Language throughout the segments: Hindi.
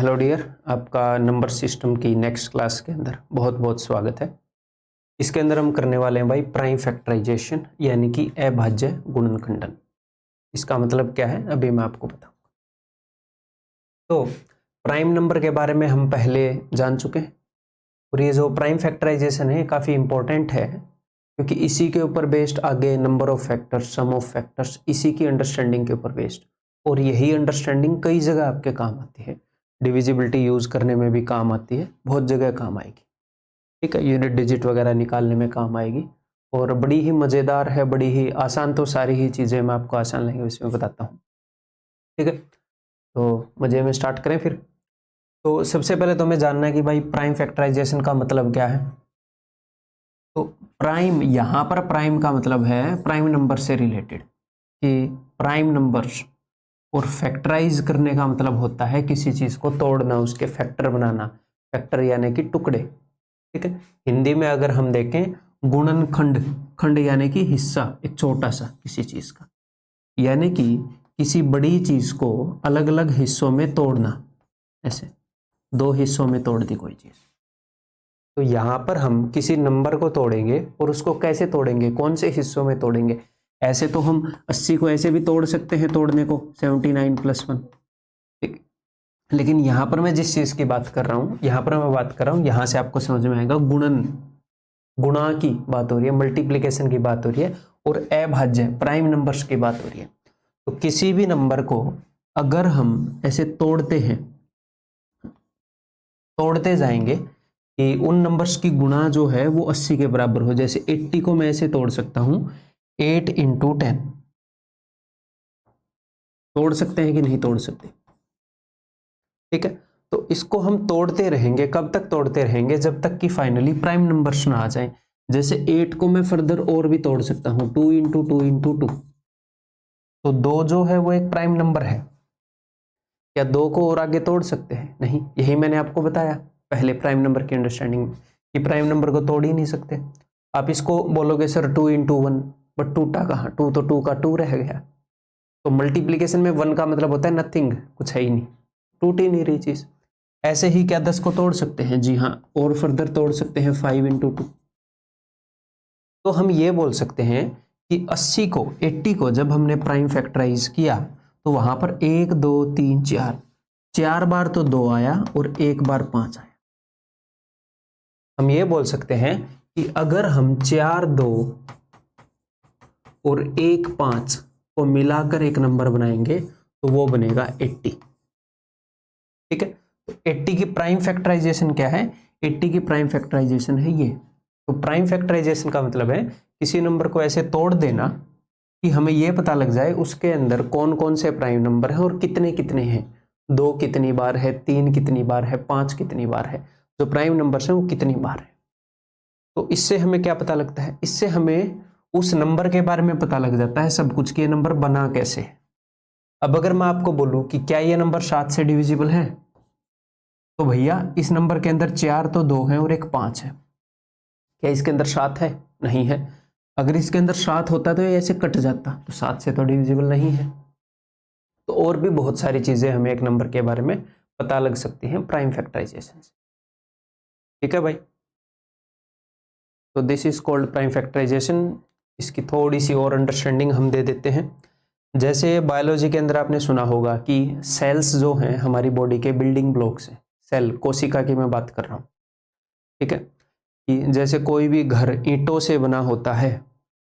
हेलो डियर, आपका नंबर सिस्टम की नेक्स्ट क्लास के अंदर बहुत बहुत स्वागत है। इसके अंदर हम करने वाले हैं भाई प्राइम फैक्टराइजेशन यानी कि अभाज्य गुणनखंडन। इसका मतलब क्या है अभी मैं आपको बताऊंगा। तो प्राइम नंबर के बारे में हम पहले जान चुके हैं और ये जो प्राइम फैक्टराइजेशन है काफ़ी इंपॉर्टेंट है क्योंकि इसी के ऊपर बेस्ड आगे number of factors, sum of factors, इसी की अंडरस्टैंडिंग के ऊपर बेस्ड, और यही अंडरस्टैंडिंग कई जगह आपके काम आती है। डिविजिबिलिटी यूज करने में भी काम आती है, बहुत जगह काम आएगी। ठीक है, यूनिट डिजिट वगैरह निकालने में काम आएगी और बड़ी ही मज़ेदार है, बड़ी ही आसान। तो सारी ही चीज़ें मैं आपको आसान लैंग्वेज में बताता हूँ। ठीक है, तो मजे में स्टार्ट करें फिर। तो सबसे पहले तो हमें जानना है कि भाई प्राइम फैक्टराइजेशन का मतलब क्या है। तो प्राइम, यहाँ पर प्राइम का मतलब है प्राइम नंबर से रिलेटेड, कि प्राइम नंबर्स, और फैक्टराइज करने का मतलब होता है किसी चीज को तोड़ना, उसके फैक्टर बनाना। फैक्टर यानी कि टुकड़े। ठीक है, हिंदी में अगर हम देखें गुणनखंड, खंड यानी कि हिस्सा, एक छोटा सा किसी चीज का, यानी कि किसी बड़ी चीज को अलग अलग हिस्सों में तोड़ना। ऐसे दो हिस्सों में तोड़ दी कोई चीज, तो यहां पर हम किसी नंबर को तोड़ेंगे और उसको कैसे तोड़ेंगे, कौन से हिस्सों में तोड़ेंगे। ऐसे तो हम 80 को ऐसे भी तोड़ सकते हैं, तोड़ने को 79 + 1। ठीक, लेकिन यहां पर मैं जिस चीज की बात कर रहा हूं, यहां पर मैं बात कर रहा हूं, यहां से आपको समझ में आएगा गुणन, गुणा की बात हो रही है, मल्टीप्लीकेशन की बात हो रही है, और अभाज्य प्राइम नंबर्स की बात हो रही है। तो किसी भी नंबर को अगर हम ऐसे तोड़ते हैं, तोड़ते जाएंगे कि उन नंबर्स की गुणा जो है वो 80 के बराबर हो। जैसे 80 को मैं ऐसे तोड़ सकता हूं 8 × 10। तोड़ सकते हैं कि नहीं तोड़ सकते। ठीक है, तो इसको हम तोड़ते रहेंगे। कब तक तोड़ते रहेंगे? जब तक कि फाइनली प्राइम नंबर्स ना आ जाए। जैसे 8 को मैं फर्दर और भी तोड़ सकता हूं 2 × 2 × 2। तो 2 जो है वो एक प्राइम नंबर है। क्या 2 को और आगे तोड़ सकते हैं? नहीं। यही मैंने आपको बताया पहले प्राइम नंबर की अंडरस्टैंडिंग में कि प्राइम नंबर को तोड़ ही नहीं सकते। आप इसको बोलोगे सर 2 × 1, बट टूटा कहाँ? 2 तो 2 का 2 रह गया। तो मल्टीप्लीकेशन में 1 का मतलब होता है नथिंग, कुछ है ही नहीं, टूट ही नहीं रही चीज। ऐसे ही क्या 10 को तोड़ सकते हैं? जी हाँ, और फर्दर तोड़ सकते हैं 5 × 2। तो हम ये बोल सकते हैं कि 80 को जब हमने प्राइम फैक्टराइज किया तो वहां पर 1 2 3 4, 4 बार तो 2 आया और 1 बार 5 आया। हम ये बोल सकते हैं कि अगर हम 4 2 और 1 5 को मिलाकर एक नंबर बनाएंगे तो वो बनेगा 80। ठीक है, तो 80 की प्राइम फैक्टराइजेशन क्या है? 80 की प्राइम फैक्टराइजेशन है ये। तो प्राइम फैक्टराइजेशन का मतलब है किसी नंबर को ऐसे तोड़ देना कि हमें यह पता लग जाए उसके अंदर कौन कौन से प्राइम नंबर है और कितने कितने हैं। 2 कितनी बार है, 3 कितनी बार है, 5 कितनी बार है, जो प्राइम नंबर्स हैं वो कितनी बार है। तो इससे हमें क्या पता लगता है? इससे हमें उस नंबर के बारे में पता लग जाता है सब कुछ, कि ये नंबर बना कैसे है। अब अगर मैं आपको बोलूं कि क्या ये नंबर 7 से डिविजिबल है, तो भैया इस नंबर के अंदर 4 तो 2 है और एक 5 है। क्या इसके अंदर 7 है? नहीं है। अगर इसके अंदर 7 होता तो ये ऐसे कट जाता, तो 7 से तो डिविजिबल नहीं है। तो और भी बहुत सारी चीजें हमें एक नंबर के बारे में पता लग सकती हैं प्राइम फैक्टराइजेशन से। ठीक है भाई, तो this is called prime factorisation. इसकी थोड़ी सी और अंडरस्टैंडिंग हम दे देते हैं। जैसे बायोलॉजी के अंदर आपने सुना होगा कि सेल्स जो हैं हमारी बॉडी के बिल्डिंग ब्लॉक्स हैं। सेल, कोशिका की मैं बात कर रहा हूँ। ठीक है, कि जैसे कोई भी घर ईंटों से बना होता है।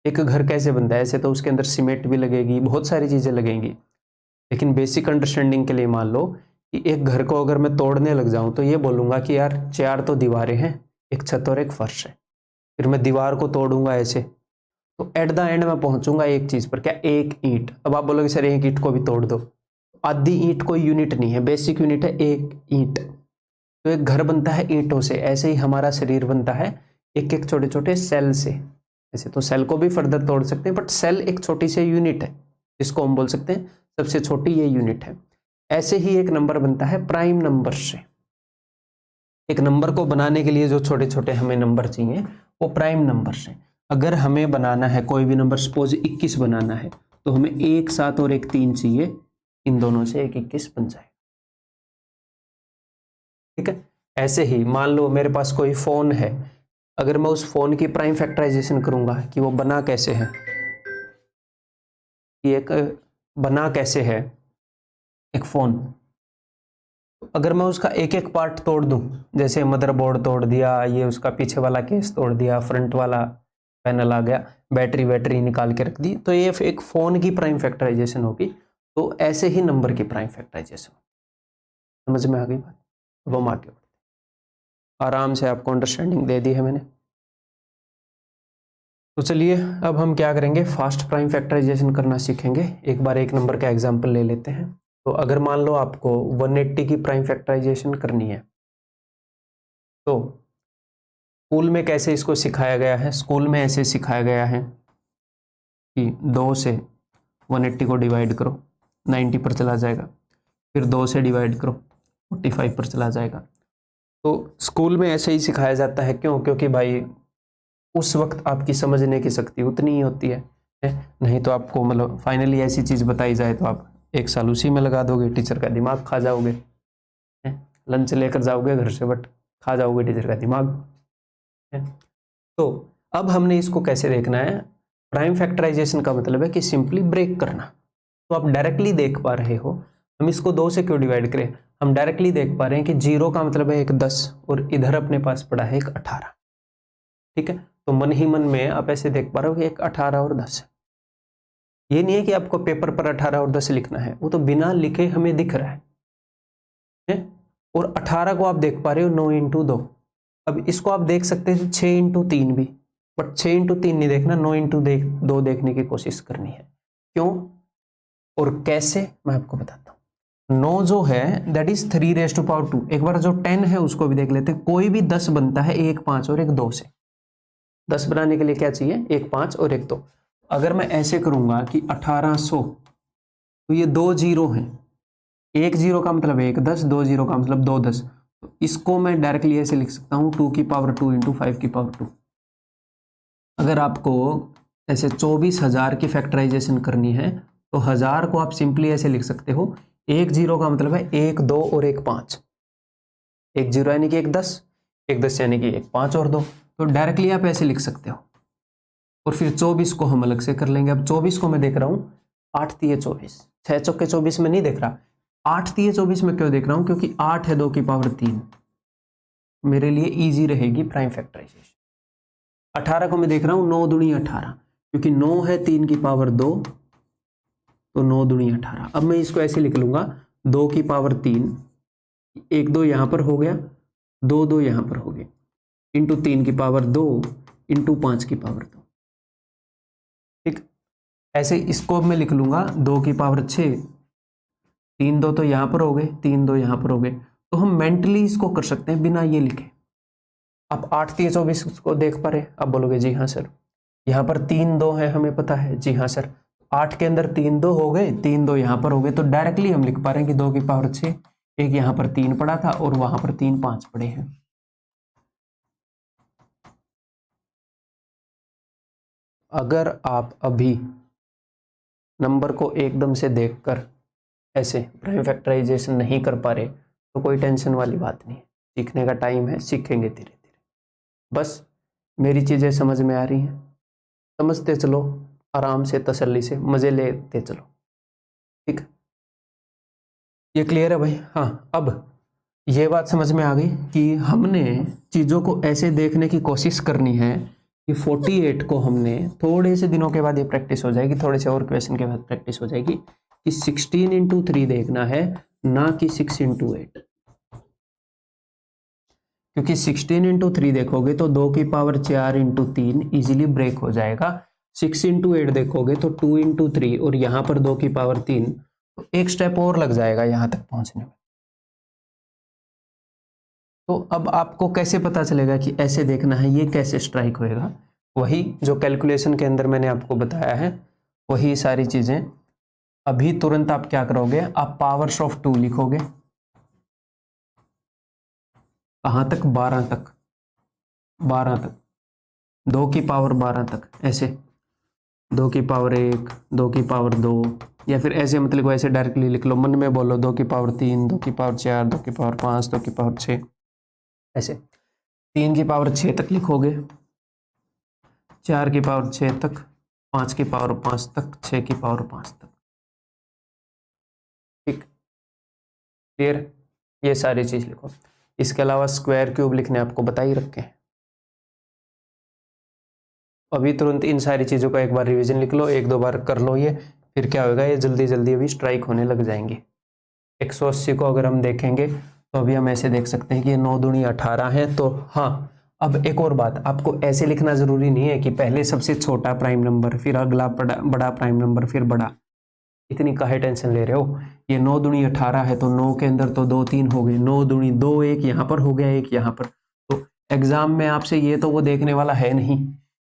एक घर कैसे बनता है? ऐसे तो उसके अंदर सीमेंट भी लगेगी, बहुत सारी चीजें लगेंगी, लेकिन बेसिक अंडरस्टैंडिंग के लिए मान लो कि एक घर को अगर मैं तोड़ने लग जाऊं तो ये बोलूंगा कि यार 4 तो दीवारें हैं, एक छत और एक फर्श है। फिर मैं दीवार को तोड़ूंगा ऐसे, तो एट द एंड में पहुंचूंगा एक चीज पर, क्या? एक ईंट। अब आप बोलोगे सर एक ईंट को भी तोड़ दो। आधी ईंट कोई यूनिट नहीं है, बेसिक यूनिट है एक ईंट। तो एक घर बनता है ईंटों से, ऐसे ही हमारा शरीर बनता है एक एक छोटे छोटे सेल से। ऐसे तो सेल को भी फर्दर तोड़ सकते हैं, बट सेल एक छोटी सी यूनिट है जिसको हम बोल सकते हैं सबसे छोटी ये यूनिट है। ऐसे ही एक नंबर बनता है प्राइम नंबर से। एक नंबर को बनाने के लिए जो छोटे छोटे हमें नंबर चाहिए वो प्राइम नंबर से। अगर हमें बनाना है कोई भी नंबर, सपोज 21 बनाना है, तो हमें 1 7 और 1 3 चाहिए। इन दोनों से एक 21 बन जाए। ठीक है। ऐसे ही मान लो मेरे पास कोई फोन है, अगर मैं उस फोन की प्राइम फैक्टराइजेशन करूंगा कि वो बना कैसे है, कि एक बना कैसे है एक फोन, अगर मैं उसका एक एक पार्ट तोड़ दूं, जैसे मदरबोर्ड तोड़ दिया, ये उसका पीछे वाला केस तोड़ दिया, फ्रंट वाला पैनल आ गया, बैटरी निकाल के रख दी, तो ये एक फोन की प्राइम फैक्टराइजेशन होगी। तो ऐसे ही नंबर की प्राइम फैक्टराइजेशन, समझ में आ गई बात। अब हम आगे आराम से आपको अंडरस्टैंडिंग दे दी है मैंने। तो चलिए अब हम क्या करेंगे, फास्ट प्राइम फैक्टराइजेशन करना सीखेंगे। एक बार एक नंबर का एग्जांपल ले लेते हैं। तो अगर मान लो आपको 180 की प्राइम फैक्टराइजेशन करनी है, तो स्कूल में कैसे इसको सिखाया गया है, स्कूल में ऐसे सिखाया गया है कि 2 से 180 को डिवाइड करो, 90 पर चला जाएगा, फिर 2 से डिवाइड करो, 45 पर चला जाएगा। तो स्कूल में ऐसे ही सिखाया जाता है। क्यों? क्योंकि भाई उस वक्त आपकी समझने की शक्ति उतनी ही होती है। नहीं तो आपको मतलब फाइनली ऐसी चीज़ बताई जाए तो आप 1 साल उसी में लगा दोगे, टीचर का दिमाग खा जाओगे, लंच लेकर जाओगे घर से बट खा जाओगे टीचर का दिमाग। तो अब हमने इसको कैसे देखना है, प्राइम फैक्टराइजेशन का मतलब है कि सिंपली ब्रेक करना। तो आप डायरेक्टली देख पा रहे हो, हम इसको 2 से क्यों डिवाइड करें, हम डायरेक्टली देख पा रहे हैं कि 0 का मतलब है एक 10 और इधर अपने पास पड़ा है एक 18। ठीक है, तो मन ही मन में आप ऐसे देख पा रहे हो कि एक 18 और 10 है। ये नहीं है कि आपको पेपर पर 18 और 10 लिखना है, वो तो बिना लिखे हमें दिख रहा है? और 18 को आप देख पा रहे हो 9 इंटू 2। अब इसको आप देख सकते थे 6 इंटू 3 भी, बट 6 इंटू 3 नहीं देखना, 9 इंटू 2 देखने की कोशिश करनी है। क्यों और कैसे मैं आपको बताता हूं। 9 जो है दैट इज 3⁻²। एक बार जो 10 है उसको भी देख लेते हैं। कोई भी 10 बनता है 1 5 और 1 2 से। 10 बनाने के लिए क्या चाहिए, 1 5 और 1 2। अगर मैं ऐसे करूंगा कि 1800, तो ये 2 जीरो हैं, 1 जीरो का मतलब 1 10, 2 जीरो का मतलब 2 10। तो इसको मैं डायरेक्टली ऐसे लिख सकता हूं 2 की पावर 2 इंटू 5 की पावर 2। अगर आपको ऐसे 24,000 की फैक्टराइजेशन करनी है तो 1000 को आप सिंपली ऐसे लिख सकते हो, 1 जीरो का मतलब है 1 2 और 1 5। 1 जीरो यानी कि 1 10, 1 10 यानी कि 1 5 और 2। तो डायरेक्टली आप ऐसे लिख सकते हो। और फिर 24 को हम अलग से कर लेंगे। अब 24 को मैं देख रहा हूँ 8 3 24, 6 चौके 24 में नहीं देख रहा, 8 3 24 में क्यों देख रहा हूँ, क्योंकि 8 है 2 की पावर 3, मेरे लिए इजी रहेगी प्राइम फैक्टराइजेशन। 18 को मैं देख रहा हूँ 9 दूनी 18, क्योंकि 9 है 3 की पावर 2, तो 9 दूनी 18। अब मैं इसको ऐसे लिख लूंगा 2 की पावर 3, 1 2 यहाँ पर हो गया, 2 2 यहाँ पर हो गए, इंटू 3 की पावर 2 इंटू 5 की पावर 2। ठीक, ऐसे इसको मैं लिख लूंगा 2 की पावर 6, 3 2 तो यहाँ पर हो गए, 3 2 यहाँ पर हो गए। तो हम मेंटली इसको कर सकते हैं बिना ये लिखे। आप 8 3 24 को देख पा रहे, अब बोलोगे जी हाँ सर। यहाँ पर 3 2 है हमें पता है, जी हाँ सर। 8 के अंदर 3 2 हो गए, 3 2 यहाँ पर हो गए, तो डायरेक्टली हम लिख पा रहे हैं कि 2 की पावर 6, एक यहाँ पर 3 पड़ा था और वहां पर 3 5 पड़े हैं। अगर आप अभी नंबर को एकदम से देखकर ऐसे प्राइम फैक्टराइजेशन नहीं कर पा रहे तो कोई टेंशन वाली बात नहीं है, सीखने का टाइम है, सीखेंगे धीरे धीरे। बस मेरी चीज़ें समझ में आ रही हैं, समझते चलो, आराम से तसल्ली से मज़े लेते चलो। ठीक, ये क्लियर है भाई? हाँ, अब ये बात समझ में आ गई कि हमने चीज़ों को ऐसे देखने की कोशिश करनी है कि 48 को हमने थोड़े से दिनों के बाद ये प्रैक्टिस हो जाएगी, थोड़े से और क्वेश्चन के बाद प्रैक्टिस हो जाएगी कि 16 इंटू 3 देखना है, ना कि 6 इंटू 8। क्योंकि 16 इंटू 3 देखोगे तो 2 की पावर 4 इंटू 3 इजिली ब्रेक हो जाएगा। 6 इंटू 8 देखोगे तो 2 इंटू 3 और यहाँ पर 2 की पावर 3, तो एक स्टेप और लग जाएगा यहाँ तक पहुँचने में। तो अब आपको कैसे पता चलेगा कि ऐसे देखना है, ये कैसे स्ट्राइक होएगा? वही जो कैलकुलेशन के अंदर मैंने आपको बताया है, वही सारी चीजें। अभी तुरंत आप क्या करोगे, आप पावर्स ऑफ 2 लिखोगे, कहां तक, 12 तक, 12 तक, 2 की पावर 12 तक, ऐसे 2 की पावर 1, 2 की पावर 2, या फिर ऐसे मत लिखो, ऐसे डायरेक्टली लिख लो, मन में बोलो 2 की पावर 3, 2 की पावर 4, 2 की पावर 5, 2 की पावर 6, ऐसे 3 की पावर 6 तक लिखोगे, 4 की पावर 6 तक, 5 की पावर 5 तक, 6 की पावर 5 तक। ठीक, क्लियर? ये सारी चीज लिखो। इसके अलावा स्क्वायर क्यूब लिखने आपको बता ही रखे हैं। अभी तुरंत इन सारी चीजों का एक बार रिवीजन लिख लो, 1-2 बार कर लो ये, फिर क्या होगा, ये जल्दी जल्दी अभी स्ट्राइक होने लग जाएंगे। 180 को अगर हम देखेंगे तो अभी हम ऐसे देख सकते हैं कि ये 9 दूनी 18 है। तो हाँ, अब एक और बात, आपको ऐसे लिखना जरूरी नहीं है कि पहले सबसे छोटा प्राइम नंबर, फिर अगला बड़ा प्राइम नंबर, फिर बड़ा। इतनी काहे टेंशन ले रहे हो? ये 9 दूनी 18 है तो 9 के अंदर तो 2 3 हो गए, 9 दूनी 2, एक यहाँ पर हो गया, एक यहाँ पर। तो एग्जाम में आपसे ये तो वो देखने वाला है नहीं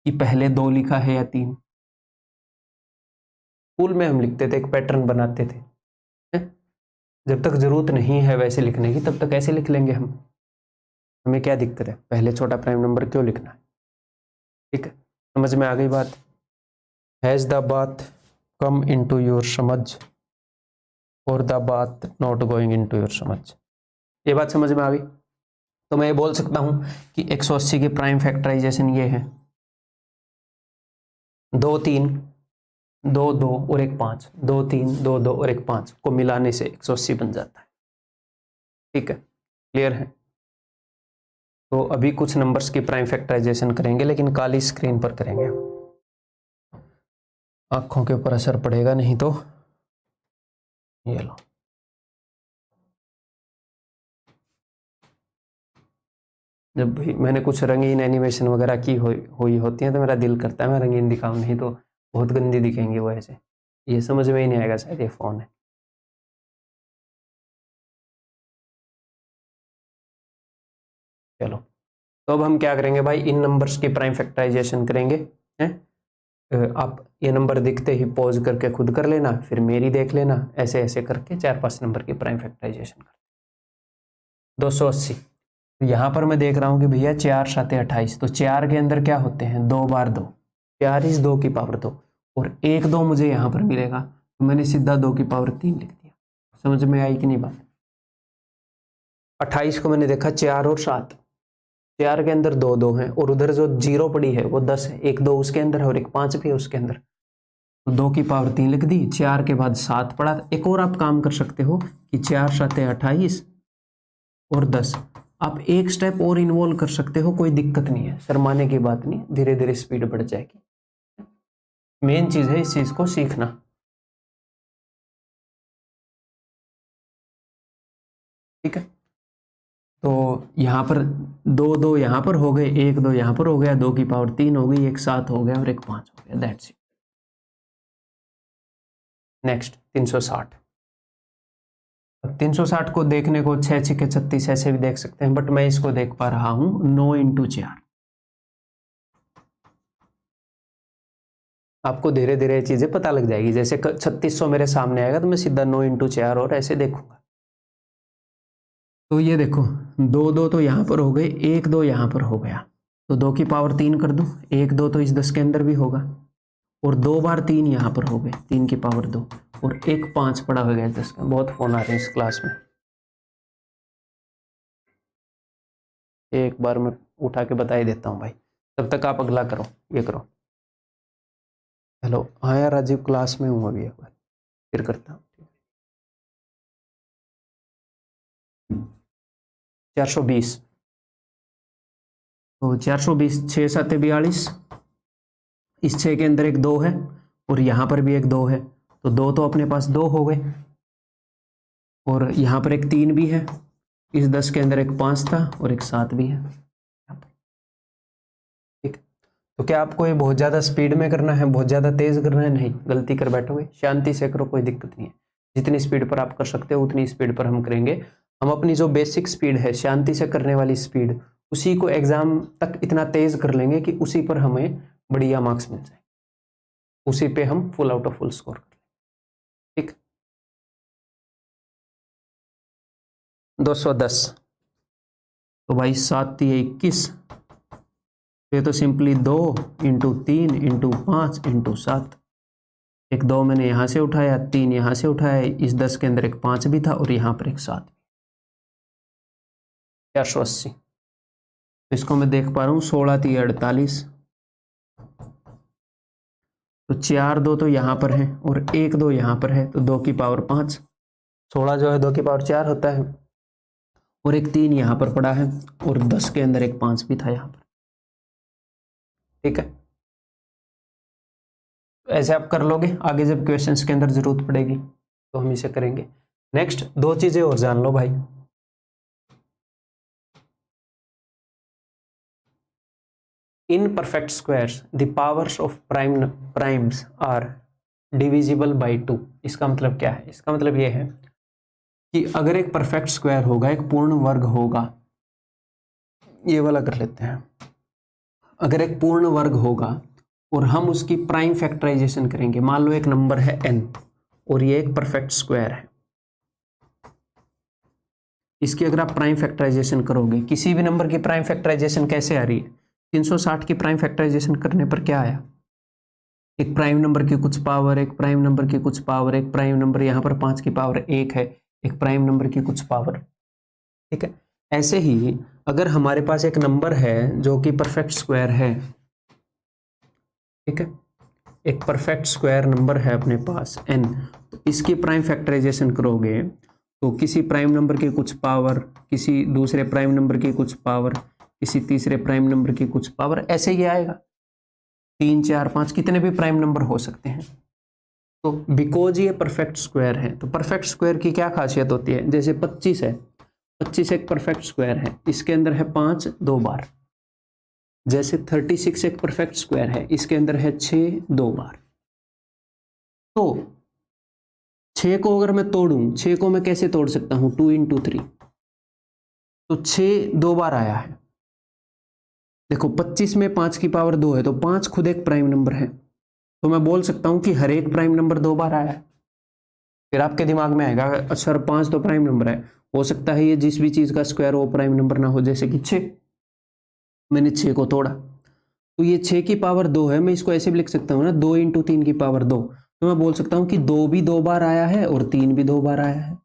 कि पहले 2 लिखा है या 3। स्कूल में हम लिखते थे, एक पैटर्न बनाते थे। जब तक जरूरत नहीं है वैसे लिखने की, तब तक ऐसे लिख लेंगे हम। हमें क्या दिक्कत है, पहले छोटा प्राइम नंबर क्यों लिखना है? ठीक है, समझ में आ गई बात? हैज द बात कम इनटू योर समझ और द बात नॉट गोइंग इनटू योर समझ? ये बात समझ में आ गई? तो मैं ये बोल सकता हूं कि 180 की प्राइम फैक्टराइजेशन ये है 2 3 2 2 और 1 5, 2 3 2 2 और 1 5 को मिलाने से 180 बन जाता है। ठीक है, क्लियर है? तो अभी कुछ नंबर्स की प्राइम फैक्टराइजेशन करेंगे, लेकिन काली स्क्रीन पर करेंगे, आंखों के ऊपर असर पड़ेगा नहीं तो। ये लो, जब भी मैंने कुछ रंगीन एनिमेशन वगैरह की हुई होती है तो मेरा दिल करता है मैं रंगीन दिखाऊं, नहीं तो बहुत गंदी दिखेंगे वो ऐसे। ये समझ में ही नहीं आएगा, शायद ये फोन है। चलो, तो अब हम क्या करेंगे भाई, इन नंबर्स की प्राइम फैक्टराइजेशन करेंगे। हैं? आप ये नंबर दिखते ही पॉज करके खुद कर लेना, फिर मेरी देख लेना, ऐसे ऐसे करके 4-5 नंबर की प्राइम फैक्टराइजेशन कर। 280, तो यहाँ पर मैं देख रहा हूँ कि भैया 4 7 28, तो 4 के अंदर क्या होते हैं, 2 बार 2, 4 इस 2 की पावर 2, और 1 2 मुझे यहाँ पर मिलेगा, तो मैंने सीधा 2 की पावर 3 लिख दिया। समझ में आई कि नहीं बात? 28 को मैंने देखा 4 और 7, 4 के अंदर 2 2 हैं, और उधर जो 0 पड़ी है वो 10 है, 1 2 उसके अंदर है और 1 5 भी है उसके अंदर, तो 2 की पावर 3 लिख दी। 4 के बाद 7 पड़ा। एक और आप काम कर सकते हो कि 4 7 28 और 10, आप एक स्टेप और इन्वॉल्व कर सकते हो, कोई दिक्कत नहीं है, शर्माने की बात नहीं, धीरे धीरे स्पीड बढ़ जाएगी। मेन चीज है इस चीज को सीखना। ठीक है, तो यहां पर 2 2 यहां पर हो गए, 1 2 यहां पर हो गया, 2 की पावर 3 हो गई, 1 7 हो गया और 1 5 हो गया, दैट्स इट। नेक्स्ट 360। अब 360 को देखने को 6 6 36 ऐसे भी देख सकते हैं, बट मैं इसको देख पा रहा हूं 9 इंटू 4। आपको धीरे धीरे चीजें पता लग जाएगी, जैसे 3600 मेरे सामने आएगा तो मैं सीधा 9 इंटू 4 और ऐसे देखूंगा। तो ये देखो 2 2 तो यहाँ पर हो गए, 1 2 यहाँ पर हो गया, तो 2 की पावर 3 कर दूं, 1 2 तो इस 10 के अंदर भी होगा, और 2 बार 3 यहाँ पर हो गए, 3 की पावर 2, और 1 5 पड़ा हो गया 10 का। बहुत फोन आ रहे हैं इस क्लास में, एक बार मैं उठा के बता ही देता हूँ भाई, तब तक आप अगला करो, ये करो। हेलो, हाँ यार राजीव, क्लास में हूँ अभी, एक बार फिर करता हूँ। 420, तो 420 6 7 42, इस 6 के अंदर एक 2 है और यहाँ पर भी एक 2 है, तो 2 तो अपने पास 2 हो गए, और यहाँ पर एक 3 भी है, इस 10 के अंदर एक 5 था और एक 7 भी है। ठीक, तो क्या आपको ये बहुत ज़्यादा स्पीड में करना है, बहुत ज़्यादा तेज करना है? नहीं, गलती कर बैठोगे, शांति से करो, कोई दिक्कत नहीं है। जितनी स्पीड पर आप कर सकते हो उतनी स्पीड पर हम करेंगे। हम अपनी जो बेसिक स्पीड है, शांति से करने वाली स्पीड, उसी को एग्जाम तक इतना तेज कर लेंगे कि उसी पर हमें बढ़िया मार्क्स मिल जाए, उसी पे हम full out of full score कर लें। ठीक, 210, तो भाई 7 3 21, ये तो सिंपली 2 इंटू 3 इंटू 5 इंटू 7, एक 2 मैंने यहाँ से उठाया, 3 यहाँ से उठाया, इस 10 के अंदर एक 5 भी था और यहाँ पर एक 7 भी। 480। तो इसको मैं देख पा रहा हूँ 16 3 48, तो 4 2 तो यहाँ पर है और 1 2 यहाँ पर है, तो 2 की पावर 5। 16 जो है 2 की पावर 4 होता है और एक 3 यहाँ पर पड़ा है और 10 के अंदर एक 5 भी था यहाँ पर। ठीक है, ऐसे आप कर लोगे, आगे जब क्वेश्चंस के अंदर जरूरत पड़ेगी तो हम इसे करेंगे। नेक्स्ट 2 चीजें और जान लो भाई। In perfect squares the powers of primes are divisible by 2। इसका मतलब क्या है? इसका मतलब यह है कि अगर एक परफेक्ट स्क्वायर होगा, एक पूर्ण वर्ग होगा, ये वाला कर लेते हैं। अगर एक पूर्ण वर्ग होगा और हम उसकी प्राइम फैक्टराइजेशन करेंगे, मान लो एक नंबर है n और ये एक परफेक्ट स्क्वायर है, इसकी अगर आप प्राइम फैक्टराइजेशन करोगे, किसी भी नंबर की प्राइम फैक्टराइजेशन कैसे आ रही है? 360 की प्राइम फैक्टराइजेशन करने पर क्या आया? एक प्राइम नंबर की कुछ पावर, एक प्राइम नंबर की कुछ पावर, एक प्राइम नंबर यहाँ पर 5 की पावर 1 है, एक प्राइम नंबर की कुछ पावर। ठीक है, ऐसे ही अगर हमारे पास एक नंबर है जो कि परफेक्ट स्क्वायर है, ठीक है, एक परफेक्ट स्क्वायर नंबर है अपने पास n, तो इसकी प्राइम फैक्टराइजेशन करोगे तो किसी प्राइम नंबर की कुछ पावर, किसी दूसरे प्राइम नंबर की कुछ पावर, किसी तीसरे प्राइम नंबर की कुछ पावर, ऐसे ही आएगा। 3 4 5 कितने भी प्राइम नंबर हो सकते हैं। तो बिकॉज ये परफेक्ट स्क्वायर है, तो परफेक्ट स्क्वायर की क्या खासियत होती है? जैसे 25 है, 25 एक परफेक्ट स्क्वायर है, इसके अंदर है 5 2 बार। जैसे 36 एक परफेक्ट स्क्वायर है, इसके अंदर है 6 2 बार। तो 6 को अगर मैं तोड़ूं, 6 को मैं कैसे तोड़ सकता हूं? 2 इंटू 3, तो 6 2 बार आया है। देखो 25 में 5 की पावर 2 है, तो 5 खुद एक प्राइम नंबर है, तो मैं बोल सकता हूं कि हर एक प्राइम नंबर 2 बार आया है। फिर आपके दिमाग में आएगा सर 5 तो प्राइम नंबर है, हो सकता है ये जिस भी चीज का स्क्वायर वो प्राइम नंबर ना हो, जैसे कि 6। मैंने 6 को तोड़ा तो ये 6 की पावर 2 है, मैं इसको ऐसे भी लिख सकता हूँ ना, 2 इंटू 3 की पावर 2। तो मैं बोल सकता हूँ कि 2 भी 2 बार आया है और 3 भी 2 बार आया है।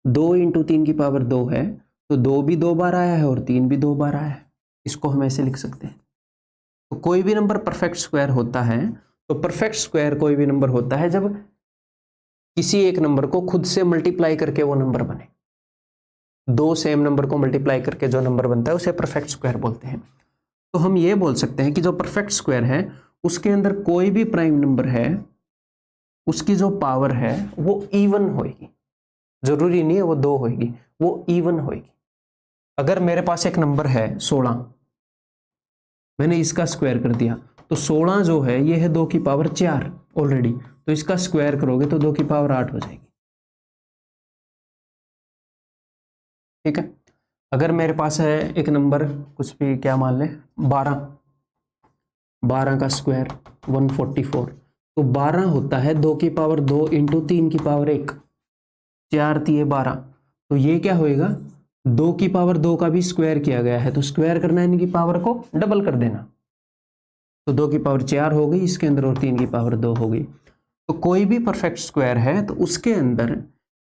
2 इंटू 3 की पावर 2 है, तो 2 भी 2 बार आया है और 3 भी 2 बार आया है। इसको हम ऐसे लिख सकते हैं। तो कोई भी नंबर परफेक्ट स्क्वायर होता है, तो परफेक्ट स्क्वायर कोई भी नंबर होता है जब किसी एक नंबर को खुद से मल्टीप्लाई करके वो नंबर बने। 2 सेम नंबर को मल्टीप्लाई करके जो नंबर बनता है उसे परफेक्ट स्क्वायर बोलते हैं। तो हम ये बोल सकते हैं कि जो परफेक्ट स्क्वायर है उसके अंदर कोई भी प्राइम नंबर है, उसकी जो पावर है वो इवन होगी। जरूरी नहीं है वो 2 होगी, वो इवन होगी। अगर मेरे पास एक नंबर है 16, मैंने इसका स्क्वायर कर दिया, तो 16 जो है ये है 2 की पावर 4 ऑलरेडी, तो इसका स्क्वायर करोगे तो 2 की पावर 8 हो जाएगी। ठीक है, अगर मेरे पास है एक नंबर कुछ भी, क्या मान ले 12, 12 का स्क्वायर 144, तो 12 होता है 2 की पावर 2 इंटू 3 की पावर 1, 4 3 12, तो ये क्या होएगा? 2 की पावर 2 का भी स्क्वायर किया गया है, तो स्क्वायर करना है इनकी पावर को डबल कर देना, तो 2 की पावर 4 हो गई इसके अंदर और 3 की पावर 2 हो गई। तो कोई भी परफेक्ट स्क्वायर है तो उसके अंदर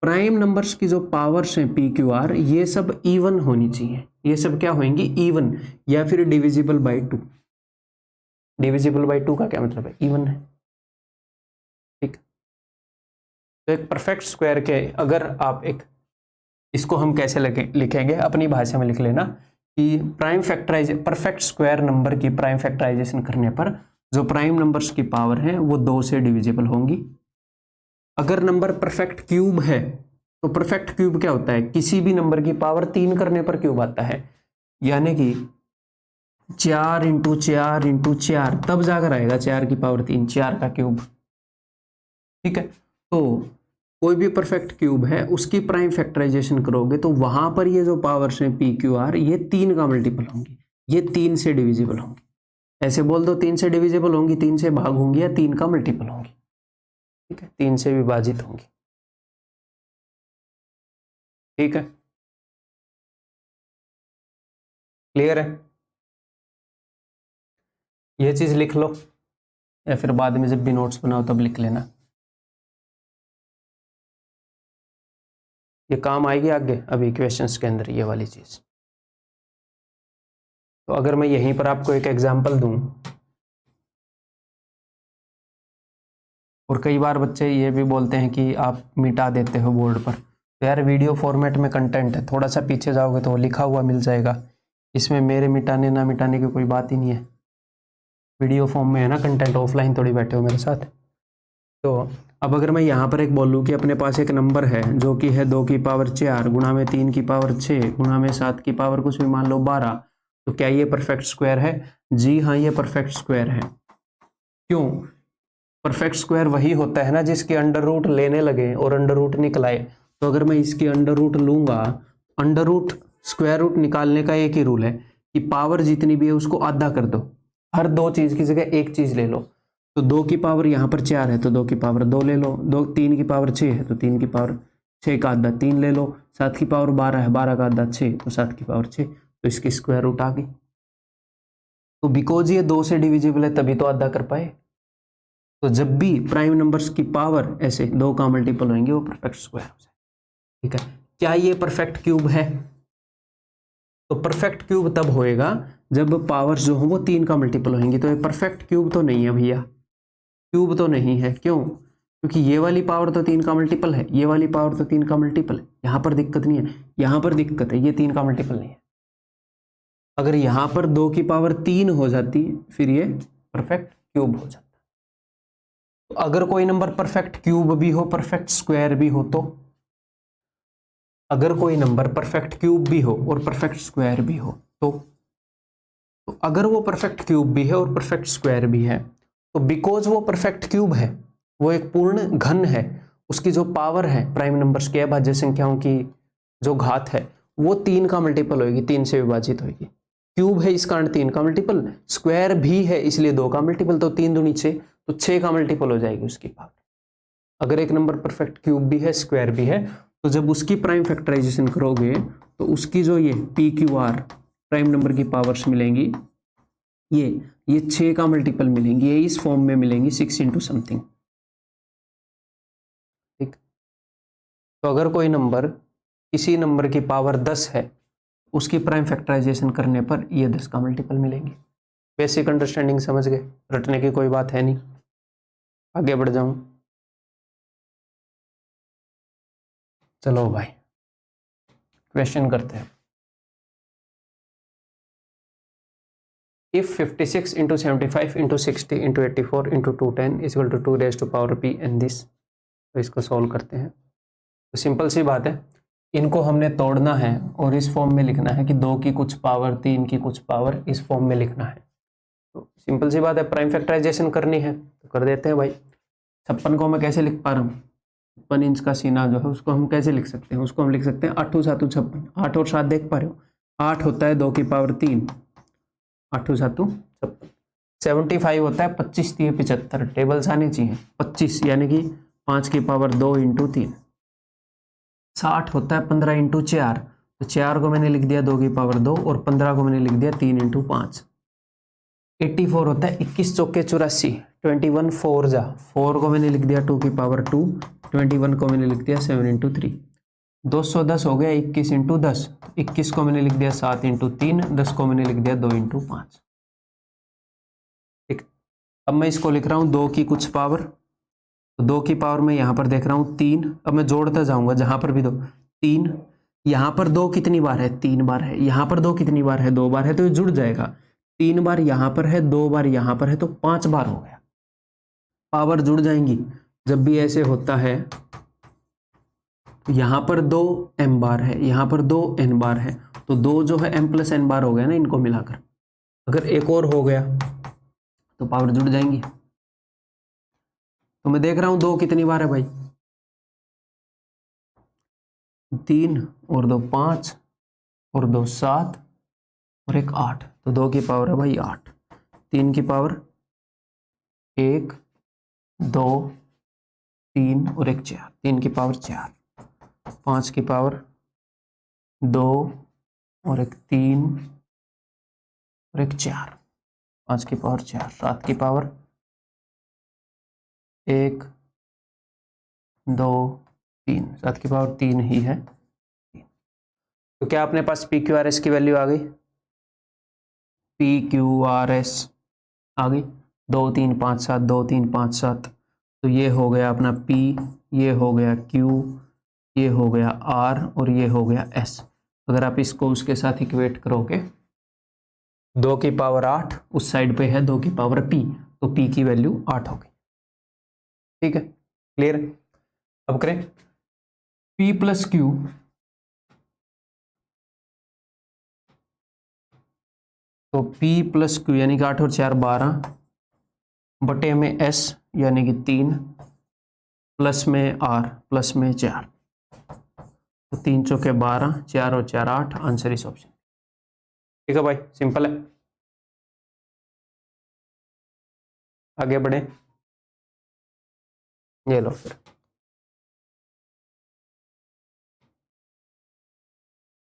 प्राइम नंबर्स की जो पावर्स हैं पी क्यू आर, ये सब इवन होनी चाहिए। ये सब क्या होंगी? इवन, या फिर डिविजिबल बाय 2। डिविजिबल बाय 2 का क्या मतलब है? इवन है। ठीक, तो एक परफेक्ट स्क्वायर के अगर आप एक, इसको हम कैसे लिखेंगे? अपनी भाषा में लिख लेना कि परफेक्ट स्क्वायर नंबर की प्राइम फैक्टराइजेशन करने पर जो प्राइम नंबर्स की पावर है वो 2 से डिविजिबल होंगी। अगर नंबर परफेक्ट क्यूब है, तो परफेक्ट क्यूब क्या होता है? किसी भी नंबर की पावर 3 करने पर क्यूब आता है, यानी कि 4 इंटू 4 इंटू 4, तब जाकर आएगा 4 की पावर 3, 4 का क्यूब। ठीक है, तो कोई भी परफेक्ट क्यूब है उसकी प्राइम फैक्टराइजेशन करोगे तो वहां पर ये जो पावर्स हैं पी क्यू आर, ये 3 का मल्टीपल होंगी, ये 3 से डिविजिबल होंगी। ऐसे बोल दो 3 से डिविजिबल होंगी, 3 से भाग होंगी, या 3 का मल्टीपल होंगी। ठीक है, 3 से विभाजित होंगी। ठीक है, क्लियर है? ये चीज लिख लो, या फिर बाद में जब भी नोट्स बनाओ तब लिख लेना। ये काम आएगी आगे अभी क्वेश्चंस के अंदर ये वाली चीज़। तो अगर मैं यहीं पर आपको एक एग्जांपल दूं, और कई बार बच्चे ये भी बोलते हैं कि आप मिटा देते हो बोर्ड पर, तो यार वीडियो फॉर्मेट में कंटेंट है, थोड़ा सा पीछे जाओगे तो लिखा हुआ मिल जाएगा, इसमें मेरे मिटाने ना मिटाने की कोई बात ही नहीं है, वीडियो फॉर्म में है ना कंटेंट, ऑफलाइन थोड़ी बैठे हो मेरे साथ। तो अब अगर मैं यहाँ पर एक बोलूँ कि अपने पास एक नंबर है जो कि है 2 की पावर 4 गुणा में 3 की पावर 6 गुणा में 7 की पावर कुछ भी मान लो 12, तो क्या ये परफेक्ट स्क्वायर है? जी हाँ, ये परफेक्ट स्क्वायर है। क्यों? परफेक्ट स्क्वायर वही होता है ना जिसके अंडर रूट लेने लगे और अंडर रूट निकलाए। तो अगर मैं इसकी अंडर रूट लूंगा, अंडर रूट स्क्वायर रूट निकालने का एक ही रूल है कि पावर जितनी भी है उसको आधा कर दो, हर दो चीज की जगह एक चीज ले लो। तो 2 की पावर यहाँ पर 4 है तो 2 की पावर 2 ले लो, 3 की पावर 6 है तो 3 की पावर 6 का आधा 3 ले लो, 7 की पावर 12 है 12 का आधा 6 तो 7 की पावर 6, तो इसकी स्क्वायर रूट आ गई। तो बिकॉज ये 2 से डिविजिबल है तभी तो आधा कर पाए। तो जब भी प्राइम नंबर्स की पावर ऐसे 2 का मल्टीपल होंगे वो परफेक्ट स्क्वायर हो जाए। ठीक है, क्या ये परफेक्ट क्यूब है? तो परफेक्ट क्यूब तब होएगा जब पावर्स जो हो वो 3 का मल्टीपल होंगी। तो ये परफेक्ट क्यूब तो नहीं है भैया, क्यूब तो नहीं है। क्यों? क्योंकि ये वाली पावर तो 3 का मल्टीपल है, ये वाली पावर तो 3 का मल्टीपल है, यहां पर दिक्कत नहीं है, यहां पर दिक्कत है, ये 3 का मल्टीपल नहीं है। अगर यहां पर 2 की पावर 3 हो जाती फिर ये परफेक्ट क्यूब हो जाता। तो अगर कोई नंबर परफेक्ट क्यूब भी हो परफेक्ट स्क्वायर भी हो, तो अगर कोई नंबर परफेक्ट क्यूब भी हो और परफेक्ट स्क्वायर भी हो तो अगर वो परफेक्ट क्यूब भी है और परफेक्ट स्क्वायर भी है तो बिकॉज वो परफेक्ट क्यूब है, वो एक पूर्ण घन है, उसकी जो पावर है प्राइम नंबर्स की अभाज्य संख्याओं की जो घात है वो 3 का मल्टीपल होगी, 3 से विभाजित होगी। क्यूब है इस कारण 3 का मल्टीपल, स्क्वायर भी है इसलिए 2 का मल्टीपल, तो 3 दूनी 6 तो 6 का मल्टीपल हो जाएगी उसकी पावर। अगर एक नंबर परफेक्ट क्यूब भी है स्क्वायर भी है तो जब उसकी प्राइम फैक्टराइजेशन करोगे तो उसकी जो ये P Q R prime number की पावर्स मिलेंगी, ये 6 का मल्टीपल मिलेंगी, ये इस फॉर्म में मिलेंगी 6 इंटू समथिंग। ठीक, तो अगर कोई नंबर किसी नंबर की पावर 10 है उसकी प्राइम फैक्टराइजेशन करने पर ये 10 का मल्टीपल मिलेंगी। बेसिक अंडरस्टैंडिंग समझ गए, रटने की कोई बात है नहीं। आगे बढ़ जाऊं, चलो भाई क्वेश्चन करते हैं। If 56 into 75 into 60 into 84 into 210 is equal to 2 raised to power p and this, तो इसको सॉल्व करते हैं। तो सिंपल सी बात है, इनको हमने तोड़ना है और इस फॉर्म में लिखना है कि 2 की कुछ पावर 3 की कुछ पावर इस फॉर्म में लिखना है। तो सिंपल सी बात है, प्राइम फैक्टराइजेशन करनी है तो कर देते हैं भाई। 56 को मैं कैसे लिख पा रहा हूँ, 56 इंच का सीना जो है उसको हम कैसे लिख सकते हैं, उसको हम लिख सकते हैं 8 7 56, 8 और 7 देख पा रहे हो, 8 होता है 2 की पावर 3, 8 7 56, 75 होता है 25 3 75, टेबल्स आने चाहिए 25 यानी कि 5 की पावर 2 इंटू 3, 60 होता है 15 इंटू 4, तो 4 को मैंने लिख दिया 2 की पावर 2 और 15 को मैंने लिख दिया 3 इंटू 5। 84 होता है 21 चौके 84, 21 4 जा 4 को मैंने लिख दिया 2 की पावर 2, 21 को मैंने लिख दिया 7 इंटू 3, 210 हो गया 21 इंटू 10, 21 को मैंने लिख दिया 7 इंटू 3, 10 को मैंने लिख दिया 2 इंटू 5। ठीक, अब मैं इसको लिख रहा हूँ 2 की कुछ पावर, तो 2 की पावर में यहाँ पर देख रहा हूँ 3, अब मैं जोड़ता जाऊंगा जहां पर भी 2 3, यहाँ पर 2 कितनी बार है 3 बार है, यहाँ पर 2 कितनी बार है 2 बार है, तो ये जुड़ जाएगा। 3 बार यहाँ पर है 2 बार यहाँ पर है तो 5 बार हो गया, पावर जुड़ जाएंगी। जब भी ऐसे होता है यहाँ पर 2 m बार है, यहाँ पर 2 n बार है, तो 2 जो है m प्लस n बार हो गया ना इनको मिलाकर। अगर एक और हो गया तो पावर जुड़ जाएंगी। तो मैं देख रहा हूं 2 कितनी बार है भाई, 3 और 2 5 और 2 7 और एक 8, तो 2 की पावर है भाई 8, 3 की पावर 1 2 3 और एक 4, 3 की पावर 4, 5 की पावर 2 और एक 3 और एक 4, 5 की पावर 4, 7 की पावर 1 2 3, 7 की पावर 3 ही है, तो क्या अपने पास पी क्यू आर एस की वैल्यू आ गई, पी क्यू आर एस आ गई 2 3 5 7 2 3 5 7। तो ये हो गया अपना P, ये हो गया Q, ये हो गया R और ये हो गया S। अगर आप इसको उसके साथ इक्वेट करोगे 2 की पावर 8 उस साइड पे है 2 की पावर P, तो P की वैल्यू 8 होगी। ठीक है, क्लियर। अब करें P प्लस Q तो P प्लस Q यानी कि 8 और 4 12 बटे में S यानी कि 3 प्लस में R प्लस में 4, तो 3 चौके 12 4 और 4 8, आंसर इस ऑप्शन। ठीक है भाई, सिंपल है। आगे बढ़े, ये लो फिर।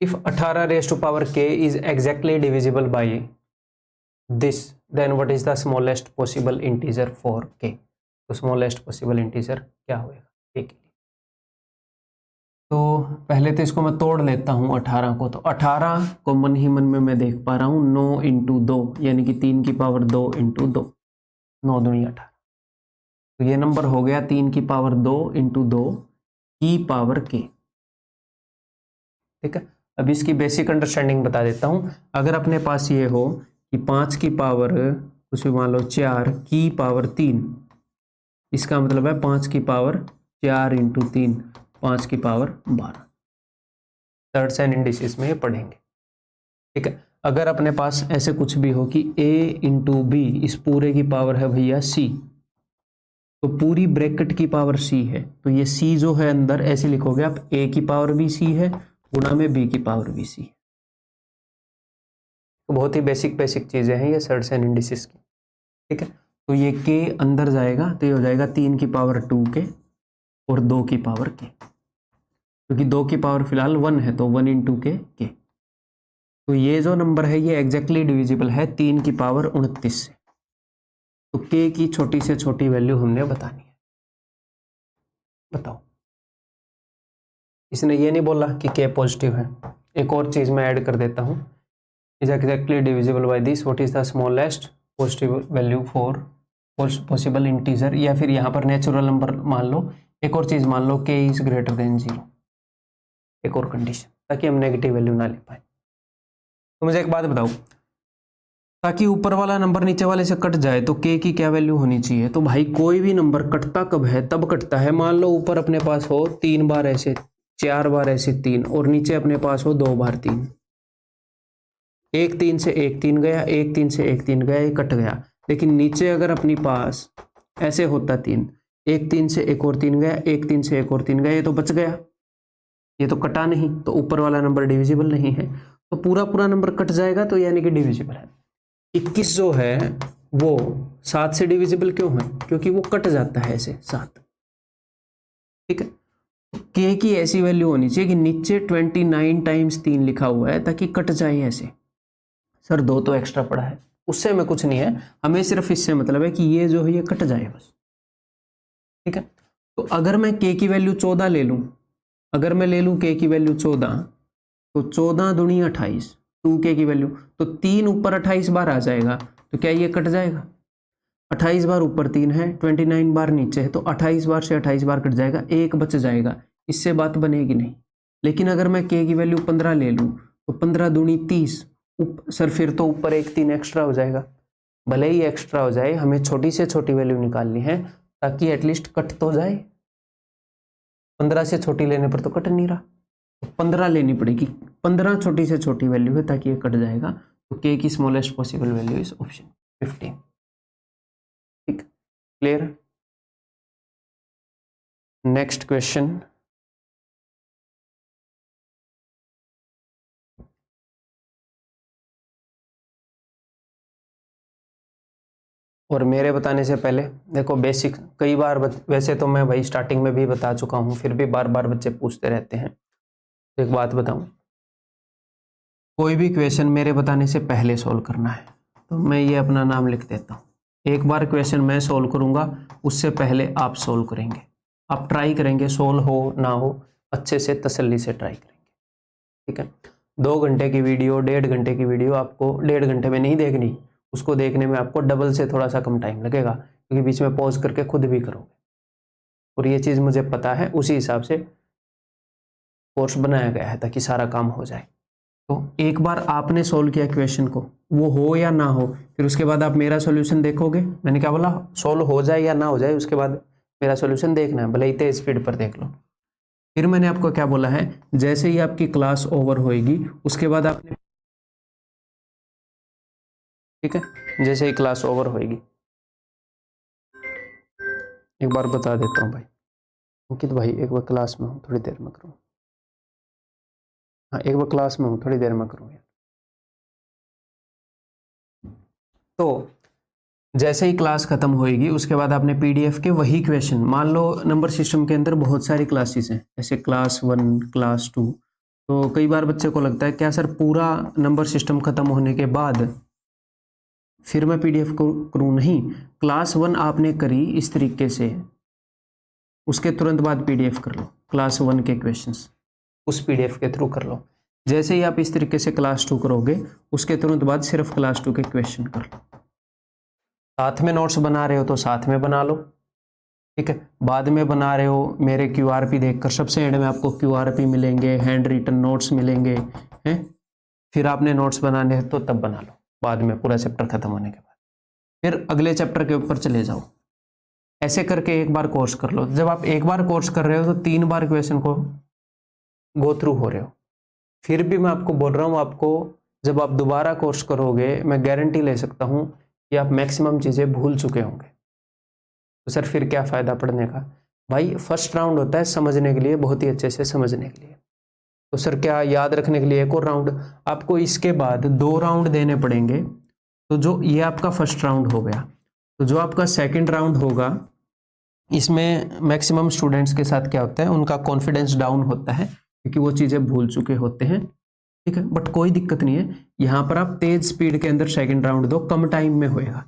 If 18 raise to power k is exactly divisible by this, then what is the smallest possible integer for k। तो स्मॉलेस्ट पॉसिबल इंटीजर क्या होगा k के लिए? तो पहले तो इसको मैं तोड़ लेता हूँ 18 को। तो 18 को मन ही मन में मैं देख पा रहा हूँ 9 इंटू 2 यानी कि 3 की पावर 2 इंटू 2, 9 दूनी 18। तो ये नंबर हो गया 3 की पावर 2 इंटू 2 की पावर k। ठीक है, अब इसकी बेसिक अंडरस्टैंडिंग बता देता हूँ। अगर अपने पास ये हो कि 5 की पावर कुछ भी मान लो 4 की पावर 3, इसका मतलब है 5 की पावर 4 इंटू 3, 5 की पावर 12। थर्ड एंड इंडिसेस में ये पढ़ेंगे। ठीक है, अगर अपने पास ऐसे कुछ भी हो कि a इंटू बी, इस पूरे की पावर है भैया c, तो पूरी ब्रैकेट की पावर c है, तो ये c जो है अंदर ऐसे लिखोगे आप, a की पावर भी c है गुणा में b की पावर भी c है। तो बहुत ही बेसिक चीजें हैं ये थर्ड एंड इंडिसेस की। ठीक है, तो ये k अंदर जाएगा तो ये हो जाएगा 3 की पावर 2k और 2 की पावर k, क्योंकि 2 की पावर फिलहाल 1 है तो 1 इंटू के। तो ये जो नंबर है ये एग्जैक्टली डिविजिबल है 3 की पावर 29 से। तो k की छोटी से छोटी वैल्यू हमने बतानी है। बताओ, इसने ये नहीं बोला कि k पॉजिटिव है। एक और चीज मैं ऐड कर देता हूँ, is exactly divisible by this, what is the smallest positive value for possible integer, या फिर यहाँ पर नेचुरल नंबर मान लो। एक और चीज मान लो k इज ग्रेटर देन 0, एक और कंडीशन, ताकि हम नेगेटिव वैल्यू ना ले पाए। तो मुझे एक बात बताओ, ताकि ऊपर वाला नंबर नीचे वाले से कट जाए तो k की क्या वैल्यू होनी चाहिए? तो भाई कोई भी नंबर कटता कब है? तब कटता है, मान लो ऊपर अपने पास हो 3 बार ऐसे, 4 बार ऐसे 3, और नीचे अपने पास हो 2 बार 3। एक 3 से एक 3 गया, एक 3 से एक 3 गया, ये कट गया। लेकिन नीचे अगर अपनी पास ऐसे होता 3, एक 3 से एक और 3 गया, एक 3 से एक और 3 गया, ये तो बच गया, ये तो कटा नहीं, तो ऊपर वाला नंबर डिविजिबल नहीं है। तो पूरा नंबर कट जाएगा तो यानी कि डिविजिबल है। 21 जो है वो 7 से डिविजिबल क्यों है? क्योंकि वो कट जाता है ऐसे 7। ठीक है, k की ऐसी वैल्यू होनी चाहिए कि नीचे 29 टाइम्स 3 लिखा हुआ है ताकि कट जाए ऐसे। सर 2 तो एक्स्ट्रा पड़ा है, उससे हमें कुछ नहीं है, हमें सिर्फ इससे मतलब है कि ये जो है ये कट जाए बस। ठीक है, तो अगर मैं k की वैल्यू 14 ले लूं, अगर मैं ले लूं k की वैल्यू 14, तो 14 दूनी 28, 2k की वैल्यू, तो 3 ऊपर 28 बार आ जाएगा, तो क्या ये कट जाएगा? 28 बार ऊपर 3 है, 29 बार नीचे है, तो 28 बार से 28 बार कट जाएगा, एक बच जाएगा, इससे बात बनेगी नहीं। लेकिन अगर मैं k की वैल्यू 15 ले लूं, तो 15 दूनी 30, सर फिर तो ऊपर एक 3 एक्स्ट्रा हो जाएगा। भले ही एक्स्ट्रा हो जाए, हमें छोटी से छोटी वैल्यू निकालनी है ताकि एटलीस्ट कट तो जाए। 15 से छोटी लेने पर तो कट नहीं रहा, तो 15 लेनी पड़ेगी, 15 छोटी से छोटी वैल्यू है ताकि ये कट जाएगा। तो k की smallest possible value is option 15। ठीक, क्लियर? नेक्स्ट क्वेश्चन, और मेरे बताने से पहले देखो बेसिक, कई बार वैसे तो मैं भाई स्टार्टिंग में भी बता चुका हूँ, फिर भी बार बार बच्चे पूछते रहते हैं। तो एक बात बताऊं, कोई भी क्वेश्चन मेरे बताने से पहले सॉल्व करना है। तो मैं ये अपना नाम लिख देता हूँ, एक बार क्वेश्चन मैं सॉल्व करूंगा, उससे पहले आप सॉल्व करेंगे, आप ट्राई करेंगे, सॉल्व हो ना हो अच्छे से तसल्ली से ट्राई करेंगे। ठीक है। 2 घंटे की वीडियो, 1.5 घंटे की वीडियो आपको 1.5 घंटे में नहीं देखनी, उसको देखने में आपको डबल से थोड़ा सा कम टाइम लगेगा, क्योंकि बीच में पॉज करके खुद भी करोगे। और ये चीज़ मुझे पता है, उसी हिसाब से कोर्स बनाया गया है ताकि सारा काम हो जाए। तो एक बार आपने सोल्व किया क्वेश्चन को, वो हो या ना हो, फिर उसके बाद आप मेरा सॉल्यूशन देखोगे। मैंने क्या बोला, सोल्व हो जाए या ना हो जाए, उसके बाद मेरा सॉल्यूशन देखना है, भले ही तेज स्पीड पर देख लो। फिर मैंने आपको क्या बोला है, जैसे ही आपकी क्लास ओवर होएगी उसके बाद आपने, ठीक है, जैसे ही क्लास ओवर होएगी, एक बार बता देता हूँ भाई, अंकित भाई एक बार क्लास में हूँ, थोड़ी देर में करूँ। हाँ, एक बार क्लास में हूँ, थोड़ी देर में करूँ यार। तो जैसे ही क्लास खत्म होएगी उसके बाद आपने पीडीएफ के वही क्वेश्चन, मान लो नंबर सिस्टम के अंदर बहुत सारी क्लासेस हैं, जैसे क्लास 1, क्लास 2, तो कई बार बच्चे को लगता है क्या सर पूरा नंबर सिस्टम खत्म होने के बाद फिर मैं पीडीएफ को करूँ? नहीं, क्लास 1 आपने करी इस तरीके से, उसके तुरंत बाद पीडीएफ कर लो, क्लास 1 के क्वेश्चंस उस पीडीएफ के थ्रू कर लो। जैसे ही आप इस तरीके से क्लास 2 करोगे उसके तुरंत बाद सिर्फ क्लास 2 के क्वेश्चन कर लो। साथ में नोट्स बना रहे हो तो साथ में बना लो, ठीक है। बाद में बना रहे हो मेरे क्यूआरपी देखकर, सबसे एंड में आपको क्यूआरपी मिलेंगे, हैंड रिटन नोट्स मिलेंगे, हैं। फिर आपने नोट्स बनाने हैं तो तब बना लो, बाद में पूरा चैप्टर खत्म होने के बाद फिर अगले चैप्टर के ऊपर चले जाओ। ऐसे करके एक बार कोर्स कर लो। जब आप एक बार कोर्स कर रहे हो तो 3 बार क्वेश्चन को गो थ्रू हो रहे हो। फिर भी मैं आपको बोल रहा हूँ, आपको जब आप दोबारा कोर्स करोगे मैं गारंटी ले सकता हूँ कि आप मैक्सिमम चीज़ें भूल चुके होंगे। तो सर फिर क्या फ़ायदा पढ़ने का? भाई फर्स्ट राउंड होता है समझने के लिए, बहुत ही अच्छे से समझने के लिए। तो सर क्या याद रखने के लिए एक और राउंड? आपको इसके बाद 2 राउंड देने पड़ेंगे। तो जो ये आपका फर्स्ट राउंड हो गया, तो जो आपका सेकंड राउंड होगा, इसमें मैक्सिमम स्टूडेंट्स के साथ क्या होता है, उनका कॉन्फिडेंस डाउन होता है क्योंकि वो चीज़ें भूल चुके होते हैं, ठीक है। बट कोई दिक्कत नहीं है, यहाँ पर आप तेज स्पीड के अंदर सेकंड राउंड दो, कम टाइम में होएगा।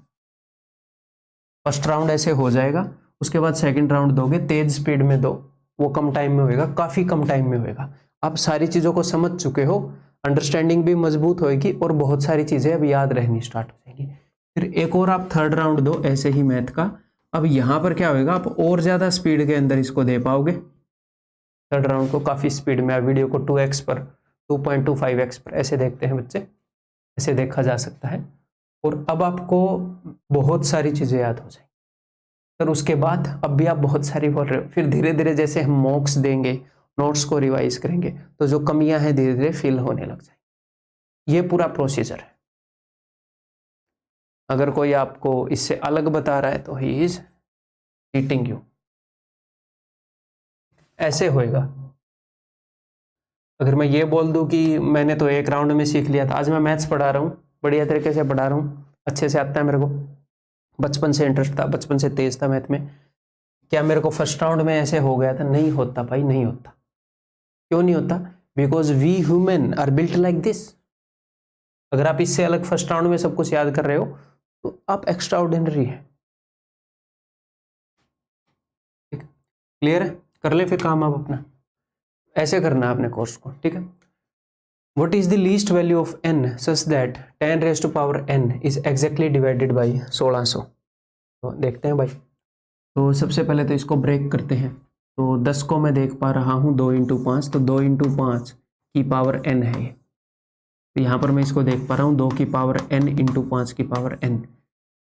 फर्स्ट राउंड ऐसे हो जाएगा, उसके बाद सेकंड राउंड दोगे तेज स्पीड में दो, वो कम टाइम में होएगा, काफ़ी कम टाइम में होएगा। आप सारी चीज़ों को समझ चुके हो, अंडरस्टैंडिंग भी मजबूत होएगी और बहुत सारी चीज़ें अब याद रहनी स्टार्ट हो जाएंगी। फिर एक और आप थर्ड राउंड दो ऐसे ही मैथ का। अब यहाँ पर क्या होएगा, आप और ज़्यादा स्पीड के अंदर इसको दे पाओगे। थर्ड राउंड को काफ़ी स्पीड में, वीडियो को 2x पर, 2.25x पर ऐसे देखते हैं बच्चे, ऐसे देखा जा सकता है। और अब आपको बहुत सारी चीज़ें याद हो जाएंगी। फिर उसके बाद अब भी आप बहुत सारी बोल रहे हो, फिर धीरे धीरे जैसे हम मॉक्स देंगे, नोट्स को रिवाइज करेंगे, तो जो कमियां हैं धीरे धीरे फिल होने लग जाएंगी। ये पूरा प्रोसीजर है। अगर कोई आपको इससे अलग बता रहा है तो ही इज चीटिंग यू। ऐसे होएगा। अगर मैं ये बोल दूं कि मैंने तो एक राउंड में सीख लिया था, आज मैं मैथ्स पढ़ा रहा हूँ, बढ़िया तरीके से पढ़ा रहा हूँ, अच्छे से आता है मेरे को, बचपन से इंटरेस्ट था, बचपन से तेज था मैथ में, क्या मेरे को फर्स्ट राउंड में ऐसे हो गया था? नहीं होता भाई, नहीं होता। क्यों नहीं होता? Because we human are built like this. अगर आप इससे अलग फर्स्ट राउंड में सब कुछ याद कर रहे हो तो आप एक्स्ट्रा ऑर्डिनरी है। क्लियर है? कर ले फिर काम आप अपना, ऐसे करना है अपने कोर्स को, ठीक है। What is the least value of n such that 10 raised to power n is exactly divided by 1600? तो देखते हैं भाई। तो सबसे पहले तो इसको ब्रेक करते हैं। तो 10 को मैं देख पा रहा हूँ 2 × 5, तो 2 × 5 की पावर n है ये। तो यहाँ पर मैं इसको देख पा रहा हूँ 2 की पावर n × 5 की पावर n।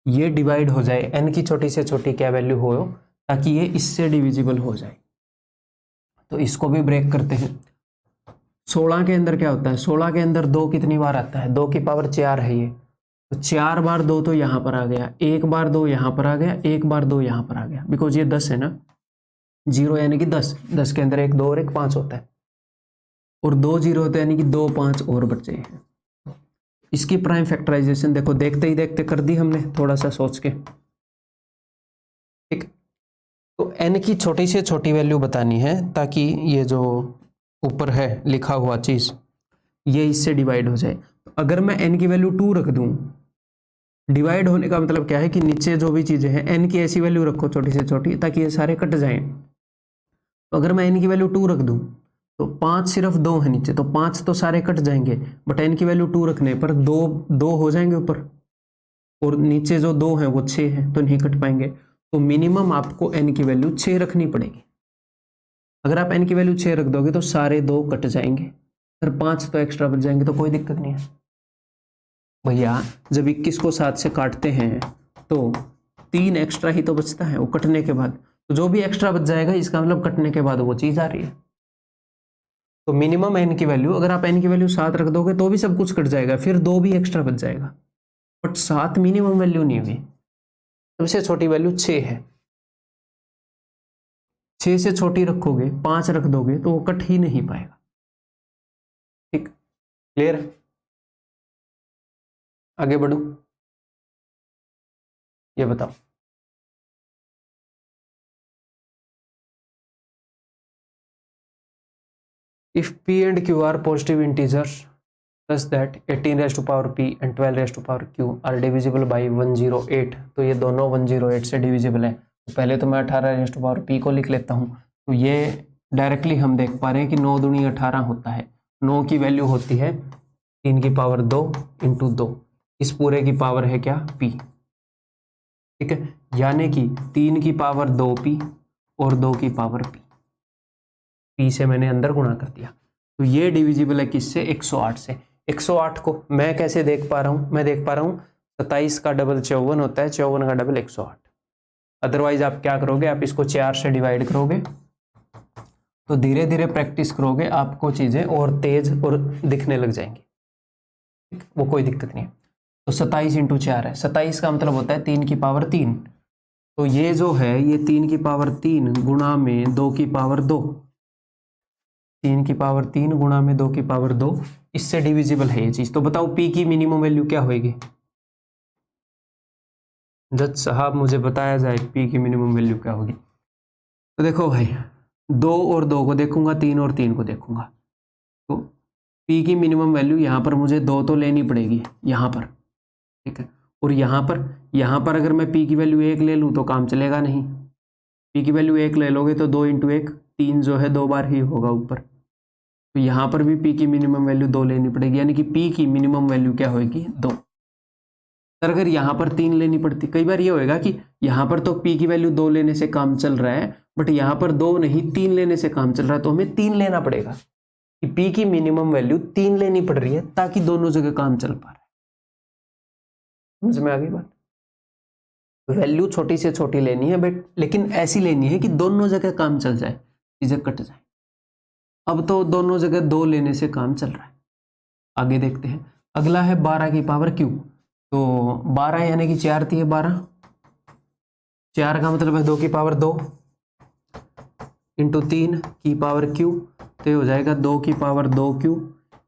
ये डिवाइड हो जाए, n की छोटी से छोटी क्या वैल्यू हो, ताकि ये इससे डिविजिबल हो जाए। तो इसको भी ब्रेक करते हैं। 16 के अंदर क्या होता है, 16 के अंदर 2 कितनी बार आता है? 2 की पावर 4 है ये। तो 4 बार 2 तो यहाँ पर आ गया, 1 बार 2 यहाँ पर आ गया, 1 बार 2 यहाँ पर आ गया, बिकॉज ये 10 है ना, 0 यानी कि 10, 10 के अंदर 1 2 और 1 5 होता है, और 2 0 होते हैं यानी कि 2 5 और बचे हैं। इसकी प्राइम फैक्टराइजेशन देखो, देखते ही देखते कर दी हमने, थोड़ा सा सोच के, ठीक। तो n की छोटी से छोटी वैल्यू बतानी है ताकि ये जो ऊपर है लिखा हुआ चीज ये इससे डिवाइड हो जाए। अगर मैं n की वैल्यू 2 रख दूं, डिवाइड होने का मतलब क्या है कि नीचे जो भी चीजें हैं n की ऐसी वैल्यू रखो छोटी से छोटी ताकि ये सारे कट जाएं। तो अगर मैं n की वैल्यू 2 रख दूं तो 5 सिर्फ 2 है नीचे, तो 5 तो सारे कट जाएंगे, बट n की वैल्यू 2 रखने पर दो हो जाएंगे ऊपर, और नीचे जो 2 है वो 6 है, तो नहीं कट पाएंगे। तो मिनिमम आपको n की वैल्यू 6 रखनी पड़ेगी। अगर आप n की वैल्यू 6 रख दोगे तो सारे 2 कट जाएंगे, फिर 5 तो एक्स्ट्रा बच जाएंगे, तो कोई दिक्कत नहीं है भैया। जब 21 को 7 से काटते हैं तो 3 एक्स्ट्रा ही तो बचता है वो कटने के बाद, तो जो भी एक्स्ट्रा बच जाएगा इसका मतलब कटने के बाद वो चीज आ रही है। तो मिनिमम n की वैल्यू, अगर आप n की वैल्यू 7 रख दोगे तो भी सब कुछ कट जाएगा, फिर 2 भी एक्स्ट्रा बच जाएगा, बट 7 मिनिमम वैल्यू नहीं हुई। सबसे छोटी वैल्यू 6 है, 6 से छोटी रखोगे, 5 रख दोगे तो वो कट ही नहीं पाएगा। ठीक, क्लियर है? आगे बढ़ू, ये बताओ। If p and q are positive integers such that 18 raised to power p and 12 raised to power q are divisible by 108, तो ये दोनों 108 से डिविजिबल है। तो पहले तो मैं 18 रेस्ट टू पावर p को लिख लेता हूँ, तो ये डायरेक्टली हम देख पा रहे हैं कि 9 दूनी 18 होता है। 9 की वैल्यू होती है 3 की पावर 2 इंटू 2, इस पूरे की पावर है क्या, p। ठीक है, यानी कि 3 की पावर 2p और 2 की पावर p, p से मैंने अंदर गुणा कर दिया। तो ये डिविजिबल है किससे, 108 से। 108 को मैं कैसे देख पा रहा हूं, मैं देख पा रहा हूं 27 का डबल 54 होता है, 54 का डबल 108। अदरवाइज आप क्या करोगे, आप इसको 4 से डिवाइड करोगे, तो धीरे धीरे प्रैक्टिस करोगे आपको चीजें और तेज और दिखने लग जाएंगी, वो कोई दिक्कत नहीं है। तो 27 इंटू 4 है, 27 का मतलब होता है 3 की पावर 3, तो ये जो है ये 3 की पावर 3 गुणा में 2 की पावर 2, 3 की पावर 3 गुणा में 2 की पावर 2, इससे डिविजिबल है ये चीज। तो बताओ p की मिनिमम वैल्यू क्या होगी, जज साहब मुझे बताया जाए p की मिनिमम वैल्यू क्या होगी। तो देखो भाई, 2 और 2 को देखूंगा, 3 और 3 को देखूंगा, तो p की मिनिमम वैल्यू यहाँ पर मुझे 2 तो लेनी पड़ेगी यहाँ पर, ठीक है। और यहाँ पर अगर मैं p की वैल्यू 1 ले लूँ तो काम चलेगा नहीं, p की वैल्यू 1 ले लोगे तो 2 इंटू 1 3 जो है 2 बार ही होगा ऊपर, तो यहाँ पर भी p की मिनिमम वैल्यू 2 लेनी पड़ेगी, यानी कि p की मिनिमम वैल्यू क्या होगी, 2। सर अगर यहाँ पर 3 लेनी पड़ती, कई बार ये होएगा कि यहाँ पर तो p की वैल्यू 2 लेने से काम चल रहा है, बट यहाँ पर 2 नहीं 3 लेने से काम चल रहा है, तो हमें 3 लेना पड़ेगा कि p की मिनिमम वैल्यू 3 लेनी पड़ रही है ताकि दोनों जगह काम चल पा रहा है। समझ में आ गई बात? वैल्यू छोटी से छोटी लेनी है, बट लेकिन ऐसी लेनी है कि दोनों जगह काम चल जाए, चीजें कट जाए। अब तो दोनों जगह 2 लेने से काम चल रहा है। आगे देखते हैं, अगला है 12 की पावर q, तो 12 यानी कि 4 थी 12, 4 का मतलब है 2 की पावर 2 इंटू 3 की पावर q, तो ये हो जाएगा 2 की पावर 2q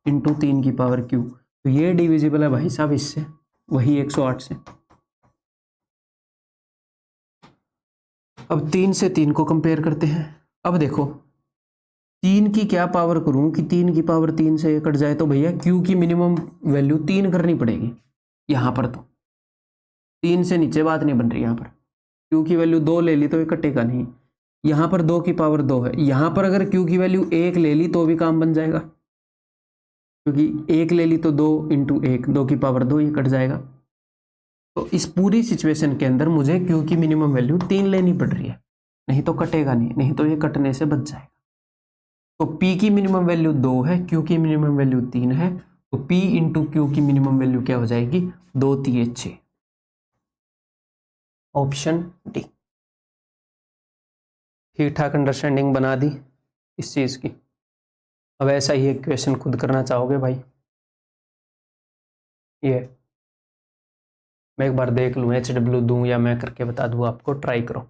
इंटू 3 की पावर q। तो ये डिविजिबल है भाई साहब इससे, वही 108 से। अब 3 से 3 को कंपेयर करते हैं। अब देखो 3 की क्या पावर करूं कि 3 की पावर 3 से ये कट जाए, तो भैया q की मिनिमम वैल्यू 3 करनी पड़ेगी। यहाँ पर तो 3 से नीचे बात नहीं बन रही, यहाँ पर q की वैल्यू 2 ले ली तो ये कटेगा नहीं। यहाँ पर 2 की पावर 2 है, यहाँ पर अगर q की वैल्यू 1 ले ली तो भी काम बन जाएगा, क्योंकि 1 ले ली तो 2 इंटू 1, 2 की पावर 2, ये कट जाएगा। तो इस पूरी सिचुएशन के अंदर मुझे q की मिनिमम वैल्यू 3 लेनी पड़ रही है, नहीं तो कटेगा नहीं, नहीं तो ये कटने से बच जाएगा। तो p की मिनिमम वैल्यू 2 है, q की मिनिमम वैल्यू 3 है, तो p इंटू क्यू की मिनिमम वैल्यू क्या हो जाएगी, 2 3 6, ऑप्शन डी। ठीक ठाक अंडरस्टैंडिंग बना दी इस चीज की। अब ऐसा ही एक क्वेश्चन खुद करना चाहोगे भाई, ये मैं एक बार देख लूँ, HW दूं या मैं करके बता दूं आपको, ट्राई करो,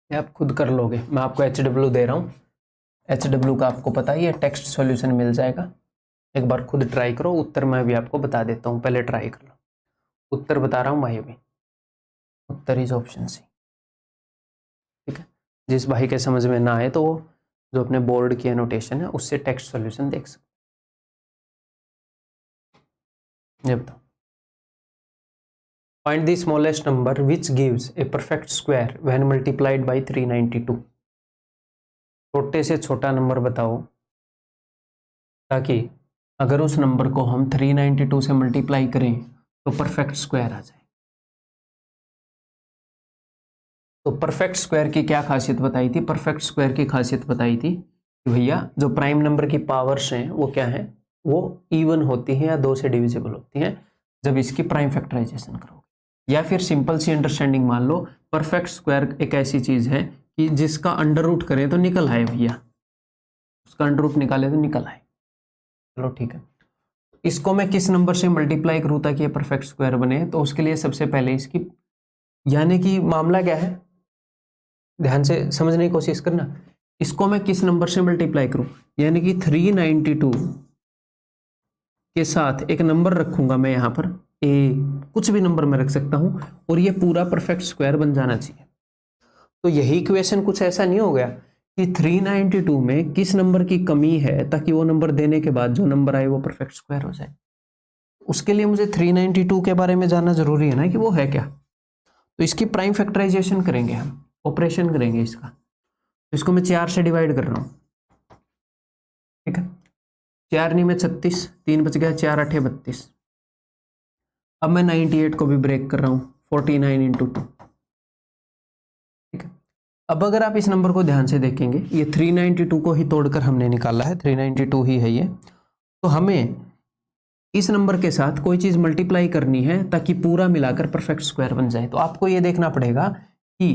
आप खुद कर लोगे। मैं आपको HW दे रहा हूँ, HW का आपको पता ही है, टेक्स्ट सॉल्यूशन मिल जाएगा। एक बार खुद ट्राई करो, उत्तर मैं भी आपको बता देता हूँ, पहले ट्राई कर लो। उत्तर बता रहा हूँ भाई अभी, उत्तर इज ऑप्शन सी। ठीक है, जिस भाई के समझ में ना आए तो वो जो अपने बोर्ड की एनोटेशन है उससे टेक्स्ट सॉल्यूशन देख सकते। ये बताओ, find the smallest number which gives A perfect square when multiplied by 392। छोटे से छोटा नंबर बताओ ताकि अगर उस नंबर को हम 392 से मल्टीप्लाई करें तो परफेक्ट स्क्वायर आ जाए। तो परफेक्ट स्क्वायर की क्या खासियत बताई थी? परफेक्ट स्क्वायर की खासियत बताई थी कि भैया जो प्राइम नंबर की पावर्स हैं वो क्या है, वो इवन होती हैं या 2 से डिविजिबल होती हैं जब इसकी प्राइम फैक्टराइजेशन करोगे। या फिर सिंपल सी अंडरस्टैंडिंग मान लो, परफेक्ट स्क्वायर एक ऐसी चीज है कि जिसका अंडर रूट करें तो निकल आए भैया, उसका अंडर रूट निकाले तो निकल आए। चलो ठीक है, इसको मैं किस नंबर से मल्टीप्लाई करूँ ताकि ये परफेक्ट स्क्वायर बने? तो उसके लिए सबसे पहले इसकी, यानी कि मामला क्या है, ध्यान से समझने की कोशिश करना। इसको मैं किस नंबर से मल्टीप्लाई करूं, यानी कि 392 के साथ एक नंबर रखूंगा मैं यहां पर ए, कुछ भी नंबर मैं रख सकता हूं और ये पूरा परफेक्ट स्क्वायर बन जाना चाहिए। तो यही इक्वेशन कुछ ऐसा नहीं हो गया कि 392 में किस नंबर की कमी है ताकि वो नंबर देने के बाद जो नंबर आए वो परफेक्ट स्क्वायर हो जाए। उसके लिए मुझे 392 के बारे में जानना जरूरी है ना कि वो है क्या। तो इसकी प्राइम फैक्टराइजेशन करेंगे, हम ऑपरेशन करेंगे इसका। तो इसको मैं 4 से डिवाइड कर रहा हूं, ठीक है। 4 नहीं में 36, 3 बच गया, 4 8 32। अब मैं 98 को भी ब्रेक कर रहा हूं, 49 इंटू 2, ठीक है। अब अगर आप इस नंबर को ध्यान से देखेंगे, ये 392 को ही तोड़कर हमने निकाला है, 392 ही है ये। तो हमें इस नंबर के साथ कोई चीज मल्टीप्लाई करनी है ताकि पूरा मिलाकर परफेक्ट स्क्वायर बन जाए। तो आपको ये देखना पड़ेगा कि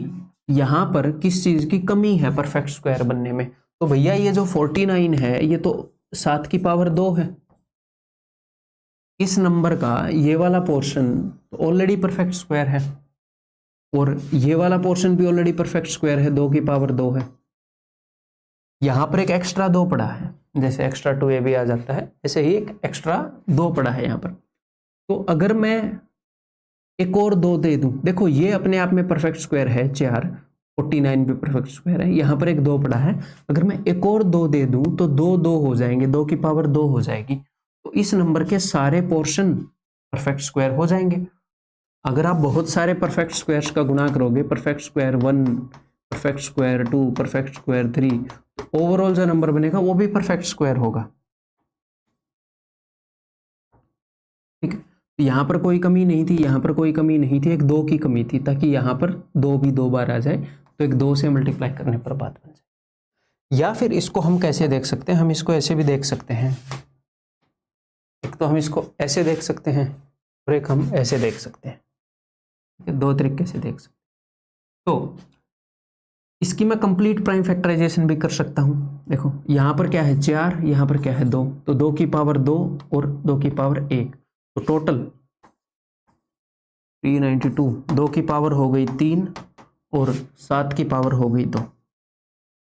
यहां पर किस चीज की कमी है परफेक्ट स्क्वायर बनने में। तो भैया ये जो 49 है ये तो 7 की पावर 2 है। इस नंबर का ये वाला पोर्शन ऑलरेडी परफेक्ट स्क्वायर है और ये वाला पोर्शन भी ऑलरेडी परफेक्ट स्क्वायर है, 2 की पावर 2 है। यहां पर एक एक्स्ट्रा 2 पड़ा है, जैसे एक्स्ट्रा 2 ये भी आ जाता है, ऐसे ही एक एक्स्ट्रा 2 पड़ा है यहां पर। तो अगर मैं एक और 2 दे दूं, देखो ये अपने आप में परफेक्ट स्क्वायर है 4, 49 भी परफेक्ट स्क्वायर है, यहां पर एक 2 पड़ा है। अगर मैं एक और 2 दे दूं तो 2 2 हो जाएंगे, 2 की पावर 2 हो जाएगी। तो इस नंबर के सारे पोर्शन परफेक्ट स्क्वायर हो जाएंगे। अगर आप बहुत सारे परफेक्ट स्क्वायर्स का गुणा करोगे, perfect square 1, perfect square 2, perfect square 3, overall जो नंबर बनेगा वो भी परफेक्ट स्क्वायर होगा, ठीक है। तो यहां पर कोई कमी नहीं थी, यहां पर कोई कमी नहीं थी, एक 2 की कमी थी ताकि यहां पर 2 भी 2 बार आ जाए, तो एक 2 से मल्टीप्लाई करने पर बात बन जाए। या फिर इसको हम कैसे देख सकते हैं, हम इसको ऐसे भी देख सकते हैं। एक तो हम इसको ऐसे देख सकते हैं और एक हम ऐसे देख सकते हैं, 2 तरीके से देख सकते हैं। तो इसकी मैं कंप्लीट प्राइम फैक्टराइजेशन भी कर सकता हूं। देखो यहां पर क्या है 4, यहां पर क्या है 2, तो 2 की पावर 2 और 2 की पावर 1, तो टोटल 392, 2 की पावर हो गई 3 और 7 की पावर हो गई 2।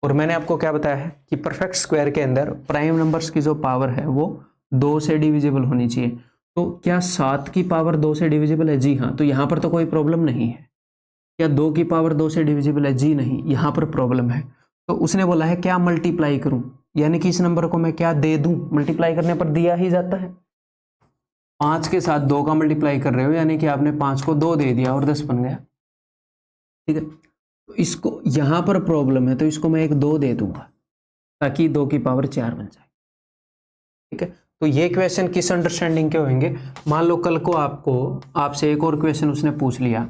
और मैंने आपको क्या बताया है कि परफेक्ट स्क्वायर के अंदर प्राइम नंबर्स की जो पावर है वो 2 से डिविजिबल होनी चाहिए। तो क्या 7 की पावर 2 से डिविजिबल है? जी हाँ। तो यहां पर तो कोई प्रॉब्लम नहीं है। क्या 2 की पावर 2 से डिविजिबल है? जी नहीं, यहां पर प्रॉब्लम है। तो उसने बोला है क्या मल्टीप्लाई करूं, यानी कि इस नंबर को मैं क्या दे दूं, मल्टीप्लाई करने पर दिया ही जाता है। 5 के साथ 2 का मल्टीप्लाई कर रहे हो, यानी कि आपने 5 को 2 दे दिया और 10 बन गया, ठीक है। तो इसको यहां पर प्रॉब्लम है, तो इसको मैं एक 2 दे दूंगा ताकि 2 की पावर 4 बन जाए, ठीक है। तो ये क्वेश्चन किस अंडरस्टैंडिंग के होंगे? मान लो कल को आपको आपसे एक और क्वेश्चन उसने पूछ लिया,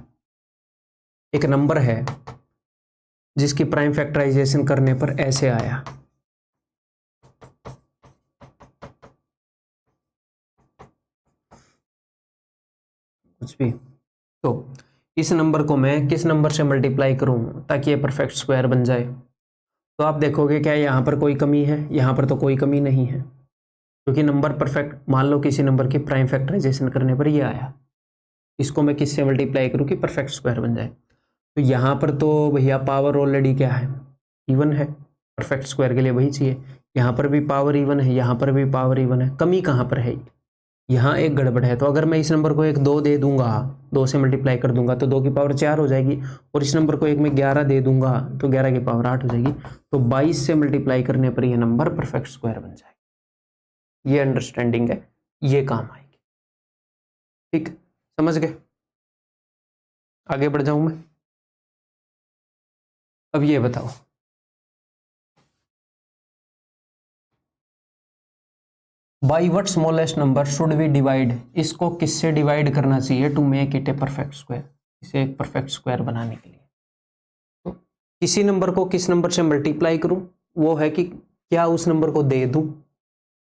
एक नंबर है जिसकी प्राइम फैक्टराइजेशन करने पर ऐसे आया, कुछ भी। तो इस नंबर को मैं किस नंबर से मल्टीप्लाई करूं ताकि ये परफेक्ट स्क्वायर बन जाए? तो आप देखोगे क्या यहां पर कोई कमी है? यहां पर तो कोई कमी नहीं है, क्योंकि नंबर परफेक्ट, मान लो किसी नंबर की प्राइम फैक्टराइजेशन करने पर ये आया, इसको मैं किससे मल्टीप्लाई करूं कि परफेक्ट स्क्वायर बन जाए? तो यहां पर तो भैया पावर ऑलरेडी क्या है, इवन है, परफेक्ट स्क्वायर के लिए वही चाहिए। यहां पर भी पावर इवन है, यहां पर भी पावर इवन है, कमी कहां पर है? यहाँ एक गड़बड़ है। तो अगर मैं इस नंबर को एक 2 दे दूंगा, 2 से मल्टीप्लाई कर दूंगा तो 2 की पावर 4 हो जाएगी, और इस नंबर को एक में 11 दे दूंगा तो 11 की पावर 8 हो जाएगी। तो 22 से मल्टीप्लाई करने पर यह नंबर परफेक्ट स्क्वायर बन जाएगा। ये अंडरस्टैंडिंग है, ये काम आएगी, ठीक, समझ गए? आगे बढ़ जाऊं मैं। अब ये बताओ, by what smallest number should we divide, इसको किससे डिवाइड करना चाहिए to make it a perfect square, इसे एक परफेक्ट स्क्वायर बनाने के लिए। तो किसी नंबर को किस नंबर से मल्टीप्लाई करूं, वो है कि क्या उस नंबर को दे दूं,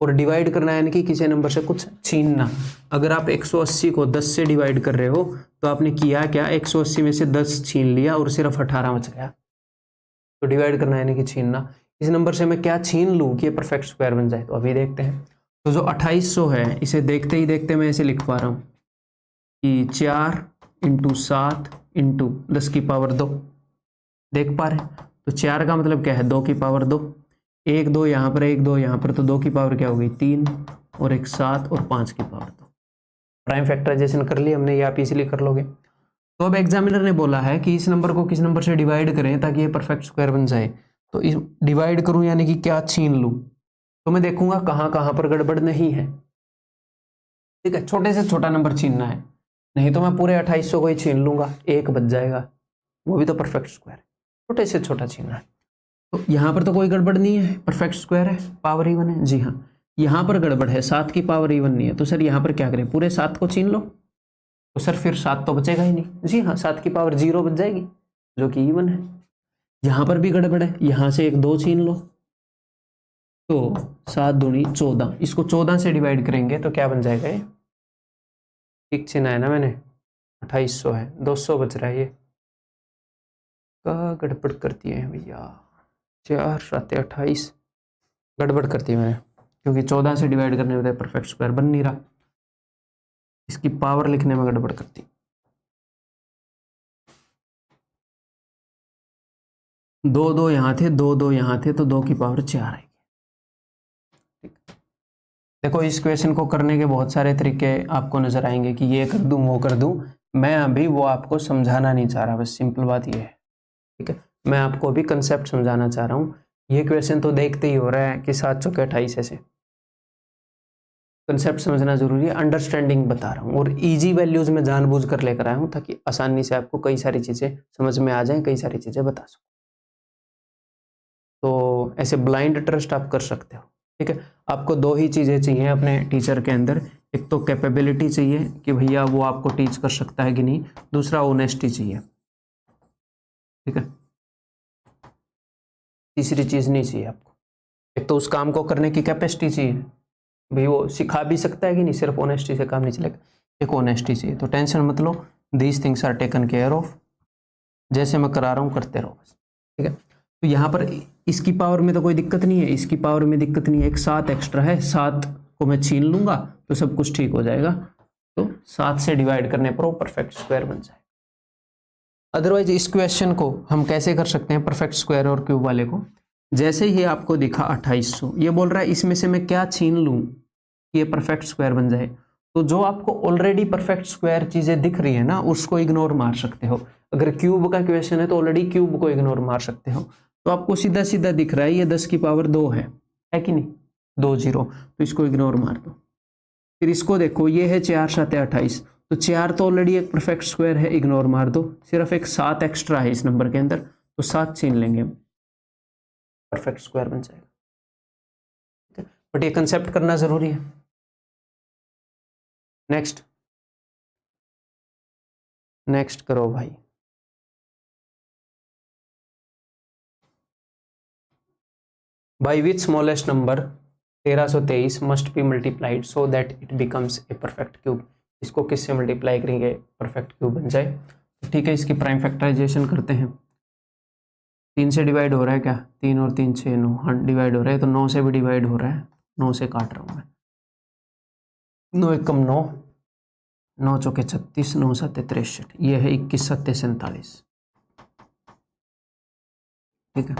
और डिवाइड करना है यानी कि किसी नंबर से कुछ छीनना। अगर आप 180 को 10 से डिवाइड कर रहे हो तो आपने किया क्या, 180 में से 10 छीन लिया और सिर्फ 18 बच गया। तो डिवाइड करना है यानी कि छीनना। इस नंबर से मैं क्या छीन लूं कि ये परफेक्ट स्क्वायर बन जाए, तो अभी देखते हैं। तो जो 2800 है, इसे देखते ही देखते मैं इसे लिख पा रहा हूं कि 4 × 7 × 10 की पावर 2, देख पा रहे हैं। तो 4 का मतलब क्या है, 2 की पावर 2, 1 2 यहाँ पर, 1 2 यहाँ पर, तो 2 की पावर क्या हो गई 3, और एक 7 और 5 की पावर 2। प्राइम फैक्टराइजेशन कर लिया हमने, ये आप इजीली कर लोगे। तो अब एग्जामिनर ने बोला है कि इस नंबर को किस नंबर से डिवाइड करें ताकि ये परफेक्ट स्क्वायर बन जाए। तो इस डिवाइड करूं यानी कि क्या छीन लूं, तो मैं देखूंगा कहां कहां पर गड़बड़ नहीं है। ठीक है, छोटे से छोटा नंबर छीनना है, नहीं तो मैं पूरे 2800 को ही छीन लूंगा, एक बच जाएगा, वो भी तो परफेक्ट स्क्वायर है। छोटे से छोटा छीनना है। तो यहां पर तो कोई गड़बड़ नहीं है, परफेक्ट स्क्वायर है, पावर इवन है। जी हाँ, यहां पर गड़बड़ है, 7 की पावर इवन नहीं है। तो सर यहां पर क्या करें, पूरे 7 को छीन लो। तो सर फिर 7 तो बचेगा ही नहीं। जी हाँ, 7 की पावर 0 बच जाएगी जो कि इवन है। यहां पर भी गड़बड़ है, यहां से एक 2 छीन लो, तो 7 दूनी 14, इसको 14 से डिवाइड करेंगे तो क्या बन जाएगा, ये ठीक छीना है ना मैंने, 2800 है, 200 बच रहा है। ये का गड़बड़ करती है भैया, 4 7 28 गड़बड़ करती है मैंने, क्योंकि 14 से डिवाइड करने में परफेक्ट स्क्वायर बन नहीं रहा, इसकी पावर लिखने में गड़बड़ करती। 2 2 यहाँ थे, 2 2 यहाँ थे, तो 2 की पावर 4 आएगी। देखो इस क्वेश्चन को करने के बहुत सारे तरीके आपको नजर आएंगे कि ये कर दूं वो कर दूं, मैं अभी वो आपको समझाना नहीं चाह रहा, बस सिंपल बात ये है। ठीक है, मैं आपको अभी कंसेप्ट समझाना चाह रहा हूँ। ये क्वेश्चन तो देखते ही हो रहा है कि 7 चौके 28 ऐसे, कंसेप्ट समझना जरूरी है, अंडरस्टैंडिंग बता रहा हूँ, और इजी वैल्यूज में जानबूझ कर लेकर आया हूँ ताकि आसानी से आपको कई सारी चीजें समझ में आ जाएं, कई सारी चीजें बता सकूं। तो ऐसे ब्लाइंड ट्रस्ट आप कर सकते हो। ठीक है, आपको 2 ही चीजें चाहिए अपने टीचर के अंदर, एक तो कैपेबिलिटी चाहिए कि भैया वो आपको टीच कर सकता है कि नहीं, दूसरा ऑनेस्टी चाहिए। ठीक है, तीसरी चीज नहीं चाहिए आपको। एक तो उस काम को करने की कैपेसिटी चाहिए, भाई वो सिखा भी सकता है कि नहीं, सिर्फ ऑनेस्टी से काम नहीं चलेगा, एक ऑनेस्टी चाहिए। तो टेंशन मत लो, these things are taken care of, जैसे मैं करा रहा हूँ करते रहो बस। ठीक है, तो यहाँ पर इसकी पावर में तो कोई दिक्कत नहीं है, इसकी पावर में दिक्कत नहीं है, एक 7 एक्स्ट्रा है, 7 को मैं छीन लूंगा तो सब कुछ ठीक हो जाएगा। तो 7 से डिवाइड करने पर वो परफेक्ट स्क्वायर बन जाए। अदरवाइज इस क्वेश्चन को हम कैसे कर सकते हैं परफेक्ट स्क्वायर और क्यूब वाले को, जैसे ही आपको दिखा 2800, ये बोल रहा है इसमें से मैं क्या छीन लूं कि ये परफेक्ट स्क्वायर बन जाए। तो जो आपको ऑलरेडी परफेक्ट स्क्वायर चीजें दिख रही है ना, उसको इग्नोर मार सकते हो। अगर क्यूब का क्वेश्चन है तो ऑलरेडी क्यूब को इग्नोर मार सकते हो। तो आपको सीधा सीधा दिख रहा है ये 10 की पावर 2 है कि नहीं, 2 0, तो इसको इग्नोर मार दो। फिर इसको देखो, ये है 4 7 28, तो 4 तो ऑलरेडी एक परफेक्ट स्क्वायर है, इग्नोर मार दो। सिर्फ एक 7 एक्स्ट्रा है इस नंबर के अंदर, तो 7 छीन लेंगे, परफेक्ट स्क्वायर बन जाएगा। बट ये कंसेप्ट करना जरूरी है। नेक्स्ट नेक्स्ट करो भाई। By which smallest number 1323 must be multiplied so that it becomes a perfect cube, इसको किससे मल्टीप्लाई करेंगे परफेक्ट क्यूब बन जाए। तो ठीक है, इसकी प्राइम फैक्टराइजेशन करते हैं। 3 से डिवाइड हो रहा है क्या, 3 और 3 6 9, हाँ डिवाइड हो रहा है, तो 9 से भी डिवाइड हो रहा है, 9 से काट रहा हूँ मैं, 9 एकम 9, 9 चौके 36, 9 7 63, ये है 21 7 47। ठीक है,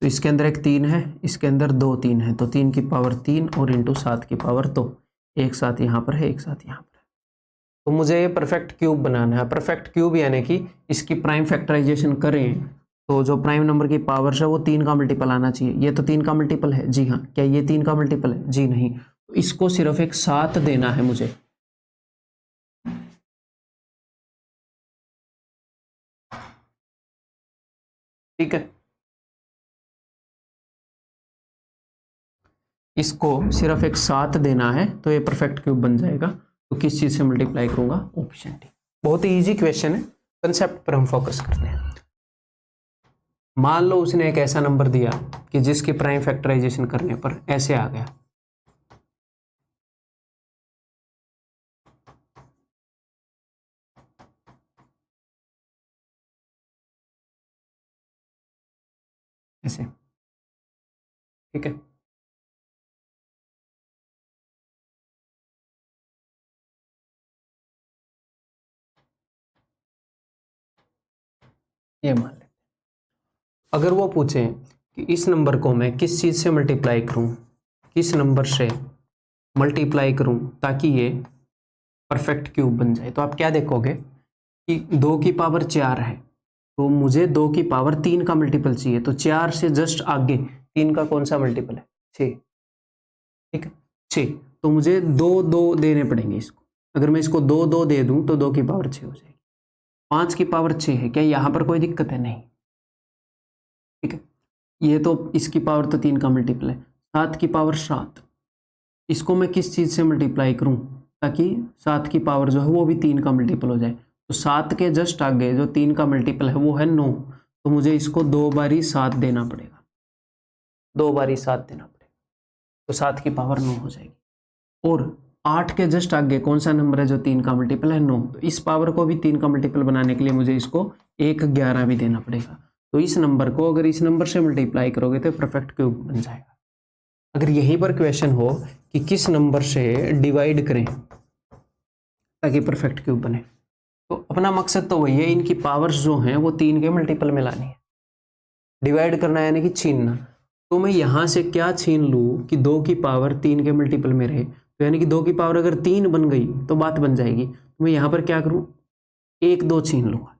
तो इसके अंदर एक 3 है, इसके अंदर 2 3 है, तो 3 की पावर 3 और इंटू 7 की पावर 2, एक साथ यहाँ पर है, एक साथ यहाँ पर है। तो मुझे ये परफेक्ट क्यूब बनाना है। परफेक्ट क्यूब यानी कि इसकी प्राइम फैक्टराइजेशन करें तो जो प्राइम नंबर की पावर है वो 3 का मल्टीपल आना चाहिए। ये तो 3 का मल्टीपल है, जी हाँ, क्या ये 3 का मल्टीपल है, जी नहीं, तो इसको सिर्फ एक 7 देना है मुझे। ठीक है, इसको सिर्फ एक 7 देना है तो ये परफेक्ट क्यूब बन जाएगा। तो किस चीज से मल्टीप्लाई करूंगा? Option D. बहुत ही इजी क्वेश्चन है, कंसेप्ट पर हम फोकस करते हैं। मान लो उसने एक ऐसा नंबर दिया कि जिसकी प्राइम फैक्टराइजेशन करने पर ऐसे आ गया, ऐसे, ठीक है। ये मान ले, अगर वो पूछे कि इस नंबर को मैं किस चीज से मल्टीप्लाई करूं, किस नंबर से मल्टीप्लाई करूं ताकि ये परफेक्ट क्यूब बन जाए, तो आप क्या देखोगे कि 2 की पावर 4 है, तो मुझे 2 की पावर 3 का मल्टीपल चाहिए। तो 4 से जस्ट आगे 3 का कौन सा मल्टीपल है? 6, ठीक है, 6। तो मुझे 2 2 देने पड़ेंगे इसको। अगर मैं इसको 2 2 दे दूं तो 2 की पावर 6 हो जाएगी। 5 की पावर 6 है, क्या यहाँ पर कोई दिक्कत है? नहीं, ठीक है। ये तो इसकी पावर तो 3 का मल्टीपल है। 7 की पावर 7, इसको मैं किस चीज़ से मल्टीप्लाई करूं ताकि 7 की पावर जो है वो भी 3 का मल्टीपल हो जाए? तो 7 के जस्ट आगे जो 3 का मल्टीपल है वो है 9, तो मुझे इसको 2 बारी 7 देना पड़ेगा, 2 बारी 7 देना पड़ेगा, तो 7 की पावर 9 हो जाएगी। और 8 के जस्ट आगे कौन सा नंबर है जो 3 का मल्टीपल है? 9, तो इस पावर को भी 3 का मल्टीपल बनाने के लिए मुझे इसको 1 11 भी देना पड़ेगा। तो इस नंबर को अगर इस नंबर से मल्टीप्लाई करोगे तो परफेक्ट क्यूब बन जाएगा। अगर यहीं पर क्वेश्चन हो कि किस नंबर से डिवाइड करें ताकि परफेक्ट क्यूब बने, तो अपना मकसद तो वही है, इनकी पावर्स जो हैं वो 3 के मल्टीपल में लानी है, डिवाइड करना है यानी कि छीनना। तो मैं यहाँ से क्या छीन लूँ कि 2 की पावर 3 के मल्टीपल में रहे, तो यानी कि 2 की पावर अगर 3 बन गई तो बात बन जाएगी। तो मैं यहाँ पर क्या करूँ? 1 2 छीन लूँगा।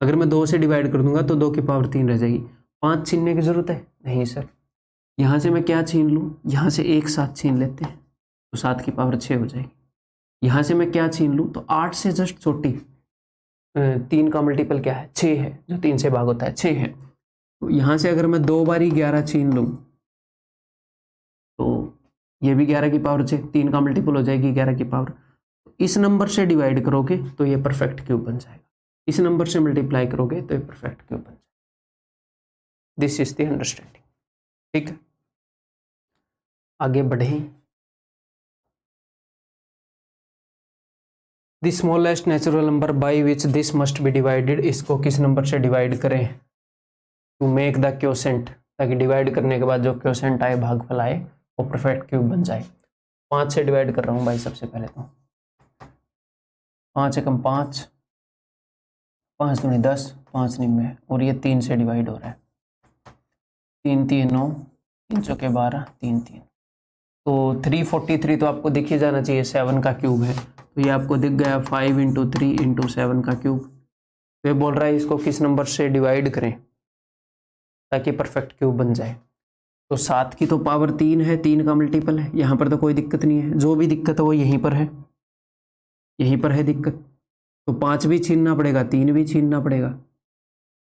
अगर मैं 2 से डिवाइड कर दूंगा तो 2 की पावर 3 रह जाएगी। 5 छीनने की जरूरत है? नहीं सर। यहाँ से मैं क्या छीन लूँ? यहाँ से एक 7 छीन लेते हैं तो 7 की पावर 6 हो जाएगी। यहाँ से मैं क्या छीन लूँ? तो 8 से जस्ट छोटी 3 का मल्टीपल क्या है? 6 है, जो 3 से भाग होता है 6 है। तो यहाँ से अगर मैं 2 बारी 11 छीन लूँ तो ये भी 11 की पावर 6, 3 का मल्टीपल हो जाएगी 11 की पावर। इस नंबर से डिवाइड करोगे तो ये परफेक्ट क्यूब बन जाएगा, इस नंबर से मल्टीप्लाई करोगे तो ये परफेक्ट क्यूब बन जाएगा। दिस इज द अंडरस्टैंडिंग, ठीक है। आगे बढ़ें। The smallest natural number by which this must be divided, इसको किस नंबर से डिवाइड करें टू मेक द क्वोशेंट, ताकि डिवाइड करने के बाद जो क्वोशेंट आए, भागफल आए, वो परफेक्ट क्यूब बन जाए। 5 से डिवाइड कर रहा हूँ भाई सबसे पहले, तो 5 एकम 5, 5 दूनी 10, 5 9, और ये 3 से डिवाइड हो रहा है। 3 3 9, 3 चौके 12, 3 3, तो 343 तो आपको दिख ही जाना चाहिए, 7 का क्यूब है, तो ये आपको दिख गया 5 × 3 × 7 का क्यूब। तो ये बोल रहा है इसको किस नंबर से डिवाइड करें ताकि परफेक्ट क्यूब बन जाए। तो 7 की तो पावर 3 है, 3 का मल्टीपल है, यहाँ पर तो कोई दिक्कत नहीं है। जो भी दिक्कत है वो यहीं पर है, यहीं पर है दिक्कत। तो 5 भी छीनना पड़ेगा, 3 भी छीनना पड़ेगा।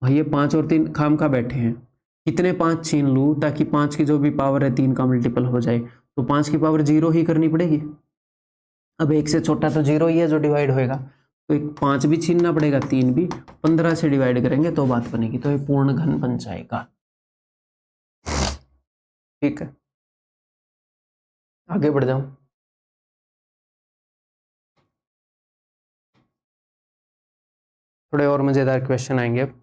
भाई ये 5 और 3 खाम खा बैठे हैं, कितने 5 छीन लूँ ताकि 5 की जो भी पावर है 3 का मल्टीपल हो जाए। तो 5 की पावर 0 ही करनी पड़ेगी। अब 1 से छोटा तो 0 ही है जो डिवाइड होएगा, तो 5 भी छीनना पड़ेगा, 3 भी। 15 से डिवाइड करेंगे तो बात बनेगी, तो ये पूर्ण घन बन जाएगा, ठीक है। आगे बढ़ जाऊं। थोड़े और मजेदार क्वेश्चन आएंगे अब।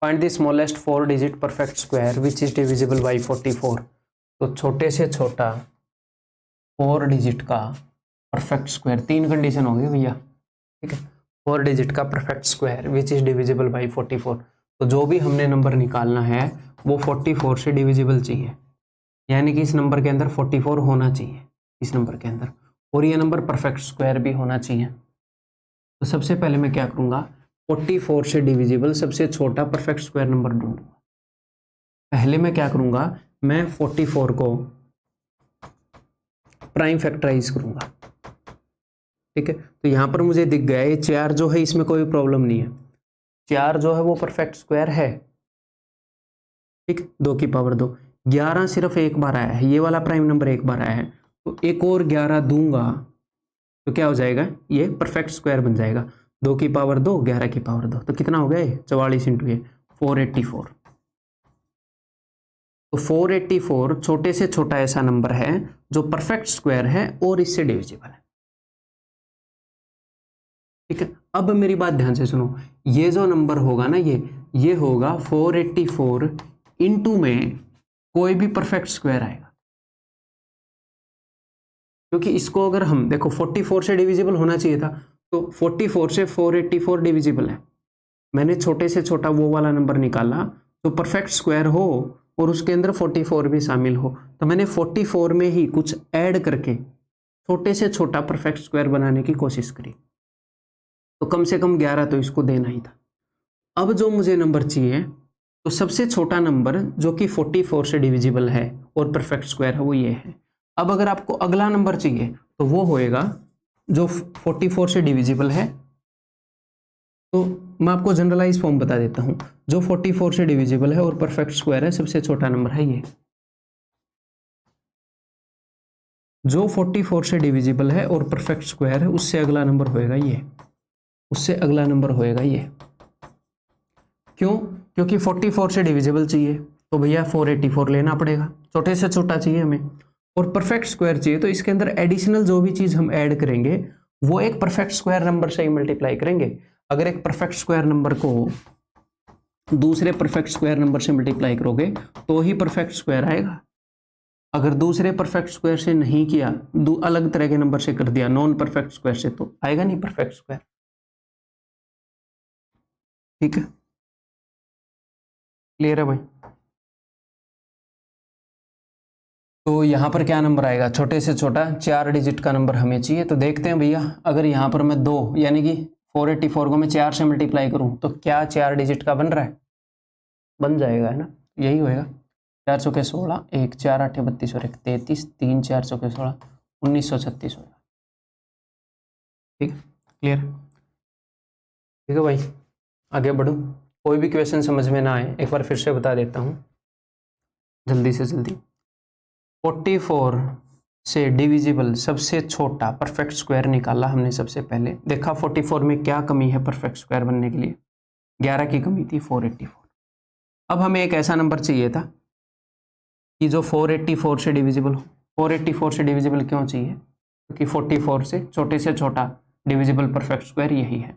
Find the smallest 4 digit perfect square which is divisible by 44। तो छोटे से छोटा 4 डिजिट का परफेक्ट स्क्वायर, 3 कंडीशन होगी भैया, ठीक है। 4 डिजिट का perfect square which is divisible by 44। तो जो भी हमने नंबर निकालना है वो 44 से डिविजिबल चाहिए, यानी कि इस नंबर के अंदर 44 होना चाहिए, इस नंबर के अंदर, और ये नंबर परफेक्ट स्क्वायर भी होना चाहिए। तो सबसे पहले मैं क्या करूँगा, 44 से डिविजिबल सबसे छोटा परफेक्ट स्क्वायर नंबर ढूंढूंगा। पहले मैं क्या करूँगा, मैं 44 को प्राइम फैक्टराइज करूँगा, ठीक है। तो यहाँ पर मुझे दिख गया ये 4 जो है इसमें कोई प्रॉब्लम नहीं है, 4 जो है वो परफेक्ट स्क्वायर है, ठीक, 2 की पावर 2। 11 सिर्फ एक बार आया है, ये वाला प्राइम नंबर एक बार आया है, तो एक और 11 दूंगा तो क्या हो जाएगा, ये परफेक्ट स्क्वायर बन जाएगा। 2 की पावर 2, 11 की पावर 2, तो कितना हो गया ये 44 इंटू ये 484। तो 484 छोटे से छोटा ऐसा नंबर है जो परफेक्ट स्क्वायर है और इससे डिविजिबल है। ठीक है, अब मेरी बात ध्यान से सुनो, ये जो नंबर होगा ना, ये होगा 484 इंटू में कोई भी परफेक्ट स्क्वायर आएगा, क्योंकि इसको अगर हम देखो 44 से डिविजिबल होना चाहिए था, तो 44 से 484 डिविजिबल है। मैंने छोटे से छोटा वो वाला नंबर निकाला तो परफेक्ट स्क्वायर हो और उसके अंदर 44 भी शामिल हो, तो मैंने 44 में ही कुछ ऐड करके छोटे से छोटा परफेक्ट स्क्वायर बनाने की कोशिश करी, तो कम से कम 11 तो इसको देना ही था। अब जो मुझे नंबर चाहिए, तो सबसे छोटा नंबर जो कि 44 से डिविजिबल है और परफेक्ट स्क्वायर है वो ये है। अब अगर आपको अगला नंबर चाहिए तो वो होएगा जो 44 से डिविजिबल है, तो मैं आपको जनरलाइज फॉर्म बता देता हूं। जो 44 से डिविजिबल है और परफेक्ट स्क्वायर है, सबसे छोटा नंबर है ये। जो 44 से डिविजिबल है और परफेक्ट स्क्वायर है, उससे अगला नंबर होएगा ये, उससे अगला नंबर होएगा ये। क्यों? क्योंकि 44 से डिविजिबल चाहिए तो भैया 484 लेना पड़ेगा, छोटे से छोटा चाहिए हमें, और परफेक्ट स्क्वायर चाहिए, तो इसके अंदर एडिशनल जो भी चीज हम ऐड करेंगे वो एक परफेक्ट स्क्वायर नंबर से ही मल्टीप्लाई करेंगे। अगर एक परफेक्ट स्क्वायर नंबर को दूसरे परफेक्ट स्क्वायर नंबर से मल्टीप्लाई करोगे तो ही परफेक्ट स्क्वायर आएगा। अगर दूसरे परफेक्ट स्क्वायर से नहीं किया, अलग तरह के नंबर से कर दिया, नॉन परफेक्ट स्क्वायर से, तो आएगा नहीं परफेक्ट स्क्वायर। ठीक है, क्लियर है भाई? तो यहाँ पर क्या नंबर आएगा, छोटे से छोटा 4 डिजिट का नंबर हमें चाहिए। तो देखते हैं भैया, अगर यहाँ पर मैं 2 यानी कि 484 को मैं 4 से मल्टीप्लाई करूँ तो क्या 4 डिजिट का बन रहा है? बन जाएगा, है ना, यही होएगा। 4 चौके 16, 1 4 8 32 और 1 33, 3 4 चौके 16, 1936 होगा। ठीक है, क्लियर? ठीक है भाई, आगे बढ़ूँ। कोई भी क्वेश्चन समझ में ना आए एक बार फिर से बता देता हूँ जल्दी से जल्दी। 44 से डिविजिबल सबसे छोटा परफेक्ट स्क्वायर निकाला हमने। सबसे पहले देखा 44 में क्या कमी है परफेक्ट स्क्वायर बनने के लिए, 11 की कमी थी, 484। अब हमें एक ऐसा नंबर चाहिए था कि जो 484 से डिविजिबल हो। 484 से डिविजिबल क्यों चाहिए? क्योंकि 44 से छोटा डिविजिबल परफेक्ट स्क्वायर यही है।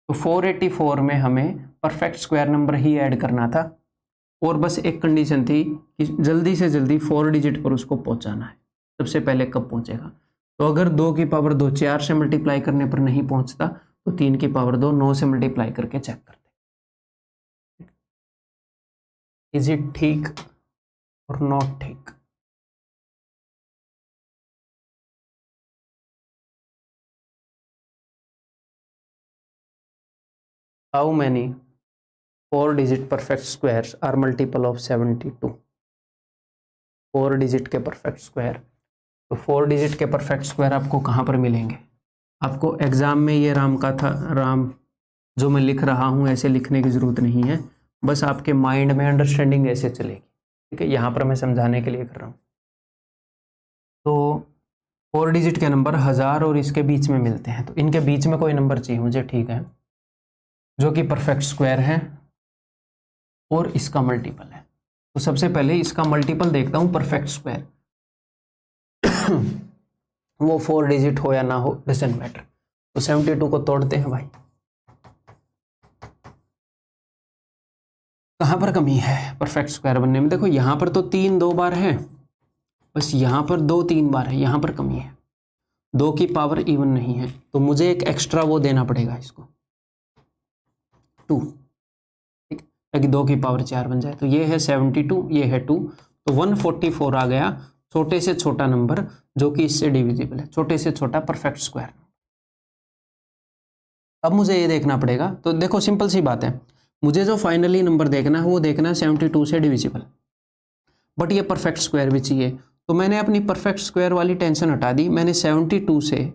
तो 484 में हमें परफेक्ट स्क्वायर नंबर ही ऐड करना था, और बस एक कंडीशन थी कि जल्दी से जल्दी 4 डिजिट पर उसको पहुंचाना है। सबसे पहले कब पहुंचेगा? तो अगर 2 की पावर 2 4 से मल्टीप्लाई करने पर नहीं पहुंचता तो 3 की पावर 2 9 से मल्टीप्लाई करके चेक करते। इज इट ठीक और नॉट ठीक? How many 4 digit perfect squares are multiple of 72? 4 digit के परफेक्ट स्क्वायर, तो 4 डिजिट के परफेक्ट स्क्वायर आपको कहाँ पर मिलेंगे? आपको एग्जाम में ये राम का था, राम जो मैं लिख रहा हूँ ऐसे लिखने की जरूरत नहीं है, बस आपके माइंड में अंडरस्टैंडिंग ऐसे चलेगी। ठीक है, यहाँ पर मैं समझाने के लिए कर रहा हूँ। तो 4 डिजिट के नंबर 1000 और इसके बीच में मिलते हैं, तो इनके बीच में कोई नंबर चाहिए मुझे, ठीक है, जो कि परफेक्ट स्क्वायर है और इसका मल्टीपल है। तो सबसे पहले इसका मल्टीपल देखता हूँ परफेक्ट स्क्वायर। वो 4 डिजिट हो या ना हो डजंट मैटर। तो 72 को तोड़ते हैं भाई। कहाँ पर कमी है परफेक्ट स्क्वायर बनने में? देखो यहाँ पर तो 3 2 बार है, बस यहाँ पर 2 3 बार है, यहाँ पर कमी है। 2 की पावर इवन नहीं है, तो मुझे एक एक्स्ट्रा वो देना पड़ेगा इसको, 2। ठीक है, ताकि 2 की पावर 4 बन जाए। तो ये है 72, ये है 2, तो 144 आ गया छोटे से छोटा नंबर जो कि इससे डिविजिबल है, छोटे से छोटा परफेक्ट स्क्वायर। अब मुझे ये देखना पड़ेगा, तो देखो सिंपल सी बात है, मुझे जो फाइनली नंबर देखना है वो देखना है 72 से डिविजिबल, बट ये परफेक्ट स्क्वायर भी चाहिए। तो मैंने अपनी परफेक्ट स्क्वायर वाली टेंशन हटा दी, मैंने 72 से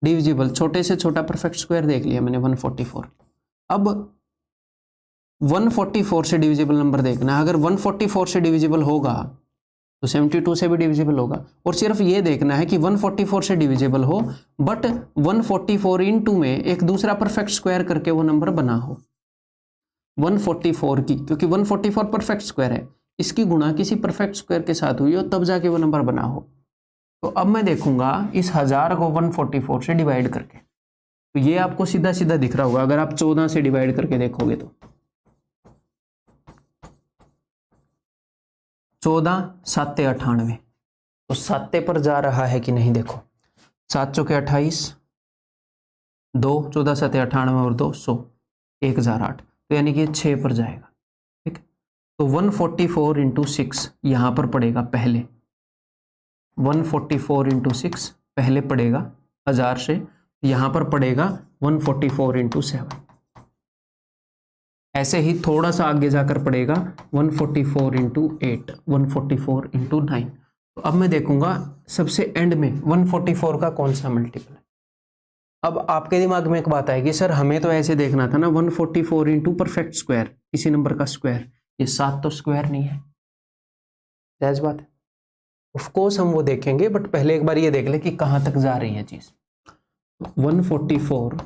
डिविजिबल छोटे से छोटा परफेक्ट स्क्वायर देख लिया मैंने, 144। अब 144 से डिविजिबल नंबर देखना है। अगर 144 से डिविजिबल होगा तो 72 से भी डिविजिबल होगा, और सिर्फ ये देखना है कि 144 से डिविजिबल हो बट 144 इनटू में एक दूसरा परफेक्ट स्क्वायर करके वो नंबर बना हो 144 की, क्योंकि 144 परफेक्ट स्क्वायर है, इसकी गुणा किसी परफेक्ट स्क्वायर के साथ हुई हो तब जाके वो नंबर बना हो। तो अब मैं देखूंगा इस 1000 को 144 से डिवाइड करके, तो ये आपको सीधा सीधा दिख रहा होगा अगर आप 14 से डिवाइड करके देखोगे तो 14 7 98, तो 7 पर जा रहा है कि नहीं देखो, 7 चौके 28, 2 14 7 98 और 2 100 1008, तो यानी कि 6 पर जाएगा। ठीक, तो 144 इंटू 6 यहाँ पर पड़ेगा पहले, 144 इंटू 6 पहले पड़ेगा 1000 से, यहाँ पर पड़ेगा 144 इंटू 7, ऐसे ही थोड़ा सा आगे जाकर पड़ेगा 144 इंटू 8, 144 इंटू 9। तो अब मैं देखूंगा सबसे एंड में 144 का कौन सा मल्टीपल है। अब आपके दिमाग में एक बात आएगी, सर हमें तो ऐसे देखना था ना 144 इंटू परफेक्ट स्क्वायर, किसी नंबर का स्क्वायर, ये 7 तो स्क्वायर नहीं है, जायज बात है, ऑफ कोर्स हम वो देखेंगे, बट पहले एक बार ये देख ले कि कहां तक जा रही है चीज। 144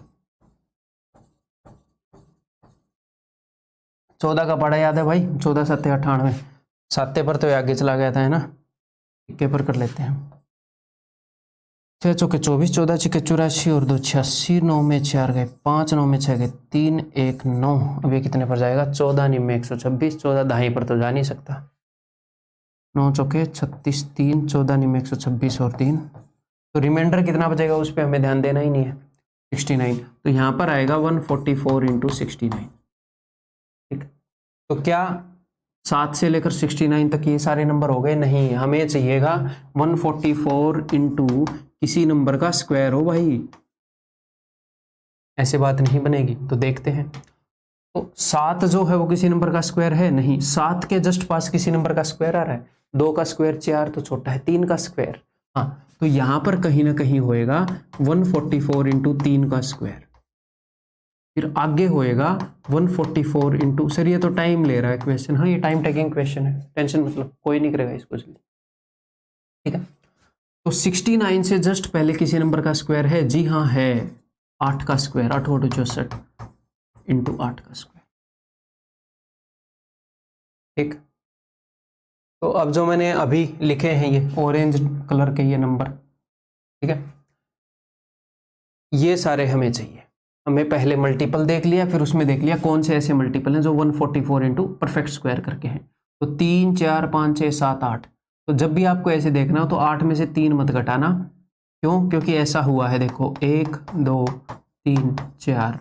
14 का पढ़ा याद है भाई, 14 7 98, 7 पर तो आगे चला गया था है ना, इक्के पर कर लेते हैं, 6 चौके 24, 14 छिके 84 और 2 86, 9 में 4 गए, 5 9 में 6 गए, 3 1 9, अब ये कितने पर जाएगा, 14 9 में 126, 14 दाही पर तो जा नहीं सकता, 9 चौके 36, 3 14 9 में 126 और 3, तो रिमाइंडर कितना बचेगा उस पर हमें ध्यान देना ही नहीं है, 69, तो यहाँ पर आएगा 144 इंटू 69। ठीक, तो क्या 7 से लेकर 69 तक ये सारे नंबर हो गए? नहीं, हमें चाहिएगा 144 इंटू किसी नंबर का स्क्वायर हो भाई, ऐसे बात नहीं बनेगी। तो देखते हैं, तो 7 जो है वो किसी नंबर का स्क्वायर है नहीं, 7 के जस्ट पास किसी नंबर का स्क्वायर आ रहा है, 2 का स्क्वायर 4 तो छोटा है, 3 का स्क्वायर, हाँ, तो यहां पर कहीं ना कहीं होएगा 144 इंटू 3 का स्क्वायर, फिर आगे होएगा 144 इंटू, सर ये तो टाइम ले रहा है क्वेश्चन, हाँ ये टाइम टेकिंग क्वेश्चन है, टेंशन मतलब कोई नहीं करेगा इसको जल्दी। ठीक है, तो 69 से जस्ट पहले किसी नंबर का स्क्वायर है, जी हाँ है, 8 का स्क्वायर, 8 8 64 इंटू 8 का स्क्वायर। ठीक, तो अब जो मैंने अभी लिखे हैं ये ऑरेंज कलर के ये नंबर, ठीक है, ये सारे हमें चाहिए, हमें पहले मल्टीपल देख लिया, फिर उसमें देख लिया कौन से ऐसे मल्टीपल हैं जो 144 इंटू परफेक्ट स्क्वायर करके हैं, तो 3 4 5 6 7 8, तो जब भी आपको ऐसे देखना हो तो 8 में से 3 मत घटाना, क्यों? क्योंकि ऐसा हुआ है, देखो 1 2 3 4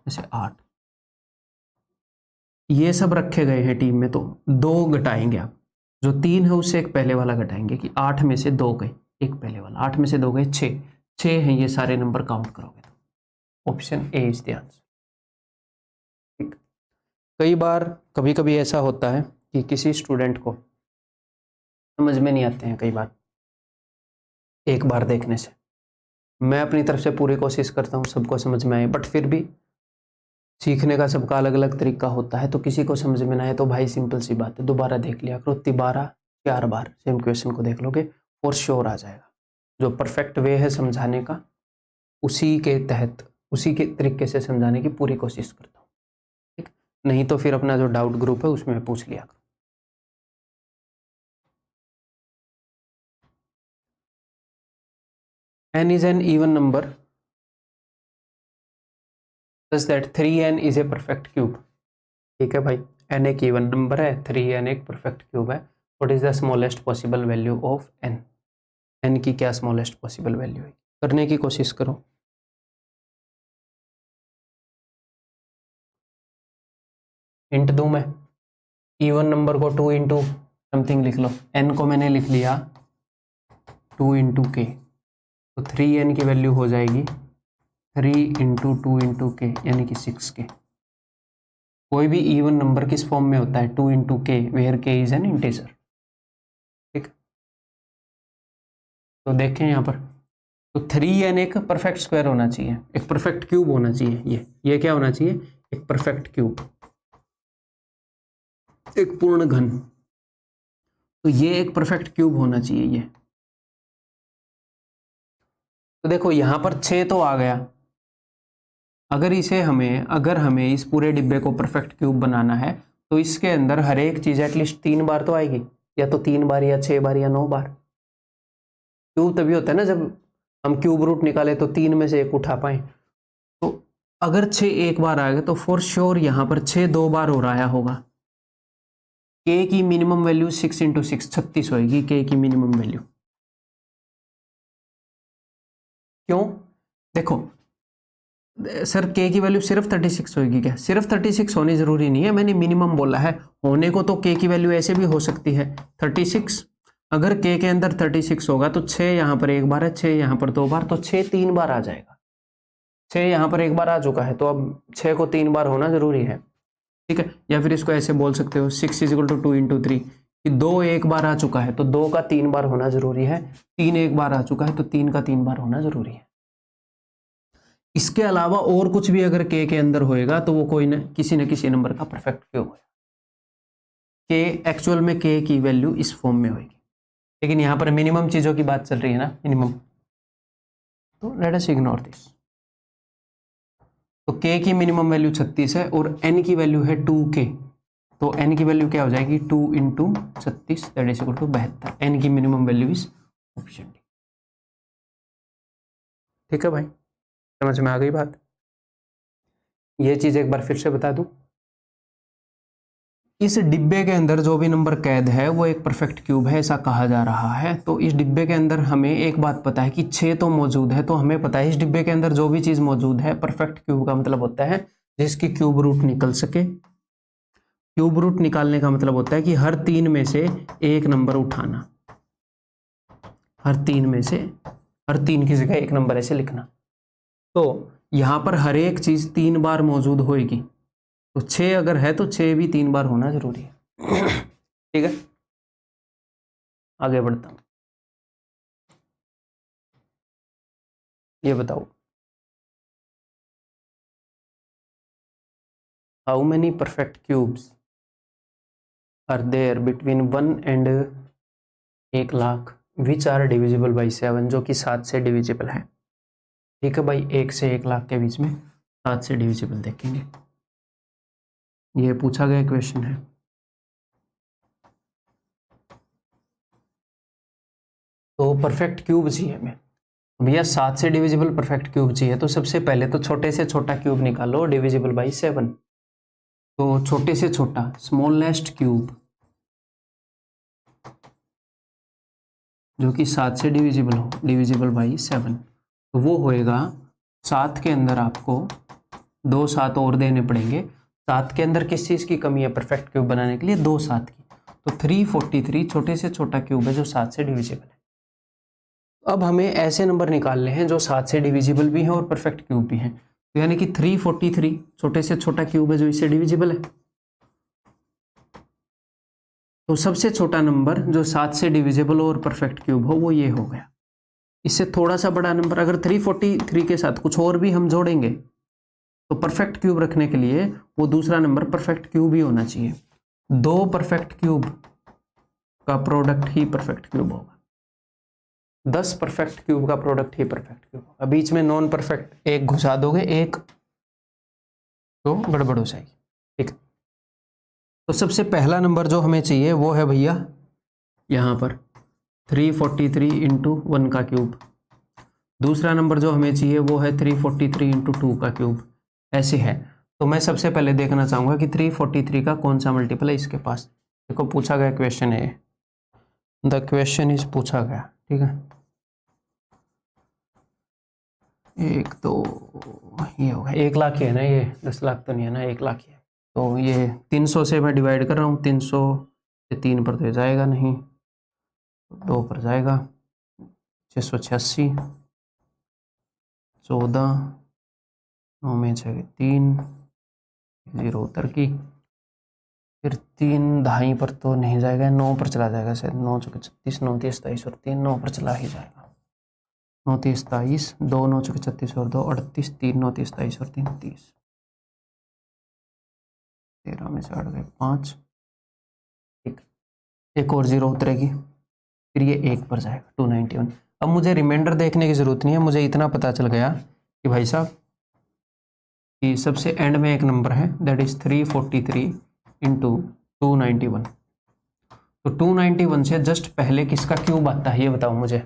ऐसे 8, ये सब रखे गए हैं टीम में, तो 2 घटाएंगे आप, जो 3 है उससे एक पहले वाला घटाएंगे, कि 8 में से 2 गए, एक पहले वाला, 8 में से 2 गए 6 हैं ये सारे नंबर काउंट करोगे तो option A is the answer. ठीक, कई बार कभी कभी ऐसा होता है कि किसी स्टूडेंट को समझ में नहीं आते हैं कई बार एक बार देखने से, मैं अपनी तरफ से पूरी कोशिश करता हूँ सबको समझ में आए, बट फिर भी सीखने का सबका अलग अलग तरीका होता है, तो किसी को समझ में ना आए तो भाई सिंपल सी बात है, दोबारा देख लिया करो, 4 बार सेम क्वेश्चन को देख लोगे फॉर श्योर आ जाएगा। जो परफेक्ट वे है समझाने का, उसी के तहत उसी के तरीके से समझाने की पूरी कोशिश करता हूँ। ठीक, नहीं तो फिर अपना जो डाउट ग्रुप है उसमें पूछ लिया करो। n is an even number such that 3n is a perfect cube। ठीक है भाई, n एक इवन नंबर है, 3n एक परफेक्ट क्यूब है, what is the smallest possible value of n, n की क्या स्मॉलेस्ट पॉसिबल वैल्यू है, करने की कोशिश करो। हिंट दूं मैं, इवन नंबर को 2 इंटू समथिंग लिख लो, n को मैंने लिख लिया 2 इंटू के, तो 3n की वैल्यू हो जाएगी 3 इंटू 2 इंटू के, यानी कि 6k। कोई भी इवन नंबर किस फॉर्म में होता है, 2 इंटू के, वेयर के इज एन इंटीजर। ठीक, तो देखें यहाँ पर, तो 3n एक परफेक्ट स्क्वायर होना चाहिए, एक परफेक्ट क्यूब होना चाहिए, ये क्या होना चाहिए, एक परफेक्ट क्यूब। एक पूर्ण घन, तो ये एक परफेक्ट क्यूब होना चाहिए ये। तो देखो यहां पर 6 तो आ गया। अगर हमें इस पूरे डिब्बे को परफेक्ट क्यूब बनाना है तो इसके अंदर हर एक चीज एटलीस्ट 3 बार तो आएगी, या तो 3 बार या 6 बार या 9 बार। क्यूब तभी होता है ना जब हम क्यूब रूट निकाले तो 3 में से एक उठा पाए। तो अगर 6 एक बार आ गए तो फॉर श्योर यहां पर 6 2 बार हो रहा होगा। के की मिनिमम वैल्यू 6 × 6 36 होगी के की मिनिमम वैल्यू। क्यों? देखो सर के की वैल्यू सिर्फ 36 होगी क्या? सिर्फ 36 होनी जरूरी नहीं है, मैंने मिनिमम बोला है। होने को तो के की वैल्यू ऐसे भी हो सकती है 36। अगर के अंदर 36 होगा तो 6 यहां पर एक बार है, 6 यहां पर 2 बार, तो 6 3 बार आ जाएगा। 6 यहां पर एक बार आ चुका है तो अब 6 को 3 बार होना जरूरी है, ठीक है। या फिर इसको ऐसे बोल सकते हो 6 = 2 × 3, कि 2 एक बार आ चुका है तो 2 का 3 बार होना जरूरी है, 3 एक बार आ चुका है तो 3 का 3 बार होना जरूरी है। इसके अलावा और कुछ भी अगर के अंदर होएगा तो वो कोई न किसी नंबर का परफेक्ट क्यूब होगा। के एक्चुअल में के की वैल्यू इस फॉर्म में होगी, लेकिन यहां पर मिनिमम चीजों की बात चल रही है ना, मिनिमम, तो लेट अस इग्नोर दिस। तो के की मिनिमम वैल्यू 36 है और एन की वैल्यू है 2k, तो एन की वैल्यू क्या हो जाएगी 2 × 36 that is equal to 72। N की minimum value is option D. ठीक है भाई, समझ में आ गई बात? ये चीज एक बार फिर से बता दूं, इस डिब्बे के अंदर जो भी नंबर कैद है वो एक परफेक्ट क्यूब है ऐसा कहा जा रहा है। तो इस डिब्बे के अंदर हमें एक बात पता है कि 6 तो मौजूद है, तो हमें पता है इस डिब्बे के अंदर जो भी चीज मौजूद है परफेक्ट क्यूब का मतलब होता है जिसकी क्यूब रूट निकल सके। क्यूब रूट निकालने का मतलब होता है कि हर 3 में से एक नंबर उठाना, हर 3 में से हर 3 की जगह एक नंबर ऐसे लिखना। तो यहां पर हर एक चीज 3 बार मौजूद होगी, तो 6 अगर है तो 6 भी 3 बार होना जरूरी है। ठीक है, आगे बढ़ता हूं। ये बताओ, how many perfect cubes are there between 1 and 1,00,000 which are divisible by 7, जो कि 7 से डिविजिबल है। ठीक है भाई, 1 से 1,00,000 के बीच में 7 से डिविजिबल देखेंगे। ये पूछा गया क्वेश्चन है। तो परफेक्ट क्यूब चाहिए हमें भैया, 7 से डिविजिबल परफेक्ट क्यूब चाहिए, तो सबसे पहले तो छोटे से छोटा क्यूब निकालो डिविजिबल बाई 7। तो छोटे से छोटा स्मॉलेस्ट क्यूब जो कि 7 से डिविजिबल हो, डिविजिबल बाई 7, तो वो होएगा 7 के अंदर आपको 2 7 और देने पड़ेंगे। 7 के अंदर किस चीज़ की कमी है परफेक्ट क्यूब बनाने के लिए? 2 7 की। तो 343 छोटे से छोटा क्यूब है जो 7 से डिविजिबल है। अब हमें ऐसे नंबर निकालने हैं जो 7 से डिविजिबल भी हैं और परफेक्ट क्यूब भी हैं। तो यानी कि 343 छोटे से छोटा क्यूब है जो इससे डिविजिबल है। तो सबसे छोटा नंबर जो 7 से डिविजिबल और परफेक्ट क्यूब हो वो ये हो गया। इससे थोड़ा सा बड़ा नंबर अगर 343 के साथ कुछ और भी हम जोड़ेंगे तो परफेक्ट क्यूब रखने के लिए वो दूसरा नंबर परफेक्ट क्यूब ही होना चाहिए। 2 परफेक्ट क्यूब का प्रोडक्ट ही परफेक्ट क्यूब होगा, 10 परफेक्ट क्यूब का प्रोडक्ट ही परफेक्ट क्यूब होगा। बीच में नॉन परफेक्ट एक घुसा दोगे एक तो गड़बड़ हो जाएगी। ठीक, तो सबसे पहला नंबर जो हमें चाहिए वो है भैया यहाँ पर 343 × 1 का क्यूब। दूसरा नंबर जो हमें चाहिए वो है 343 × 2 का क्यूब। ऐसे है, तो मैं सबसे पहले देखना चाहूँगा कि 343 का कौन सा मल्टीपल है इसके पास। देखो पूछा गया क्वेश्चन है, द क्वेश्चन इज पूछा गया। ठीक है, 1 2 ये होगा 1,00,000 ही है ना, ये 10,00,000 तो नहीं है ना, 1,00,000 ही है। तो ये 300 से मैं डिवाइड कर रहा हूँ, 300 से 3 पर तो जाएगा नहीं, 2 पर जाएगा, 686, 14, 9 में 6 3, 0 उतर की, फिर 3 ढाई पर तो नहीं जाएगा, 9 पर चला जाएगा शायद, 9 × 36, 9 × 23 23 और 3 9 पर चला ही जाएगा। 9 × 23 23, 2 9 × 36 और 2 38, 3 9 × 23 23 और 3 30, 13 में से 8 गए 5, एक और 0 उतरेगी, फिर ये 1 पर जाएगा 291। अब मुझे रिमाइंडर देखने की ज़रूरत नहीं है, मुझे इतना पता चल गया कि भाई साहब कि सबसे एंड में एक नंबर है दैट इज़ 343 इंटू 291। तो 291 से जस्ट पहले किसका क्यूब आता है ये बताओ मुझे।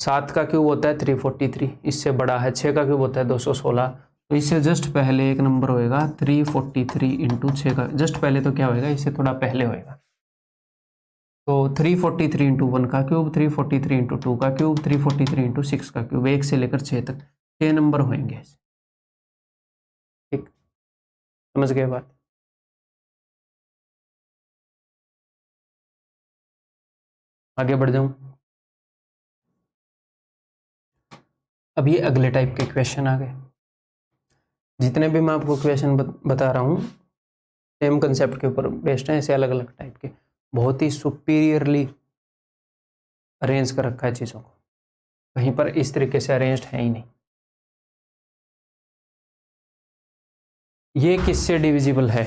7 का क्यूब होता है 343, इससे बड़ा है 6 का क्यूब होता है 216। तो इससे जस्ट पहले एक नंबर होएगा 343 इंटू 6 का, जस्ट पहले तो क्या होएगा, इससे थोड़ा पहले होएगा। तो 343 इंटू 1 का क्यूब, 343 इंटू 2 का क्यूब, 343 इंटू 6 का क्यूब, 1 से लेकर 6 तक 6 नंबर होंगे। ठीक, समझ गए बात। आगे बढ़ जाऊं। अब ये अगले टाइप के क्वेश्चन आ गए। जितने भी मैं आपको क्वेश्चन बता रहा हूँ सेम कंसेप्ट के ऊपर बेस्ड हैं, ऐसे अलग अलग टाइप के, बहुत ही सुपीरियरली अरेंज कर रखा है चीज़ों को, कहीं पर इस तरीके से अरेंज्ड है ही नहीं। ये किससे डिविजिबल है?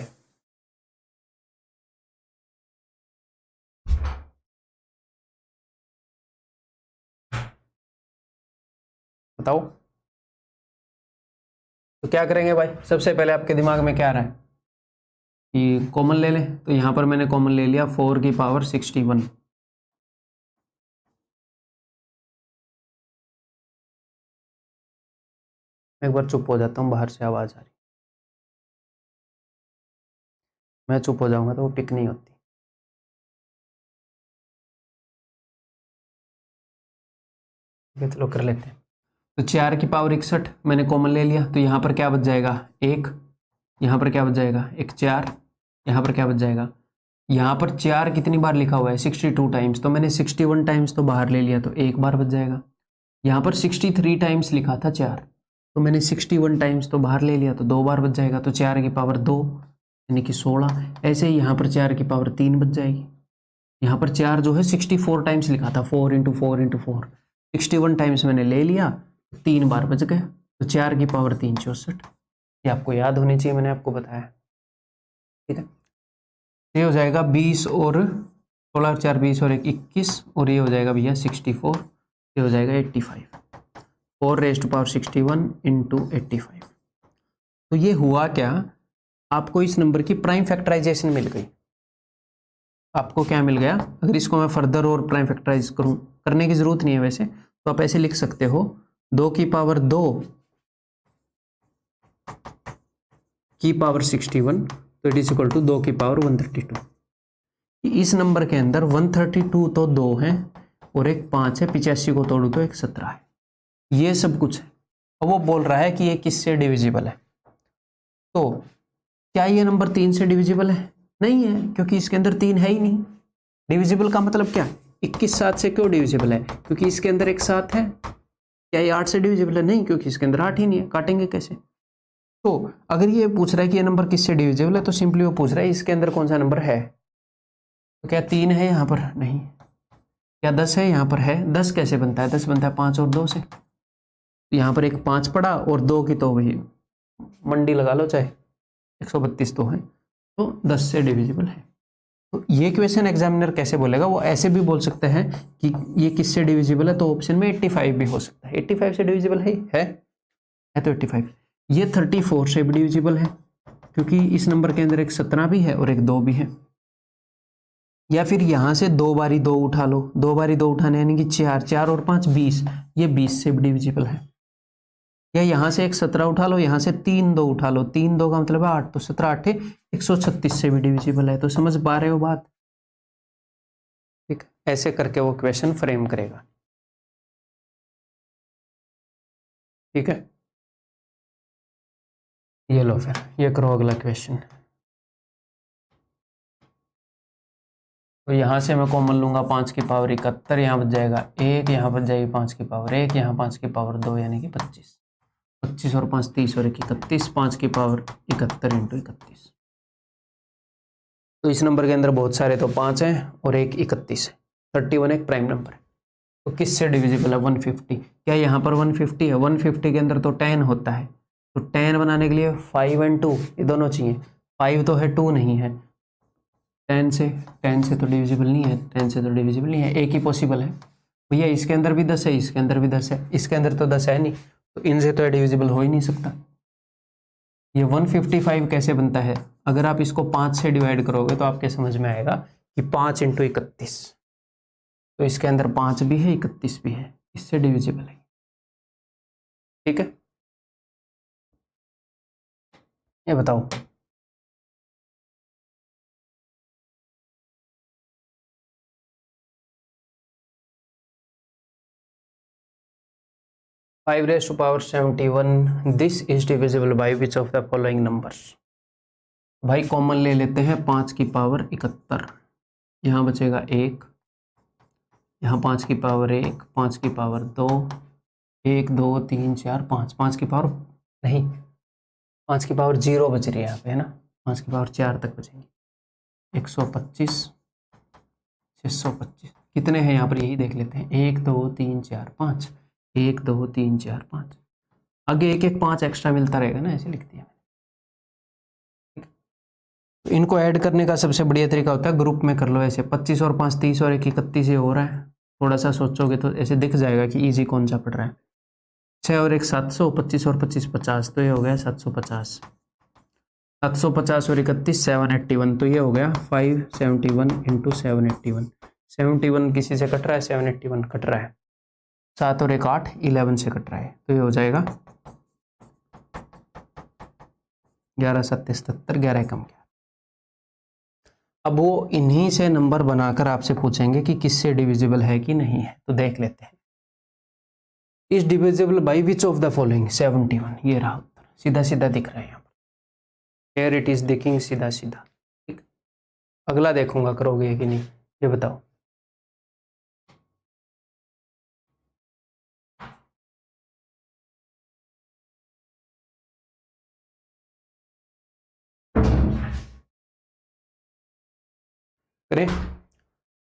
बताओ। तो क्या करेंगे भाई, सबसे पहले आपके दिमाग में क्या आ रहा है कि कॉमन ले लें। तो यहां पर मैंने कॉमन ले लिया 4 की पावर 61। एक बार चुप हो जाता हूँ, बाहर से आवाज आ रही, मैं चुप हो जाऊंगा तो वो टिक नहीं होती। चलो कर लेते हैं। तो 4 की पावर 61 मैंने कॉमन ले लिया, तो यहाँ पर क्या बच जाएगा 1, यहाँ पर क्या बच जाएगा एक 4, यहाँ पर क्या बच जाएगा, यहाँ पर 4 कितनी बार लिखा हुआ है 62 टाइम्स, तो मैंने 61 टाइम्स तो बाहर ले लिया, तो 1 बार बच जाएगा। यहाँ पर 63 टाइम्स लिखा था 4, तो मैंने 61 टाइम्स तो बाहर ले लिया, तो 2 बार बच जाएगा, तो 4 की पावर 2 यानी कि 16। ऐसे ही यहाँ पर 4 की पावर 3 बच जाएगी। यहाँ पर 4 जो है 64 टाइम्स लिखा था, 4 इंटू 4 इंटू 4, 61 टाइम्स मैंने ले लिया, 3 बार बच गए, तो 4 की पावर 3 64। ये आपको याद होनी चाहिए, मैंने आपको बताया। ठीक है, ये हो जाएगा 20 और 16 4 20 और 1 21, और ये हो जाएगा भैया 64, ये हो जाएगा 85, 4 रेज़ टू पावर 61 इंटू 85। तो ये हुआ क्या, आपको इस नंबर की प्राइम फैक्टराइजेशन मिल गई। आपको क्या मिल गया, अगर इसको मैं फर्दर और प्राइम फैक्टराइज करूं, करने की जरूरत नहीं है वैसे, तो आप ऐसे लिख सकते हो 2 की पावर 2 की पावर 61, तो इट इज इक्वल टू 2 की पावर 132। इस नंबर के अंदर 132 तो 2 है और एक 5 है, 85 को तोड़ू तो एक 17 है, ये सब कुछ है। अब वो बोल रहा है कि ये किससे डिविजिबल है। तो क्या ये नंबर 3 से डिविजिबल है? नहीं है, क्योंकि इसके अंदर 3 है ही नहीं। डिविजिबल का मतलब क्या, 21 7 से क्यों डिविजिबल है, क्योंकि इसके अंदर एक 7 है। क्या ये 8 से डिविजिबल है? नहीं, क्योंकि इसके अंदर 8 ही नहीं है, काटेंगे कैसे। तो अगर ये पूछ रहा है कि ये नंबर किससे डिविजिबल है, तो सिंपली वो पूछ रहा है इसके अंदर कौन सा नंबर है। तो क्या 3 है यहाँ पर? नहीं। क्या 10 है यहाँ पर? है। 10 कैसे बनता है? 10 बनता है 5 और 2 से। यहाँ पर एक 5 पड़ा और 2 की तो वही मंडी लगा लो, चाहे 132 तो है, तो 10 से डिविजिबल है। तो ये क्वेश्चन एग्जामिनर कैसे बोलेगा, वो ऐसे भी बोल सकते हैं कि ये किससे डिविजिबल है, तो ऑप्शन में 85 भी हो सकता है। 85 से डिविजिबल है तो 85। ये 34 से भी डिविजिबल है, क्योंकि इस नंबर के अंदर एक 17 भी है और एक 2 भी है। या फिर यहां से 2 बारी 2 उठा लो, 2 बारी 2 उठाने यानी कि 4, 4 और 5 20, ये 20 से भी डिविजिबल है। या यहां से एक 17 उठा लो, यहां से 3 2 उठा लो, 3 2 का मतलब है 8, तो 17 8 136 से भी डिविजिबल है। तो समझ पा रहे हो बात। ठीक, ऐसे करके वो क्वेश्चन फ्रेम करेगा। ठीक है, ये लो फिर ये करो अगला क्वेश्चन। तो यहां से मैं कॉमन लूंगा 5 की पावर 71, यहाँ बच जाएगा 1, यहाँ बच जाएगी 5 की पावर 1, यहाँ 5 की पावर 2 यानी कि 25। 25 और 5 30 और 1 31, 5 की पावर 71 इंटू 31। तो इस नंबर के अंदर बहुत सारे तो 5 हैं और एक 31 है। 31 एक प्राइम नंबर है। तो किससे डिविजिबल है? 150। क्या यहाँ पर 150 है? 150 के अंदर तो 10 होता है, तो 10 बनाने के लिए 5 और 2 ये दोनों चाहिए। 5 तो है, 2 नहीं है, 10 से तो डिविजिबल नहीं है, 10 से तो डिविजिबल नहीं है, एक ही पॉसिबल है भैया। इसके अंदर भी 10 है, इसके अंदर भी 10 है, इसके अंदर तो 10 है नहीं, तो इनसे तो डिविजिबल हो ही नहीं सकता। ये 155 कैसे बनता है? अगर आप इसको 5 से डिवाइड करोगे तो आपके समझ में आएगा कि 5 × 31, तो इसके अंदर 5 भी है, 31 भी है, इससे डिविजिबल है। ठीक है, ये बताओ। Five raise to power 71 this is divisible by which of the following numbers. भाई कॉमन ले लेते हैं 5 की पावर 71, यहाँ बचेगा 1, यहाँ 5 की पावर 1, 5 की पावर 2, 1 2 3 4 5, 5 की पावर नहीं, 5 की पावर 0 बच रही है यहाँ पे, है ना, 5 की पावर 4 तक बचेंगे। 125, 625, कितने हैं यहाँ पर यही देख लेते हैं। 1 2 3 4 5, 1 2 3 4 5, आगे एक एक 5 एक्स्ट्रा मिलता रहेगा ना, ऐसे लिख दिया। तो इनको ऐड करने का सबसे बढ़िया तरीका होता है ग्रुप में कर लो ऐसे, 25 और 5 30 और 1 31 ये हो रहा है। थोड़ा सा सोचोगे तो ऐसे दिख जाएगा कि इजी कौन सा पड़ रहा है। 6 और 1 700, 25 और 25 50, तो ये हो गया 750। 750 और 31 781, तो ये हो गया 571 × 781। 71 किसी से कट रहा है, 781 कट रहा है। 7 और 1 8, 11 से कट रहा है, तो ये हो जाएगा 11 7 77, 11 कम क्या। अब वो इन्हीं से नंबर बनाकर आपसे पूछेंगे कि किससे डिविजिबल है कि नहीं है, तो देख लेते हैं। Is divisible by which of the following 71, ये रहा उत्तर, सीधा सीधा दिख रहा है यहाँ पर, हेयर इट इज दिखिंग सीधा सीधा। ठीक, अगला देखूंगा करोगे कि नहीं, ये बताओ। करें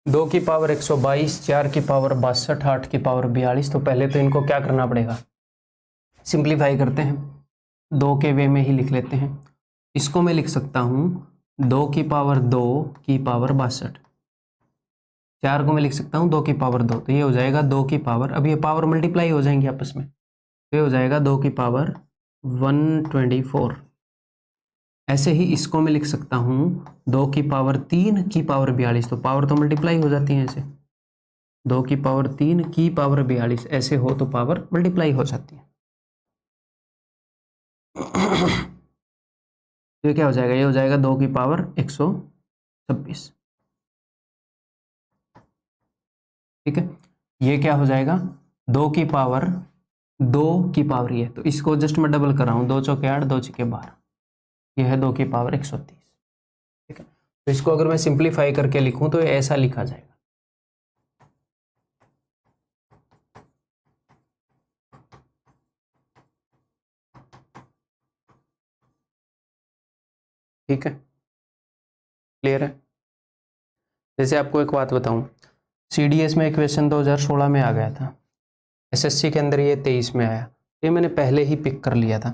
2 की पावर 122, 4 की पावर 62, 8 की पावर 42, तो पहले तो इनको क्या करना पड़ेगा, सिंप्लीफाई करते हैं, 2 के वे में ही लिख लेते हैं। इसको मैं लिख सकता हूँ 2 की पावर 2 की पावर 62, 4 को मैं लिख सकता हूँ 2 की पावर 2, तो ये हो जाएगा 2 की पावर, अब ये पावर मल्टीप्लाई हो जाएंगे आपस में, तो ये हो जाएगा 2 की पावर 124। ऐसे ही इसको मैं लिख सकता हूँ 2 की पावर 3 की पावर 42, तो पावर तो मल्टीप्लाई हो जाती है ऐसे, 2 की पावर 3 की पावर 42, ऐसे हो तो पावर मल्टीप्लाई हो जाती है। तो ये क्या हो जाएगा, ये हो जाएगा 2 की पावर 126। ठीक है, ये क्या हो जाएगा 2 की पावर 2 की पावर, ये तो इसको जस्ट मैं डबल कर रहा हूँ, 2 चौके 8, 2 छक्के 12, ये है 2 की पावर 130। ठीक है, तो इसको अगर मैं सिंप्लीफाई करके लिखूं तो ऐसा लिखा जाएगा। ठीक है, क्लियर है। जैसे आपको एक बात बताऊं, सीडीएस में क्वेश्चन 2016 में आ गया था, एसएससी के अंदर ये 23 में आया, ये मैंने पहले ही पिक कर लिया था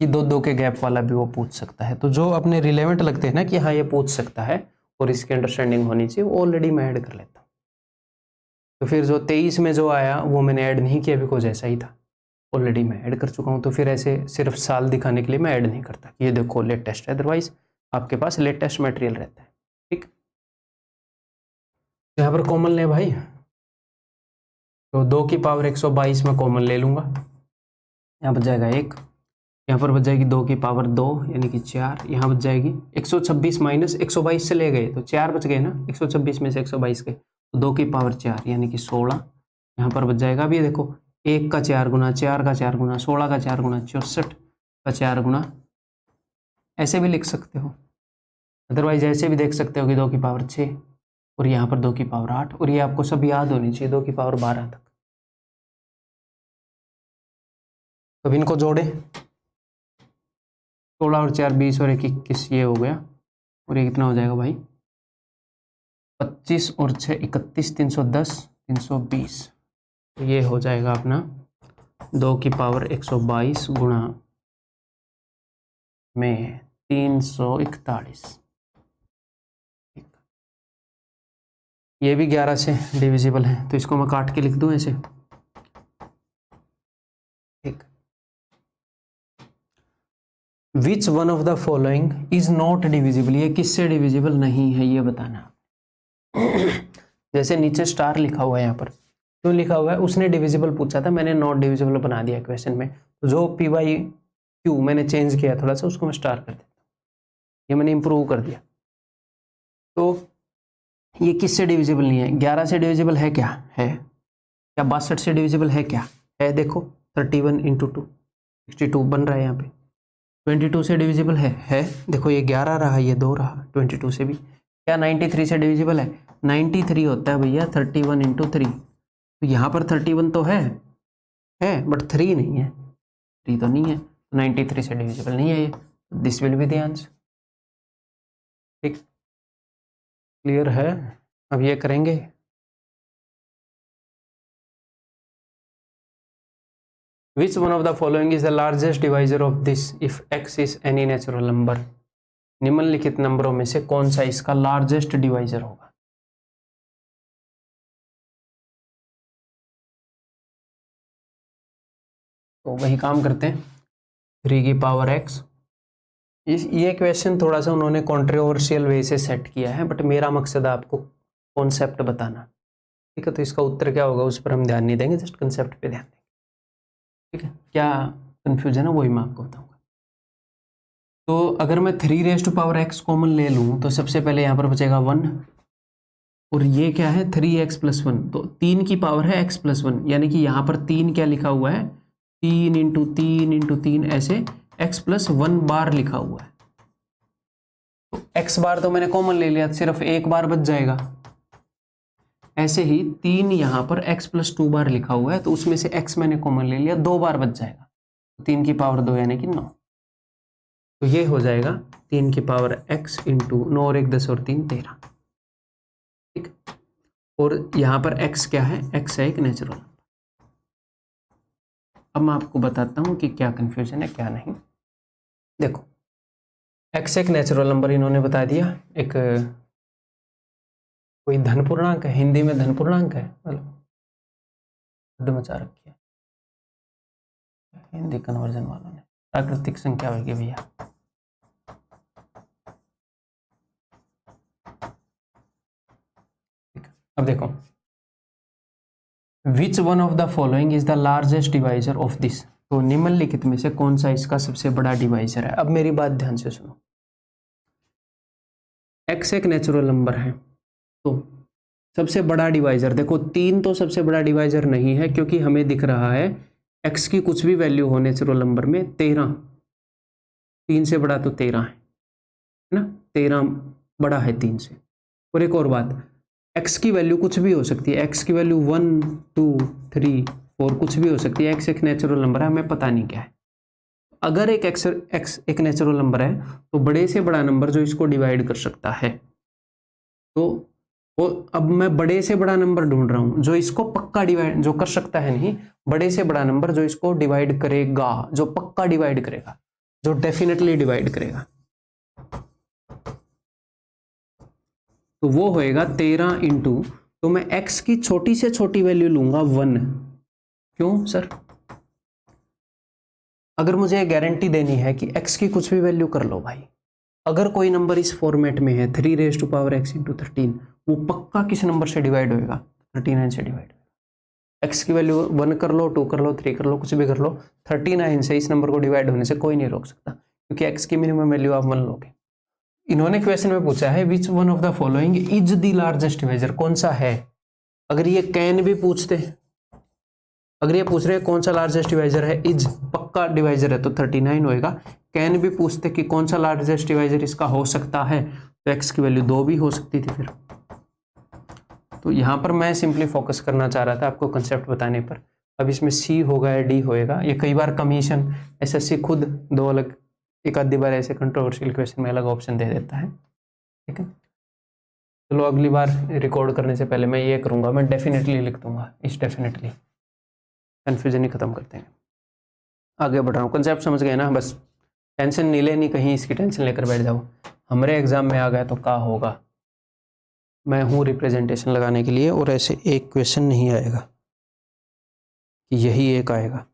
कि 2 के गैप वाला भी वो पूछ सकता है, तो जो अपने रिलेवेंट लगते हैं ना कि हाँ ये पूछ सकता है और इसकी अंडरस्टैंडिंग होनी चाहिए, वो ऑलरेडी मैं ऐड कर लेता हूँ। तो फिर जो 23 में जो आया वो मैंने ऐड नहीं किया, बिकॉज ऐसा ही था, ऑलरेडी मैं ऐड कर चुका हूँ। तो फिर ऐसे सिर्फ साल दिखाने के लिए मैं ऐड नहीं करता, ये देखो लेटेस्ट है, अदरवाइज आपके पास लेटेस्ट मटेरियल रहता है। ठीक, यहाँ पर कॉमन ले भाई, तो 2 की पावर 122 में कॉमन ले लूंगा, यहाँ बच जाएगा 1, यहाँ पर बच जाएगी 2 की पावर 2 यानी कि 4, यहाँ बच जाएगी 126 माइनस 122 से ले गए तो 4 बच गए ना, 126 में से 122 गए, तो 2 की पावर 4 यानी कि 16, यहाँ पर बच जाएगा। अब ये देखो 1 का 4 गुना, 4 का 4 गुना, 16 का 4 गुना, 64 का 4 गुना, ऐसे भी लिख सकते हो, अदरवाइज ऐसे भी देख सकते हो कि 2 की पावर 6 और यहाँ पर 2 की पावर 8, और ये आपको सब याद होनी चाहिए 2 की पावर 12 तक। अब इनको जोड़े, 16 और 4 20 और 1 21, ये हो गया, और ये कितना हो जाएगा भाई 25 और 6 31, 310, 320, तो ये हो जाएगा अपना 2 की पावर 122 गुणा में 341। ये भी 11 से डिविजिबल है, तो इसको मैं काट के लिख दूं ऐसे, ठीक। Which one of the following is not divisible, ये किससे डिविजिबल नहीं है ये बताना। जैसे नीचे स्टार लिखा हुआ है, यहाँ पर क्यों लिखा हुआ है, उसने डिविजिबल पूछा था, मैंने नॉट डिविजिबल बना दिया क्वेश्चन में, तो जो पी वाई क्यू मैंने चेंज किया थोड़ा सा, उसको मैं स्टार कर देता हूँ, ये मैंने इंप्रूव कर दिया। तो ये किससे डिविजिबल नहीं है, 11 से डिविजिबल है क्या, है क्या, 62 से डिविजिबल है क्या, है, देखो 31 इंटू 2 62 बन रहा है यहाँ पे। 22 से डिविजिबल है, देखो ये 11 रहा, ये 2 रहा, 22 से भी। क्या 93 से डिविजिबल है, 93 होता है भैया 31 इंटू 3, तो यहाँ पर 31 तो है बट 3 नहीं है, 3 तो नहीं है, 93 से डिविजिबल नहीं है ये, this will be the answer, ठीक, क्लियर है। अब ये करेंगे, which one of the following is the largest divisor of this if x is any natural number, निम्नलिखित नंबरों में से कौन सा इसका लार्जेस्ट डिवाइजर होगा। तो वही काम करते हैं, 3 की पावर x, ये क्वेश्चन थोड़ा सा उन्होंने कॉन्ट्रोवर्शियल वे से सेट किया है, बट मेरा मकसद आपको कॉन्सेप्ट बताना, ठीक है। तो इसका उत्तर क्या होगा उस पर हम ध्यान नहीं देंगे, जस्ट कंसेप्ट पे ध्यान देंगे, ठीक है। क्या कंफ्यूजन है वही मैं आपको बताऊंगा। तो अगर मैं 3 raise to power x common ले लूँ तो सबसे पहले यहाँ पर बचेगा 1, और ये क्या है 3x प्लस 1, तो 3 की पावर है x प्लस 1, यानी कि यहाँ पर 3 क्या लिखा हुआ है, 3 इंटू 3 इंटू 3 ऐसे x प्लस 1 बार लिखा हुआ है। तो x बार तो मैंने कॉमन ले लिया, सिर्फ एक बार बच जाएगा। ऐसे ही 3 यहाँ पर x प्लस 2 बार लिखा हुआ है, तो उसमें से x मैंने कॉमन ले लिया, 2 बार बच जाएगा, 3 की पावर 2 यानी कि 9, तो ये हो जाएगा 3 की पावर x इंटू 9 और 1 10 और 3 13, ठीक। और यहाँ पर x क्या है, x है एक नेचुरल नंबर। अब मैं आपको बताता हूँ कि क्या कंफ्यूजन है क्या नहीं। देखो x एक नेचुरल नंबर इन्होंने बता दिया, एक कोई धन पूर्णांक है, हिंदी में धन पूर्णांक है, मतलब हद मचा रखी है हिंदी कन्वर्जन वालों ने, प्राकृतिक संख्या होगी भैया। अब देखो, which one of the following is the largest divisor of this, तो निम्नलिखित में से कौन सा इसका सबसे बड़ा डिवाइजर है। अब मेरी बात ध्यान से सुनो, x एक नेचुरल नंबर है, तो सबसे बड़ा डिवाइजर देखो 3 तो सबसे बड़ा डिवाइजर नहीं है, क्योंकि हमें दिख रहा है x की कुछ भी वैल्यू हो नेचुरल नंबर में 13, 3 से बड़ा तो 13 है ना, 13 बड़ा है 3 से। और एक और बात, x की वैल्यू कुछ भी हो सकती है, x की वैल्यू 1 2 3 4 कुछ भी हो सकती है, x एक नेचुरल नंबर है, हमें पता नहीं क्या है। अगर एक x एक नेचुरल नंबर है, तो बड़े से बड़ा नंबर जो इसको डिवाइड कर सकता है, तो वो अब मैं बड़े से बड़ा नंबर ढूंढ रहा हूं जो इसको पक्का डिवाइड, जो कर सकता है नहीं, बड़े से बड़ा नंबर जो इसको डिवाइड करेगा, जो पक्का डिवाइड करेगा, जो डेफिनेटली डिवाइड करेगा, तो वो होएगा 13 इंटू, तो मैं x की छोटी से छोटी वैल्यू लूंगा 1। क्यों सर, अगर मुझे गारंटी देनी है कि x की कुछ भी वैल्यू कर लो भाई, अगर कोई नंबर इस फॉर्मेट में है 3 raise to power x into 13, वो पक्का किस नंबर से डिवाइड होएगा, 39 से डिवाइड होगा। x की वैल्यू 1 कर लो, 2 कर लो, 3 कर लो, कुछ भी कर लो, 39 से इस नंबर को डिवाइड होने से कोई नहीं रोक सकता, क्योंकि x की मिनिमम वैल्यू आप 1 लोगे। इन्होंने क्वेश्चन में पूछा है which one of the following is the largest divisor, कौन सा है। अगर ये कैन भी पूछते, अगर ये पूछ रहे हैं कौन सा लार्जेस्ट डिवाइजर है, इज पक्का डिवाइजर है तो 39 होएगा। कैन भी पूछते कि कौन सा लार्जेस्ट डिवाइजर इसका हो सकता है, तो x की वैल्यू 2 भी हो सकती थी फिर। तो यहाँ पर मैं सिंपली फोकस करना चाह रहा था आपको कंसेप्ट बताने पर। अब इसमें C होगा या D होएगा, ये कई बार कमीशन SSC खुद 2 अलग, एक आधी बार ऐसे कंट्रोवर्शियल क्वेश्चन में अलग ऑप्शन दे देता है, ठीक है। चलो अगली बार रिकॉर्ड करने से पहले मैं ये करूँगा, मैं डेफिनेटली लिख दूंगा, इस डेफिनेटली, कन्फ्यूजन ही खत्म करते हैं। आगे बढ़ रहा हूँ, कंसेप्ट समझ गए ना, बस टेंशन नहीं लेनी कहीं इसकी टेंशन लेकर बैठ जाओ, हमारे एग्जाम में आ गया तो क्या होगा। मैं हूँ रिप्रेजेंटेशन लगाने के लिए, और ऐसे एक क्वेश्चन नहीं आएगा कि यही एक आएगा।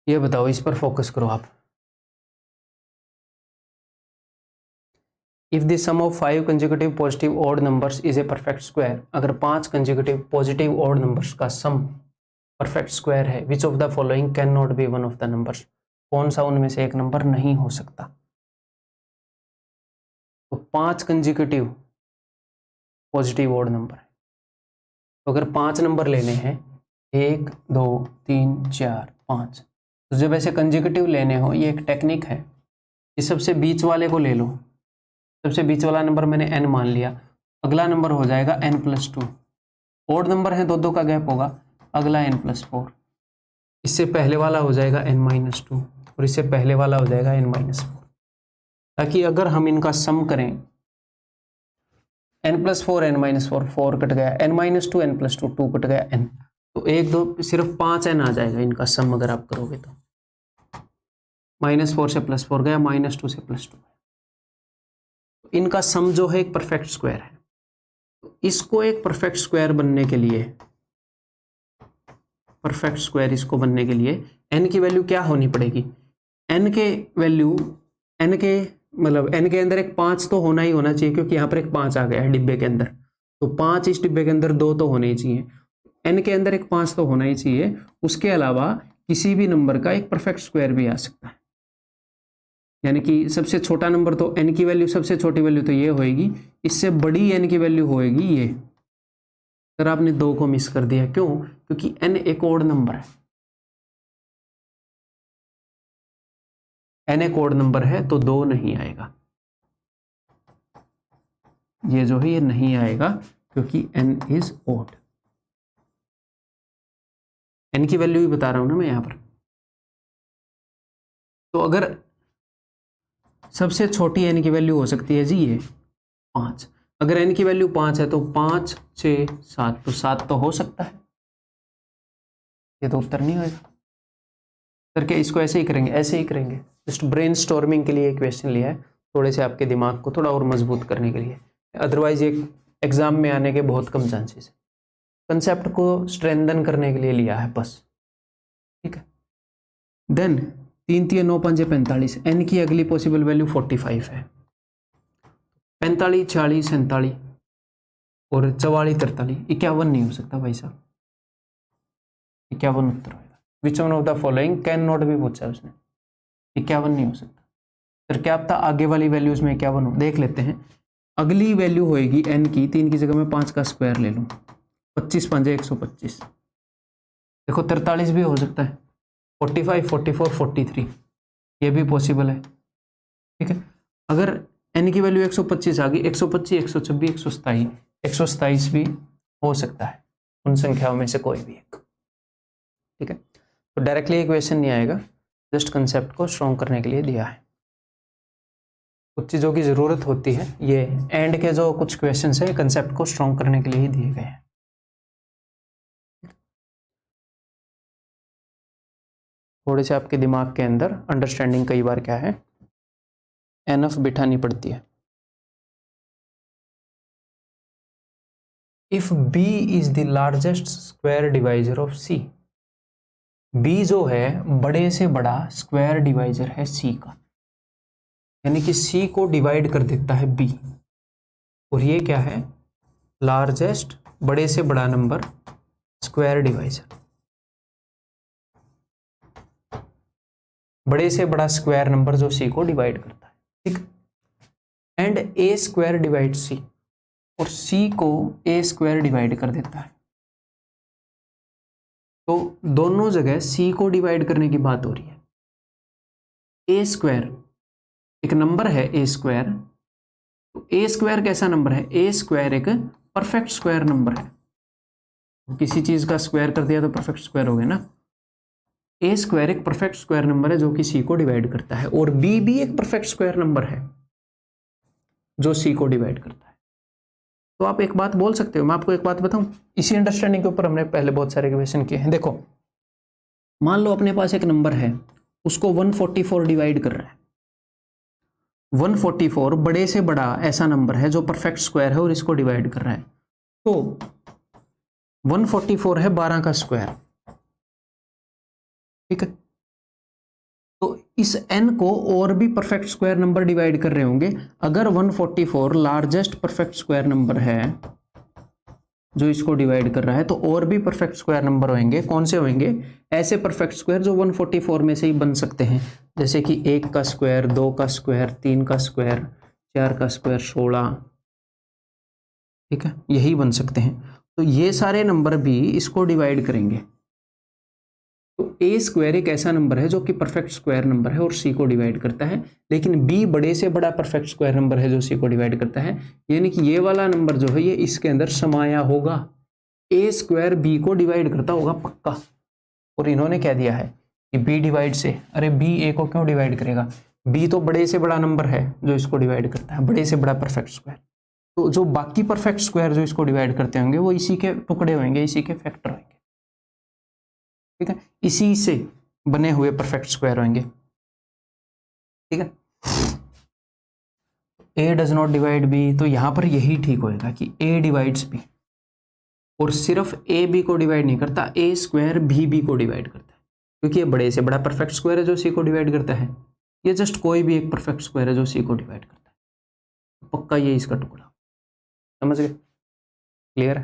ये बताओ, इस पर फोकस करो आप। If the sum of 5 consecutive positive odd numbers is a perfect square, अगर 5 कंसेक्यूटिव पॉजिटिव ऑड नंबर्स का सम परफेक्ट स्क्वायर है, विच of the following can not be one of the numbers, कौन सा उनमें से एक नंबर नहीं हो सकता। तो 5 कंसेक्यूटिव पॉजिटिव ऑड नंबर है, तो अगर 5 नंबर लेने हैं, 1 2 3 4 5, तो जब ऐसे कंसेक्यूटिव लेने हो, ये एक टेक्निक है कि सबसे बीच वाले को ले लो। सबसे बीच वाला नंबर मैंने n मान लिया, अगला नंबर हो जाएगा n+2। ऑड नंबर है, दो का गैप होगा, अगला n+4। इससे पहले वाला हो जाएगा n-2, और इससे पहले वाला हो जाएगा n-4, ताकि अगर हम इनका सम करें, n+4 n-4, 4 कट गया, n-2 n+2 2 कट गया, n, तो 1 2 सिर्फ 5 n आ जाएगा इनका सम अगर आप करोगे तो। -4 से +4 गया, -2 से +2, इनका सम जो है एक परफेक्ट स्क्वायर है। तो इसको एक परफेक्ट स्क्वायर बनने के लिए, परफेक्ट स्क्वायर इसको बनने के लिए n की वैल्यू क्या होनी पड़ेगी, n के वैल्यू, n के मतलब n के अंदर एक 5 तो होना ही होना चाहिए, क्योंकि यहाँ पर एक 5 आ गया है डिब्बे के अंदर, तो 5 इस डिब्बे के अंदर 2 तो होने ही चाहिए, n के अंदर एक 5 तो होना ही चाहिए। उसके अलावा किसी भी नंबर का एक परफेक्ट स्क्वायर भी आ सकता है, यानी कि सबसे छोटा नंबर तो n की वैल्यू, सबसे छोटी वैल्यू तो ये होएगी, इससे बड़ी n की वैल्यू होएगी ये। अगर आपने 2 को मिस कर दिया, क्यों, क्योंकि n एक ओड नंबर है, n एक ओड नंबर है, तो 2 नहीं आएगा, ये जो है ये नहीं आएगा, क्योंकि n इज ओड। n की वैल्यू ही बता रहा हूं ना मैं यहां पर। तो अगर सबसे छोटी n की वैल्यू हो सकती है जी ये 5, अगर n की वैल्यू 5 है तो 5 6 7, तो 7 तो हो सकता है, ये तो उत्तर नहीं होगा। करके इसको ऐसे ही करेंगे, ऐसे ही करेंगे, जस्ट ब्रेनस्टॉर्मिंग के लिए क्वेश्चन लिया है, थोड़े से आपके दिमाग को थोड़ा और मजबूत करने के लिए, अदरवाइज एक एग्जाम में आने के बहुत कम चांसेस है। कंसेप्ट को स्ट्रेंथन करने के लिए लिया है बस, ठीक है। देन 3 3 9 5 45, n की अगली पॉसिबल वैल्यू 45 है, 45 40 47 और 44 43, 51 नहीं हो सकता भाई साहब, 51 उत्तर होगा। Which one of the following can not be पूछा है उसने, 51 नहीं हो सकता। फिर क्या पता आगे वाली वैल्यूज में 51 हो, देख लेते हैं। अगली वैल्यू होएगी n की, 3 की जगह मैं 5 का स्क्वायर ले लूँ, 25 5 125, देखो 43 भी हो सकता है, 45 44 43, ये भी पॉसिबल है, ठीक है। अगर n की वैल्यू 125 आ गई, 125 126 127, 127 भी हो सकता है, उन संख्याओं में से कोई भी एक, ठीक है। तो डायरेक्टली क्वेश्चन नहीं आएगा, जस्ट कंसेप्ट को स्ट्रॉन्ग करने के लिए दिया है। कुछ चीज़ों की ज़रूरत होती है, ये एंड के जो कुछ क्वेश्चन है कंसेप्ट को स्ट्रॉन्ग करने के लिए ही दिए गए हैं। थोड़े से आपके दिमाग के अंदर अंडरस्टैंडिंग कई बार क्या है, एनफ बिठानी पड़ती है। If b is the largest square divisor of c, b जो है बड़े से बड़ा स्क्वायर डिवाइजर है c का, यानी कि c को डिवाइड कर देता है b, और ये क्या है, लार्जेस्ट बड़े से बड़ा नंबर स्क्वायर डिवाइजर, बड़े से बड़ा स्क्वायर नंबर जो c को डिवाइड करता है, ठीक। And a square divide c, और c को a स्क्वायर डिवाइड कर देता है, तो दोनों जगह c को डिवाइड करने की बात हो रही है। a स्क्वायर एक नंबर है, a स्क्वायर, तो a स्क्वायर कैसा नंबर है, a स्क्वायर एक परफेक्ट स्क्वायर नंबर है, किसी चीज का स्क्वायर कर दिया तो परफेक्ट स्क्वायर हो गया ना। a स्क्वायर एक परफेक्ट स्क्वायर नंबर है जो कि c को डिवाइड करता है, और b भी एक परफेक्ट स्क्वायर नंबर है जो c को डिवाइड करता है। तो आप एक बात बोल सकते हो, मैं आपको एक बात बताऊं, इसी अंडरस्टैंडिंग के ऊपर हमने पहले बहुत सारे क्वेश्चन किए हैं। देखो, मान लो अपने पास एक नंबर है, उसको 144 डिवाइड कर रहा है, 144 बड़े से बड़ा ऐसा नंबर है जो परफेक्ट स्क्वायर है और इसको डिवाइड कर रहा है। तो 144 है 12 का स्क्वायर, ठीक है। तो इस n को और भी परफेक्ट स्क्वायर नंबर डिवाइड कर रहे होंगे। अगर 144 लार्जेस्ट परफेक्ट स्क्वायर नंबर है जो इसको डिवाइड कर रहा है, तो और भी परफेक्ट स्क्वायर नंबर होंगे। कौन से होंगे? ऐसे परफेक्ट स्क्वायर जो 144 में से ही बन सकते हैं, जैसे कि 1 का स्क्वायर, 2 का स्क्वायर, 3 का स्क्वायर, 4 का स्क्वायर, 16, ठीक है, यही बन सकते हैं। तो ये सारे नंबर भी इसको डिवाइड करेंगे। तो ए स्क्वायर एक ऐसा नंबर है जो कि परफेक्ट स्क्वायर नंबर है और सी को डिवाइड करता है, लेकिन बी बड़े से बड़ा परफेक्ट स्क्वायर नंबर है जो सी को डिवाइड करता है। यानी कि ये वाला नंबर जो है ये इसके अंदर समाया होगा। ए स्क्वायर बी को डिवाइड करता होगा पक्का। और इन्होंने क्या दिया है कि बी डिवाइड से, अरे बी ए को क्यों डिवाइड करेगा? बी तो बड़े से बड़ा नंबर है जो इसको डिवाइड करता है, बड़े से बड़ा परफेक्ट स्क्वायर। तो जो बाकी परफेक्ट स्क्वायर जो इसको डिवाइड करते होंगे वो इसी के टुकड़े होंगे, इसी के फैक्टर होंगे, ठीक है, इसी से बने हुए परफेक्ट स्क्वायर होंगे, ठीक है। ए डज नॉट डिवाइड बी, तो यहां पर यही ठीक होएगा कि ए डिवाइड्स बी, और सिर्फ ए बी को डिवाइड नहीं करता, ए स्क्वायर भी बी को डिवाइड करता है, क्योंकि ये बड़े से बड़ा परफेक्ट स्क्वायर है जो सी को डिवाइड करता है। ये जस्ट कोई भी एक परफेक्ट स्क्वायर है जो सी को डिवाइड करता है, पक्का ये इसका टुकड़ा। समझ गए? क्लियर है?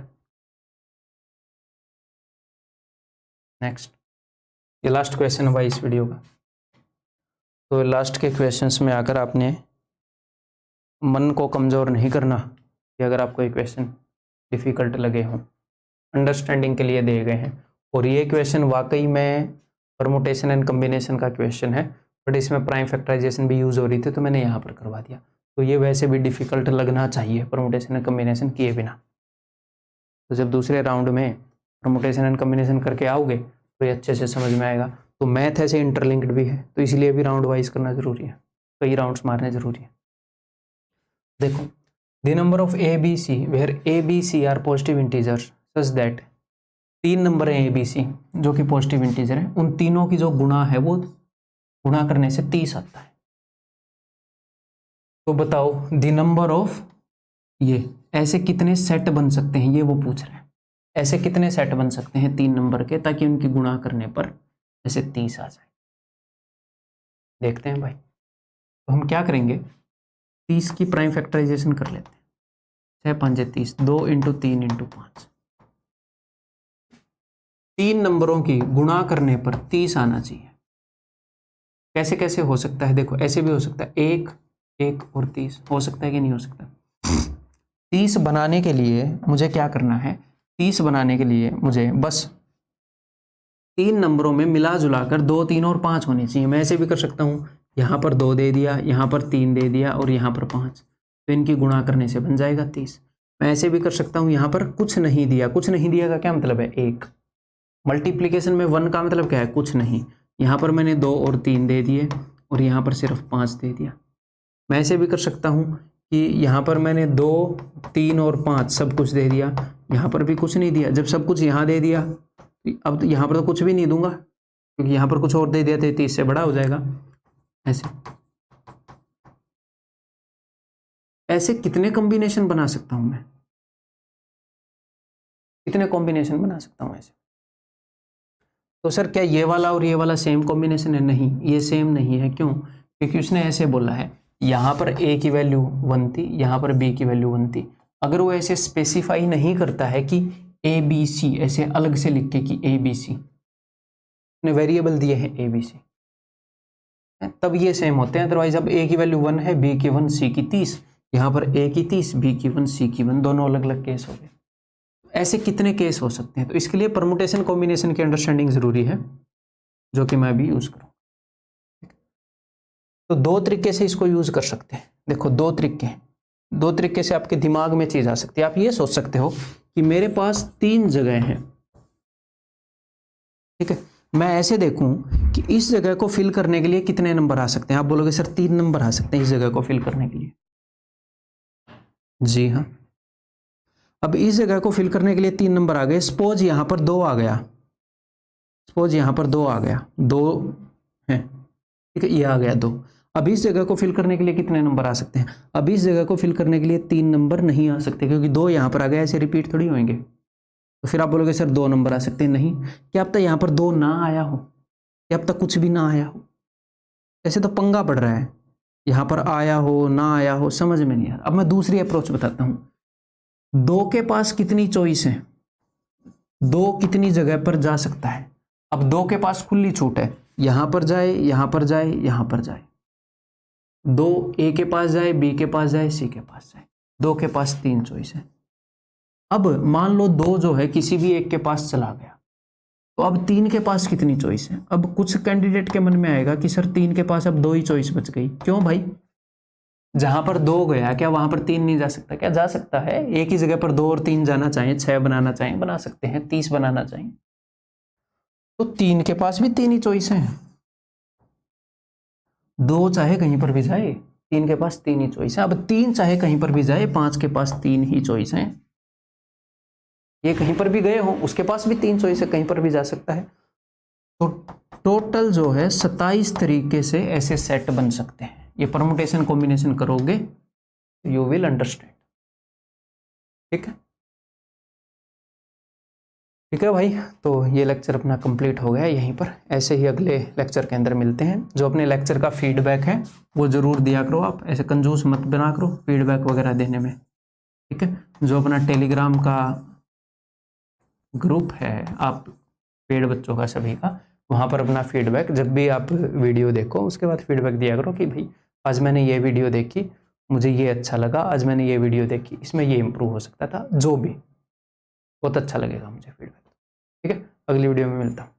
नेक्स्ट, ये लास्ट क्वेश्चन है भाई इस वीडियो का। तो लास्ट के क्वेश्चंस में आकर आपने मन को कमज़ोर नहीं करना कि अगर आपको ये क्वेश्चन डिफ़िकल्ट लगे हों, अंडरस्टैंडिंग के लिए दिए गए हैं। और ये क्वेश्चन वाकई में परमुटेशन एंड कम्बिनेशन का क्वेश्चन है, बट इसमें प्राइम फैक्टराइजेशन भी यूज़ हो रही थी तो मैंने यहाँ पर करवा दिया। तो ये वैसे भी डिफ़िकल्ट लगना चाहिए परमुटेशन एंड कम्बिनेशन किए बिना। तो जब दूसरे राउंड में परमुटेशन एंड कम्बिनेशन करके आओगे तो ये अच्छे से समझ में आएगा। तो मैथ ऐसे इंटरलिंक्ड भी है, तो इसलिए भी राउंड वाइज करना जरूरी है, कई राउंड्स मारने जरूरी है। देखो, the number of A B C where A B C are positive integers such that, 3 number है ए बी सी जो कि पॉजिटिव इंटीजर है, उन तीनों की जो गुणा है वो गुणा करने से 30 आता है। तो बताओ द नंबर ऑफ, ये ऐसे कितने सेट बन सकते हैं, ये वो पूछ रहे हैं। ऐसे कितने सेट बन सकते हैं 3 नंबर के, ताकि उनकी गुणा करने पर ऐसे 30 आ जाए। देखते हैं भाई। तो हम क्या करेंगे, 30 की प्राइम फैक्टराइजेशन कर लेते हैं। 6 5 30, 2 × 3 × 5। 3 नंबरों की गुणा करने पर 30 आना चाहिए। कैसे कैसे हो सकता है? देखो, ऐसे भी हो सकता है, 1 1 और 30 हो सकता है कि नहीं हो सकता? 30 बनाने के लिए मुझे क्या करना है? 30 बनाने के लिए मुझे बस 3 नंबरों में मिला जुला कर 2 3 और 5 होनी चाहिए। मैं ऐसे भी कर सकता हूँ, यहाँ पर 2 दे दिया, यहाँ पर 3 दे दिया और यहाँ पर 5, तो इनकी गुणा करने से बन जाएगा 30। मैं ऐसे भी कर सकता हूँ, यहाँ पर कुछ नहीं दिया। कुछ नहीं दिया का क्या मतलब है? 1। मल्टीप्लीकेशन में 1 का मतलब क्या है? कुछ नहीं। यहाँ पर मैंने 2 और 3 दे दिए और यहाँ पर सिर्फ 5 दे दिया। मैं ऐसे भी कर सकता हूँ कि यहाँ पर मैंने 2 3 और 5 सब कुछ दे दिया, यहाँ पर भी कुछ नहीं दिया। जब सब कुछ यहाँ दे दिया, अब तो यहाँ पर तो कुछ भी नहीं दूंगा, क्योंकि यहाँ पर कुछ और दे दिया तो 30 से बड़ा हो जाएगा। ऐसे ऐसे कितने कॉम्बिनेशन बना सकता हूं मैं? कितने कॉम्बिनेशन बना सकता हूं ऐसे? तो सर क्या ये वाला और ये वाला सेम कॉम्बिनेशन है? नहीं, ये सेम नहीं है। क्यों? क्योंकि उसने ऐसे बोला है, यहाँ पर ए की वैल्यू 1 थी, यहाँ पर बी की वैल्यू 1 थी। अगर वो ऐसे स्पेसिफाई नहीं करता है कि ए बी सी, ऐसे अलग से लिख के कि ए बी सी, ने वेरिएबल दिए हैं ए बी सी, तब ये सेम होते हैं। अदरवाइज अब ए की वैल्यू 1 है, बी की 1, सी की 30, यहाँ पर ए की 30, बी की 1, सी की 1, दोनों अलग अलग केस हो गए। ऐसे कितने केस हो सकते हैं? तो इसके लिए परमुटेशन कॉम्बिनेशन की अंडरस्टैंडिंग जरूरी है, जो कि मैं भी यूज करूँ। तो 2 तरीके से इसको यूज कर सकते हैं। देखो, 2 तरीके से आपके दिमाग में चीज आ सकती है। आप ये सोच सकते हो कि मेरे पास 3 जगह हैं, ठीक है, मैं ऐसे देखूं कि इस जगह को फिल करने के लिए कितने नंबर आ सकते हैं। आप बोलोगे सर 3 नंबर आ सकते हैं इस जगह को फिल करने के लिए। जी हाँ, अब इस जगह को फिल करने के लिए 3 नंबर आ गए। सपोज यहां पर 2 आ गया, 2 है, ठीक है, ये आ गया 2। अब इस जगह को फिल करने के लिए कितने नंबर आ सकते हैं? अब इस जगह को फिल करने के लिए 3 नंबर नहीं आ सकते, क्योंकि 2 यहाँ पर आ गए, ऐसे रिपीट थोड़ी होंगे। तो फिर आप बोलोगे सर 2 नंबर आ सकते हैं। नहीं, क्या अब तक यहाँ पर 2 ना आया हो, क्या अब तक कुछ भी ना आया हो? ऐसे तो पंगा पड़ रहा है, यहाँ पर आया हो ना आया हो, समझ में नहीं आ रहा। अब मैं दूसरी अप्रोच बताता हूँ। 2 के पास कितनी चॉइस है? 2 कितनी जगह पर जा सकता है? अब 2 के पास खुली छूट है, यहां पर जाए, यहां पर जाए, यहां पर जाए। 2 ए के पास जाए, बी के पास जाए, सी के पास जाए। 2 के पास 3 चॉइस है। अब मान लो 2 जो है किसी भी एक के पास चला गया, तो अब 3 के पास कितनी चॉइस है? अब कुछ कैंडिडेट के मन में आएगा कि सर 3 के पास अब 2 ही चॉइस बच गई। क्यों भाई? जहां पर 2 गया, क्या वहां पर 3 नहीं जा सकता? क्या जा सकता है। एक ही जगह पर 2 और 3 जाना चाहें, 6 बनाना चाहें बना सकते हैं, 30 बनाना चाहें। तो 3 के पास भी 3 ही चॉइस है। 2 चाहे कहीं पर भी जाए, 3 के पास 3 ही चॉइस है। अब 3 चाहे कहीं पर भी जाए, 5 के पास 3 ही चॉइस है। ये कहीं पर भी गए हो, उसके पास भी 3 चॉइस है, कहीं पर भी जा सकता है। तो टोटल जो है 27 तरीके से ऐसे सेट बन सकते हैं। ये परमुटेशन कॉम्बिनेशन करोगे, यू विल अंडरस्टैंड। ठीक है, ठीक है भाई। तो ये लेक्चर अपना कंप्लीट हो गया यहीं पर। ऐसे ही अगले लेक्चर के अंदर मिलते हैं। जो अपने लेक्चर का फीडबैक है वो ज़रूर दिया करो, आप ऐसे कंजूस मत बना करो फीडबैक वगैरह देने में। ठीक है, जो अपना टेलीग्राम का ग्रुप है, आप पेड बच्चों का सभी का, वहाँ पर अपना फीडबैक, जब भी आप वीडियो देखो उसके बाद फीडबैक दिया करो कि भाई आज मैंने ये वीडियो देखी, मुझे ये अच्छा लगा, आज मैंने ये वीडियो देखी, इसमें ये इम्प्रूव हो सकता था, जो भी बहुत अच्छा लगेगा मुझे फीडबैक। ठीक है, अगली वीडियो में मिलता हूँ।